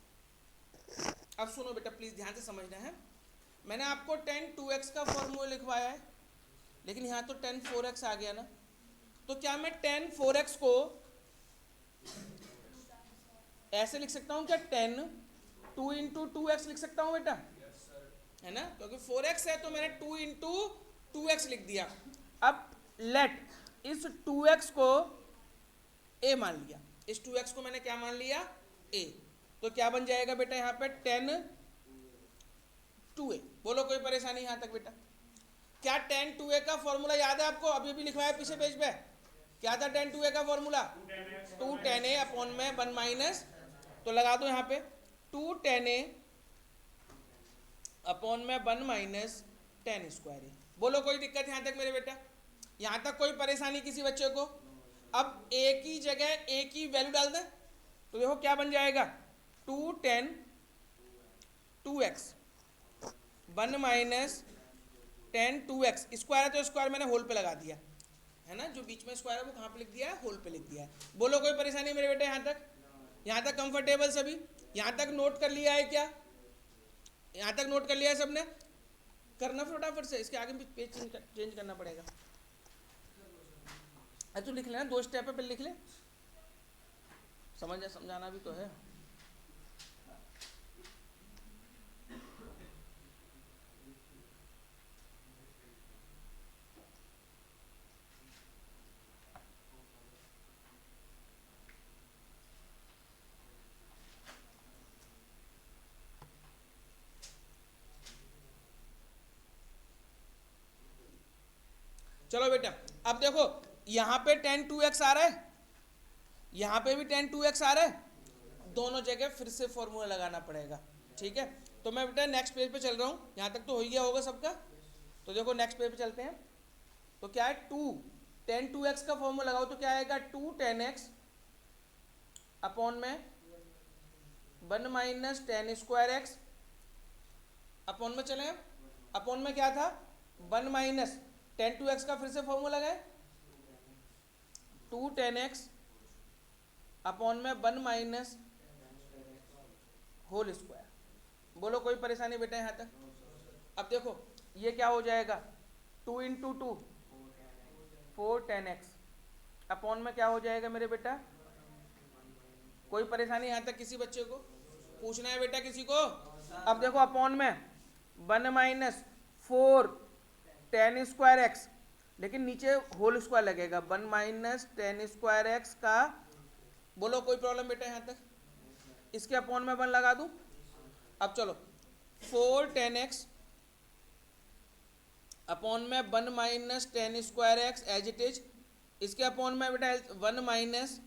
Speaker 1: अब सुनो बेटा प्लीज ध्यान से समझना है, मैंने आपको tan 2x का फॉर्मूला लिखवाया है, लेकिन यहाँ तो tan 4x आ गया ना, तो क्या मैं tan 4x को ऐसे लिख सकता हूँ क्या, tan 2 इंटू 2x लिख सकता हूँ बेटा, है ना, क्योंकि 4x है तो मैंने 2 इंटू 2x लिख दिया। अब लेट इस 2x को a मान लिया, इस 2x को मैंने क्या मान लिया, a, तो क्या बन जाएगा बेटा यहाँ पे tan 2a। बोलो कोई परेशानी यहाँ तक बेटा? क्या tan 2a का फॉर्मूला याद है आपको? अभी भी लिखवाया पीछे पेज पे, क्या था tan 2a का फॉर्मूला, 2 tan a अपॉन में 1 माइनस, तो लगा दो यहाँ पे 2 tan a अपॉन में 1 माइनस 10 स्क्वायर ए। बोलो कोई दिक्कत यहाँ तक मेरे बेटा? यहाँ तक कोई परेशानी किसी बच्चे को? अब a की जगह a की वैल्यू डाल दें तो देखो क्या बन जाएगा, 2 tan 2x 1 minus 10 2x, square है तो स्क्वायर मैंने होल पे लगा दिया है ना, जो बीच में स्क्वायर है वो कहाँ पे लिख दिया है, होल पे लिख दिया है। बोलो कोई परेशानी मेरे बेटे यहाँ तक? यहाँ तक कंफर्टेबल सभी? यहाँ तक नोट कर लिया है क्या? यहाँ तक नोट कर लिया है सबने? करना फटाफट से, इसके आगे पेज चेंज करना पड़ेगा। अच्छा लिख लेना, 2 स्टेप पे लिख ले, समझाना भी तो है। चलो बेटा अब देखो यहाँ पे tan 2x आ रहा है, यहाँ पे भी tan 2x आ रहा है, दोनों जगह फिर से फॉर्मूला लगाना पड़ेगा। ठीक है, तो मैं बेटा नेक्स्ट पेज पे चल रहा हूँ, यहाँ तक तो हो ही गया होगा सबका। तो देखो नेक्स्ट पेज पे चलते हैं, तो क्या है, 2 tan 2x का फॉर्मूला लगाओ तो क्या आएगा, 2 tan x अपॉन में 1 माइनस 10 स्क्वायर एक्स अपॉन में, चले अपॉन में क्या था, 1 माइनस tan 2x का फिर से फॉर्मूला लगाए, 2 tan x अपॉन में 1 माइनस होल स्क्वायर। बोलो कोई परेशानी बेटा यहाँ तक? अब देखो ये क्या हो जाएगा 2 इंटू टू 4 10x अपॉन में क्या हो जाएगा मेरे बेटा। कोई परेशानी यहाँ तक किसी बच्चे को पूछना है बेटा किसी को। अब देखो अपॉन में 1 माइनस 4 10 स्क्वायर एक्स, लेकिन नीचे होल स्क्वायर लगेगा 1 माइनस 10 स्क्वायर एक्स का। बोलो कोई प्रॉब्लम बेटा यहाँ तक। इसके अपॉन में 1 लगा दूं। अब चलो 4 10x अपॉन में 1 minus 10 square x as it is. इसके अपॉन में बेटा 1 माइनस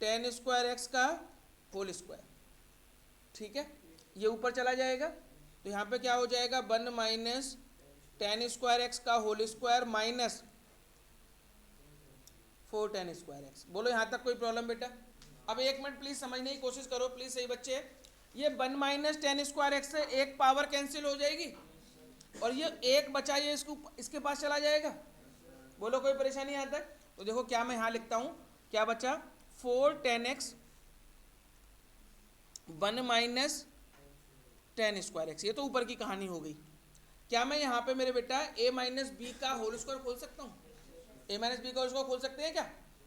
Speaker 1: 10 स्क्वायर एक्स का होल स्क्वायर। ठीक है, ये ऊपर चला जाएगा तो यहाँ पे क्या हो जाएगा 1 माइनस 10 स्क्वायर एक्स का whole square minus 4 10 square x. बोलो यहाँ तक कोई प्रॉब्लम बेटा। अब एक मिनट प्लीज समझने की कोशिश करो प्लीज सही बच्चे। ये 1 माइनस 10 स्क्वायर एक्स से एक पावर कैंसिल हो जाएगी और ये एक बचा ये इसके पास चला जाएगा। बोलो कोई परेशानी यहाँ तक। तो देखो क्या मैं यहाँ लिखता हूँ, क्या बचा 4 10x 1 माइनस 10 स्क्वायर एक्स। ये तो ऊपर की कहानी हो गई। क्या मैं यहाँ पे मेरे बेटा a माइनस बी का होल स्क्वायर खोल सकता हूँ। a माइनस बी का होल स्क्वायर खोल सकते हैं क्या।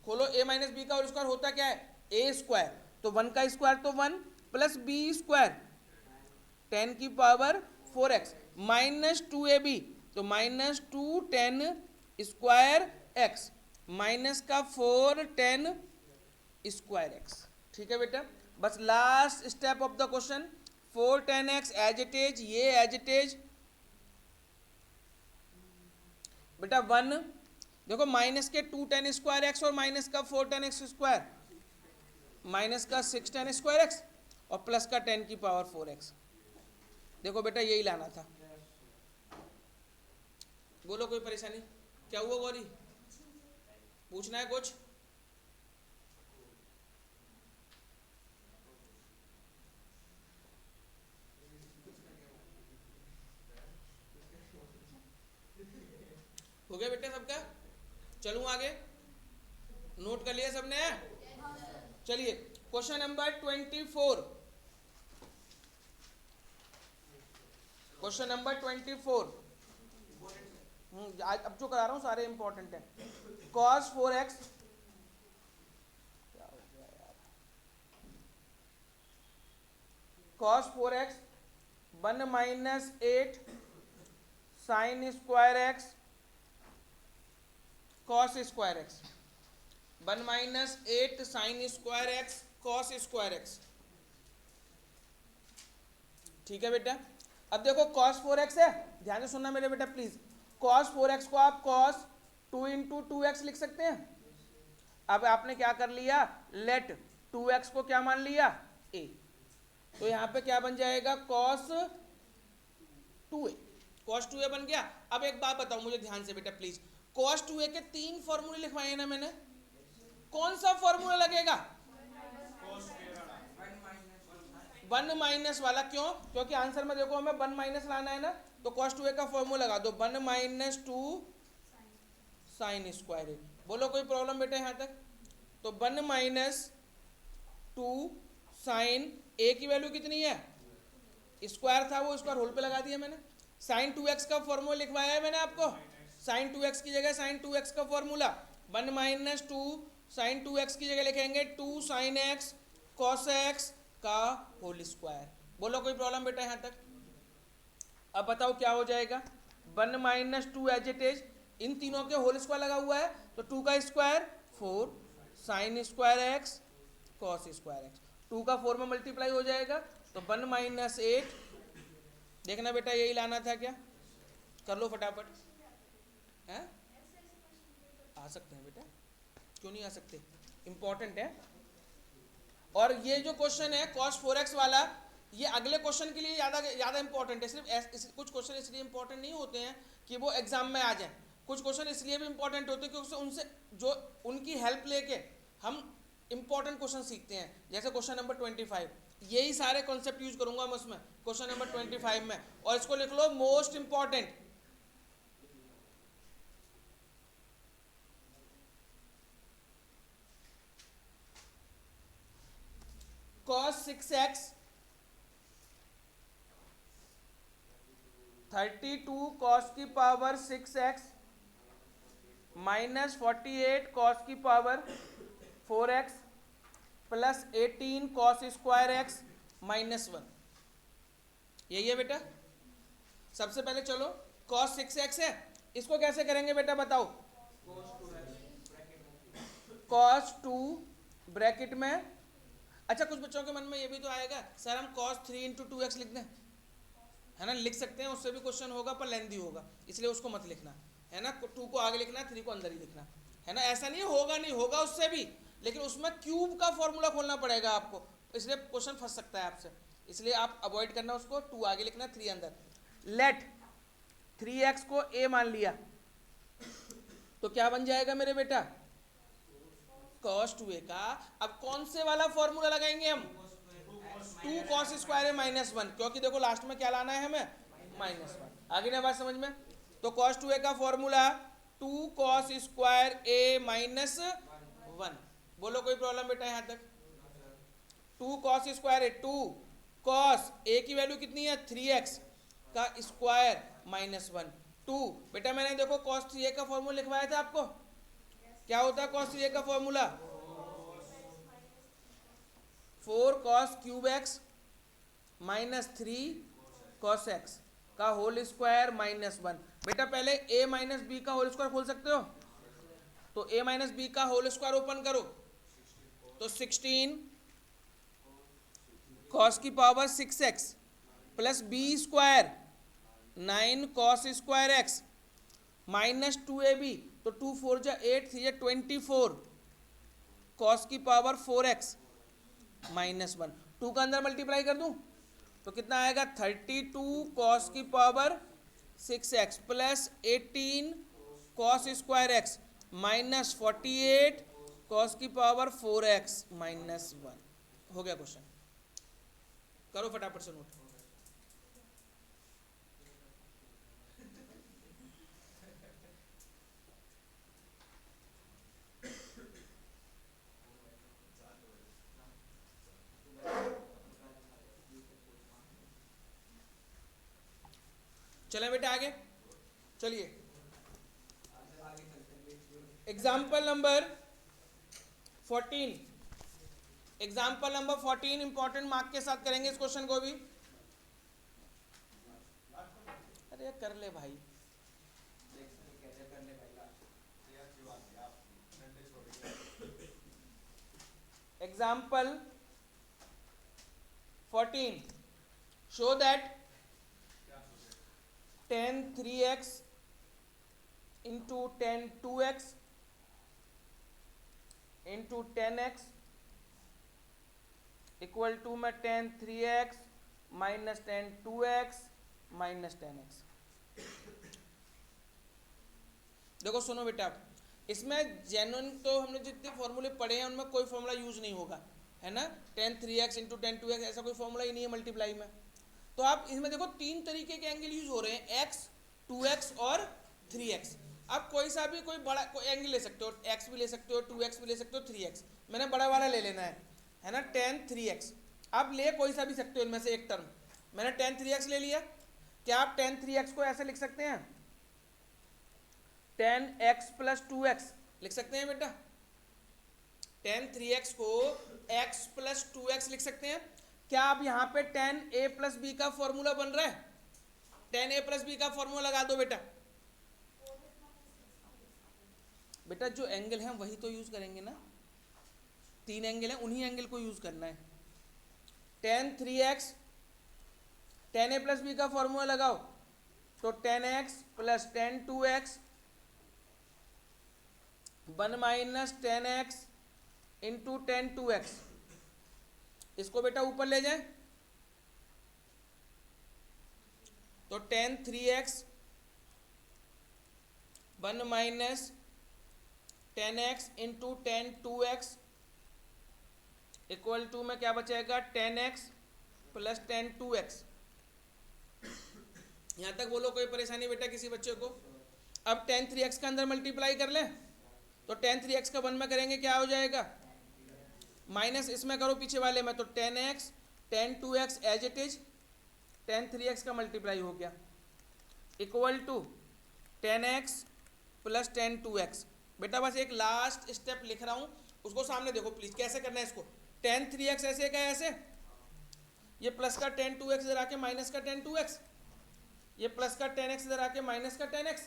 Speaker 1: खोलो a माइनस बी का होल स्क्वायर होता क्या है a स्क्वायर, तो 1 का स्क्वायर तो 1 प्लस बी स्क्वायर 10 की पावर 4x माइनस 2ab, तो माइनस 2 10 स्क्वायर एक्स माइनस का 4 10 स्क्वायर एक्स। ठीक है बेटा, बस last step of the question 4 10x as it is, ये एज इट इज बेटा 1। देखो माइनस के 2 10 स्क्वायर एक्स और माइनस का 4 10 एक्स स्क्वायर माइनस का 6 10 स्क्वायर एक्स और प्लस का 10 की पावर 4x। देखो बेटा यही लाना था। बोलो कोई परेशानी। क्या हुआ गौरी, पूछना है कुछ। हो गया बेटा सबका। चलूं आगे, नोट कर लिया सबने। चलिए क्वेश्चन नंबर 24। क्वेश्चन नंबर 24 अब जो करा रहा हूं सारे इंपॉर्टेंट है। cos 4x क्या हो गया यार, cos 4x 1 minus 8 sign square x cos square x 1 minus 8 sign square x cos square x. ठीक है बेटा, अब देखो cos 4x है, ध्यान से सुनना मेरे बेटा प्लीज। cos 4x को आप cos 2 इंटू 2x लिख सकते हैं। अब आपने क्या कर लिया, लेट 2x को क्या मान लिया a, तो यहां पे क्या बन जाएगा cos 2a। cos 2a बन गया। अब एक बात बताओ मुझे ध्यान से बेटा प्लीज, cos 2a के 3 फॉर्मूले लिखवाए हैं ना मैंने, कौन सा फॉर्मूला लगेगा 1 माइनस वाला। क्यों, क्योंकि आंसर में देखो हमें 1 माइनस लाना है ना, तो cos 2a का फॉर्मूला लगा दो 1 माइनस 2 साइन स्क्वायर ए। बोलो कोई प्रॉब्लम बेटा यहाँ तक। तो 1 माइनस 2 साइन ए की वैल्यू कितनी है, स्क्वायर था वो स्क्वायर होल पे लगा दिया मैंने। साइन 2x का फॉर्मूला लिखवाया है मैंने आपको, साइन 2x की जगह साइन 2x का फॉर्मूला 1 माइनस 2 साइन 2x की जगह लिखेंगे 2 साइन x cos x का होल स्क्वायर। बोलो कोई प्रॉब्लम बेटा यहाँ तक। अब बताओ क्या हो जाएगा 1 माइनस 2 एज इट इज, इन तीनों के होल स्क्वायर लगा हुआ है तो 2 का square 4 sign square x cos square x, 2 का 4 में मल्टीप्लाई हो जाएगा तो 1 माइनस 8। देखना बेटा यही लाना था क्या, कर लो फटाफट। हैं आ सकते हैं बेटा, क्यों नहीं आ सकते, इंपॉर्टेंट है। और ये जो क्वेश्चन है cos 4x वाला, ये अगले क्वेश्चन के लिए ज़्यादा इंपॉर्टेंट है। सिर्फ कुछ क्वेश्चन इसलिए इंपॉर्टेंट नहीं होते हैं कि वो एग्जाम में आ जाएं, कुछ क्वेश्चन इसलिए भी इंपॉर्टेंट होते हैं क्योंकि उनसे जो उनकी हेल्प लेके हम इंपॉर्टेंट क्वेश्चन सीखते हैं। जैसे क्वेश्चन नंबर 25, यही सारे कॉन्सेप्ट यूज करूंगा मैं उसमें क्वेश्चन नंबर 25 में, और इसको लिख लो most important. cos 6x 32 cos की पावर 6x माइनस 48 कॉस की power 4x plus 18 cos square x minus 1। यही है बेटा। सबसे पहले चलो कॉस 6x है, इसको कैसे करेंगे बेटा बताओ। कॉस 2 ब्रैकेट में, अच्छा कुछ बच्चों के मन में ये भी तो आएगा सर हम कॉस 3 इंटू 2x लिख दें, है ना, लिख सकते हैं, उससे भी क्वेश्चन होगा पर लेंदी होगा, इसलिए उसको मत लिखना, है ना। 2 को आगे लिखना, 3 को अंदर ही लिखना, है ना। ऐसा नहीं होगा, नहीं होगा उससे भी, लेकिन उसमें क्यूब का फॉर्मूला खोलना पड़ेगा आपको, इसलिए क्वेश्चन फंस सकता है आपसे, इसलिए आप अवॉइड करना उसको। 2 आगे लिखना, 3 अंदर। लेट 3x को a मान लिया तो क्या बन जाएगा मेरे बेटा, cos 2a का। अब कौन से वाला फॉर्मूला लगाएंगे हम, 2 cos स्क्वायर a माइनस 1, क्योंकि देखो लास्ट में क्या लाना है हमें, माइनस 1। आगे ना बात समझ में। तो cos 2a का formula 2 cos square a minus 1। बोलो कोई प्रॉब्लम बेटा यहां तक। 2 cos square a, 2 cos a की वैल्यू कितनी है 3x का स्क्वायर माइनस 1, 2। बेटा मैंने देखो cos 3a का फॉर्मूला लिखवाया था आपको, क्या होता है cos 3a का formula, 4 cos cube x minus 3 cos x का होल स्क्वायर माइनस 1। बेटा पहले a माइनस बी का होल स्क्वायर खोल सकते हो, तो a माइनस बी का होल स्क्वायर ओपन करो तो 16 cos की power 6x plus b square 9 cos square x minus 2ab, तो 2 4 जा 8 3 जा 24 cos की पावर 4x माइनस 1। 2 का अंदर मल्टीप्लाई कर दूं तो कितना आएगा 32 cos की power 6x plus 18 cos square x minus 48 cos की पावर 4x माइनस 1। हो गया क्वेश्चन, करो फटाफट से नोट। चलें बेटा आगे, चलिए example number 14। Example number 14 important mark के साथ करेंगे इस क्वेश्चन को भी। अरे कर ले भाई, example 14 show that tan 3x into tan 2x into tan x equal to में tan 3x minus tan 2x minus tan x। देखो सुनो बेटा, इसमें जेन्युइन तो हमने जितने फॉर्मूले पढ़े हैं उनमें कोई फॉर्मूला यूज नहीं होगा, है ना। tan 3x into tan 2x ऐसा कोई फॉर्मूला ही नहीं है मल्टीप्लाई में। तो आप इसमें देखो 3 तरीके के एंगल यूज हो रहे हैं, x 2x और 3x। आप कोई सा भी कोई बड़ा कोई एंगल ले सकते हो, x भी ले सकते हो, 2x भी ले सकते हो, 3x। मैंने बड़ा वाला ले लेना है ना, tan 3x। आप ले कोई सा भी सकते हो इनमें से एक टर्म, मैंने tan 3x ले लिया। क्या आप tan 3x को ऐसे लिख सकते हैं, tan x प्लस 2x लिख सकते हैं बेटा। tan 3x को x प्लस 2x लिख सकते हैं। क्या आप यहाँ पे tan a प्लस बी का फॉर्मूला बन रहा है, tan a प्लस बी का फॉर्मूला लगा दो बेटा। बेटा जो एंगल है वही तो यूज करेंगे ना, 3 एंगल है उन्हीं एंगल को यूज करना है। tan 3x tan a plus B का फॉर्मूला लगाओ तो tan x plus tan 2x 1 minus tan x into tan 2x। इसको बेटा ऊपर ले जाएं तो tan 3x 1 minus tan x into tan 2x equal to में क्या बचेगा tan x plus tan 2x। यहां तक बोलो कोई परेशानी बेटा किसी बच्चे को। अब tan 3x का अंदर मल्टीप्लाई कर लें तो tan 3x का 1 में करेंगे क्या हो जाएगा, माइनस इसमें करो पीछे वाले में तो tan x tan 2x as it is tan 3x का मल्टीप्लाई हो गया। Equal to 10x plus 10 2x। बेटा बस एक लास्ट स्टेप लिख रहा हूँ, उसको सामने देखो प्लीज कैसे करना है इसको। 10 3x ऐसे क्या ऐसे, ये प्लस का 10 2x इधर आके माइनस का 10 2x, ये प्लस का 10x इधर आके माइनस का 10x,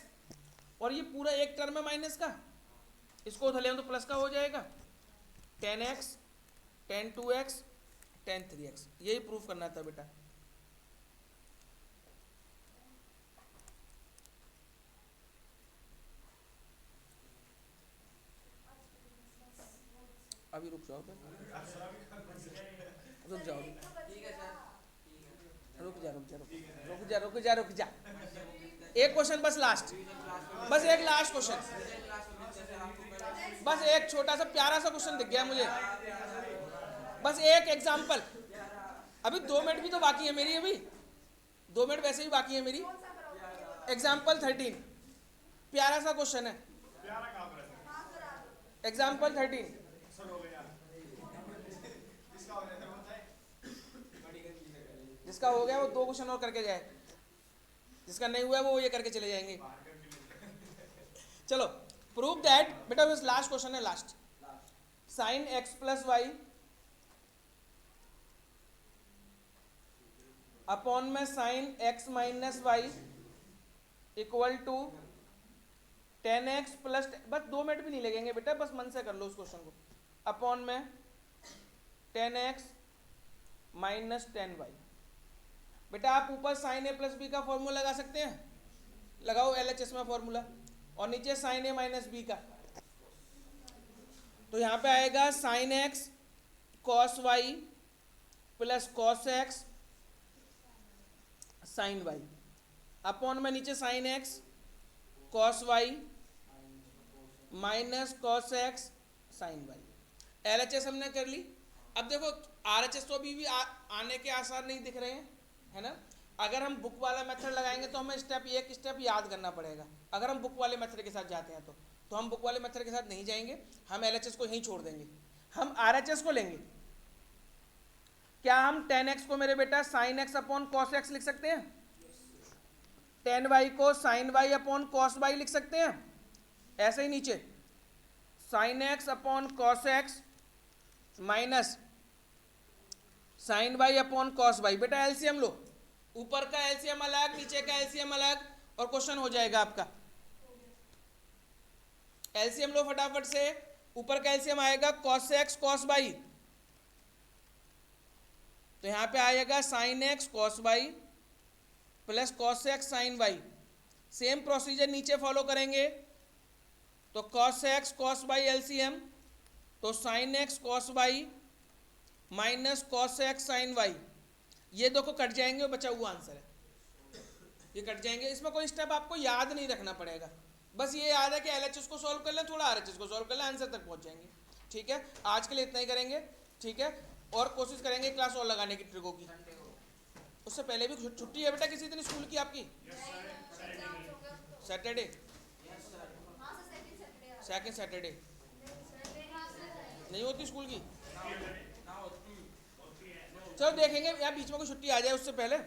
Speaker 1: और ये पूरा एक टर्म है माइनस का, इसको उधर ले तो प्लस का हो जाएगा 10x 10 2x 10 3x। यही प्रूफ करना था बेटा। अभी रुक जाओ, रुक जाओ, रुक जा। एक क्वेश्चन बस लास्ट, बस एक लास्ट क्वेश्चन, बस एक छोटा सा प्यारा सा क्वेश्चन दिख गया मुझे, बस एक एग्जाम्पल। अभी 2 मिनट भी तो बाकी है मेरी, अभी 2 मिनट वैसे ही बाकी है मेरी। एग्जाम्पल 13, प्यारा सा क्वेश्चन है। एग्जाम्पल 13, जिसका हो गया वो 2 क्वेश्चन और करके जाए, जिसका नहीं हुआ वो ये करके चले जाएंगे। चलो प्रूव दैट, बेटा बस लास्ट क्वेश्चन है, last. Sine x plus y upon में sine x minus y equal to 10x plus, बस 2 मिनट भी नहीं लगेंगे बेटा, बस मन से कर लो उस क्वेश्चन को। अपॉन में 10x माइनस 10y। बेटा आप ऊपर साइन a प्लस बी का फॉर्मूला लगा सकते हैं, लगाओ LHS में फॉर्मूला, और नीचे साइन a माइनस बी का। तो यहाँ पे आएगा sine x cos y plus cos x sine y, upon में नीचे sine x cos y minus cos x sine y. LHS हमने कर ली। अब देखो RHS तो अभी भी आने के आसार नहीं दिख रहे हैं, है ना। अगर हम बुक वाला मेथड लगाएंगे तो हमें एक स्टेप याद करना पड़ेगा। अगर हम बुक वाले मेथड के साथ जाते हैं तो हम बुक वाले मेथड के साथ नहीं जाएंगे, हम LHS को यहीं छोड़ देंगे, हम RHS को लेंगे। क्या हम 10x को मेरे बेटा sine x upon cos x लिख सकते हैं? 10y को sine y upon cos y लिख सकते हैं? ऐसे ही नीचे sine x upon cos x minus sine y upon cos y। बेटा एलसीएम लो, ऊपर का एलसीएम अलग, नीचे का एलसीएम अलग, और क्वेश्चन हो जाएगा आपका। एलसीएम लो फटाफट से, ऊपर का एलसीएम आएगा कॉस x कॉस y, तो यहां पे आएगा sine x cos y plus cos x sine y। Same procedure नीचे फॉलो करेंगे, तो cos x cos y LCM, तो sine x cos y minus cos x sine y। ये देखो कट जाएंगे और बचा हुआ आंसर है, ये कट जाएंगे। इसमें कोई स्टेप आपको याद नहीं रखना पड़ेगा, बस ये याद है कि LHS को सॉल्व कर लें, थोड़ा RHS को सॉल्व कर लें, आंसर तक पहुंच जाएंगे। ठीक है, आज के लिए इतना ही करेंगे। ठीक है, और कोशिश करेंगे क्लास और लगाने की ट्रिकों की। उससे पहले भी छुट्टी है बेटा किसी दिन स्कूल की आपकी? सैटरडे, सेकंड सैटरडे नहीं होती स्कूल की? चलो देखेंगे यार, बीच में कोई छुट्टी आ जाए उससे पहले।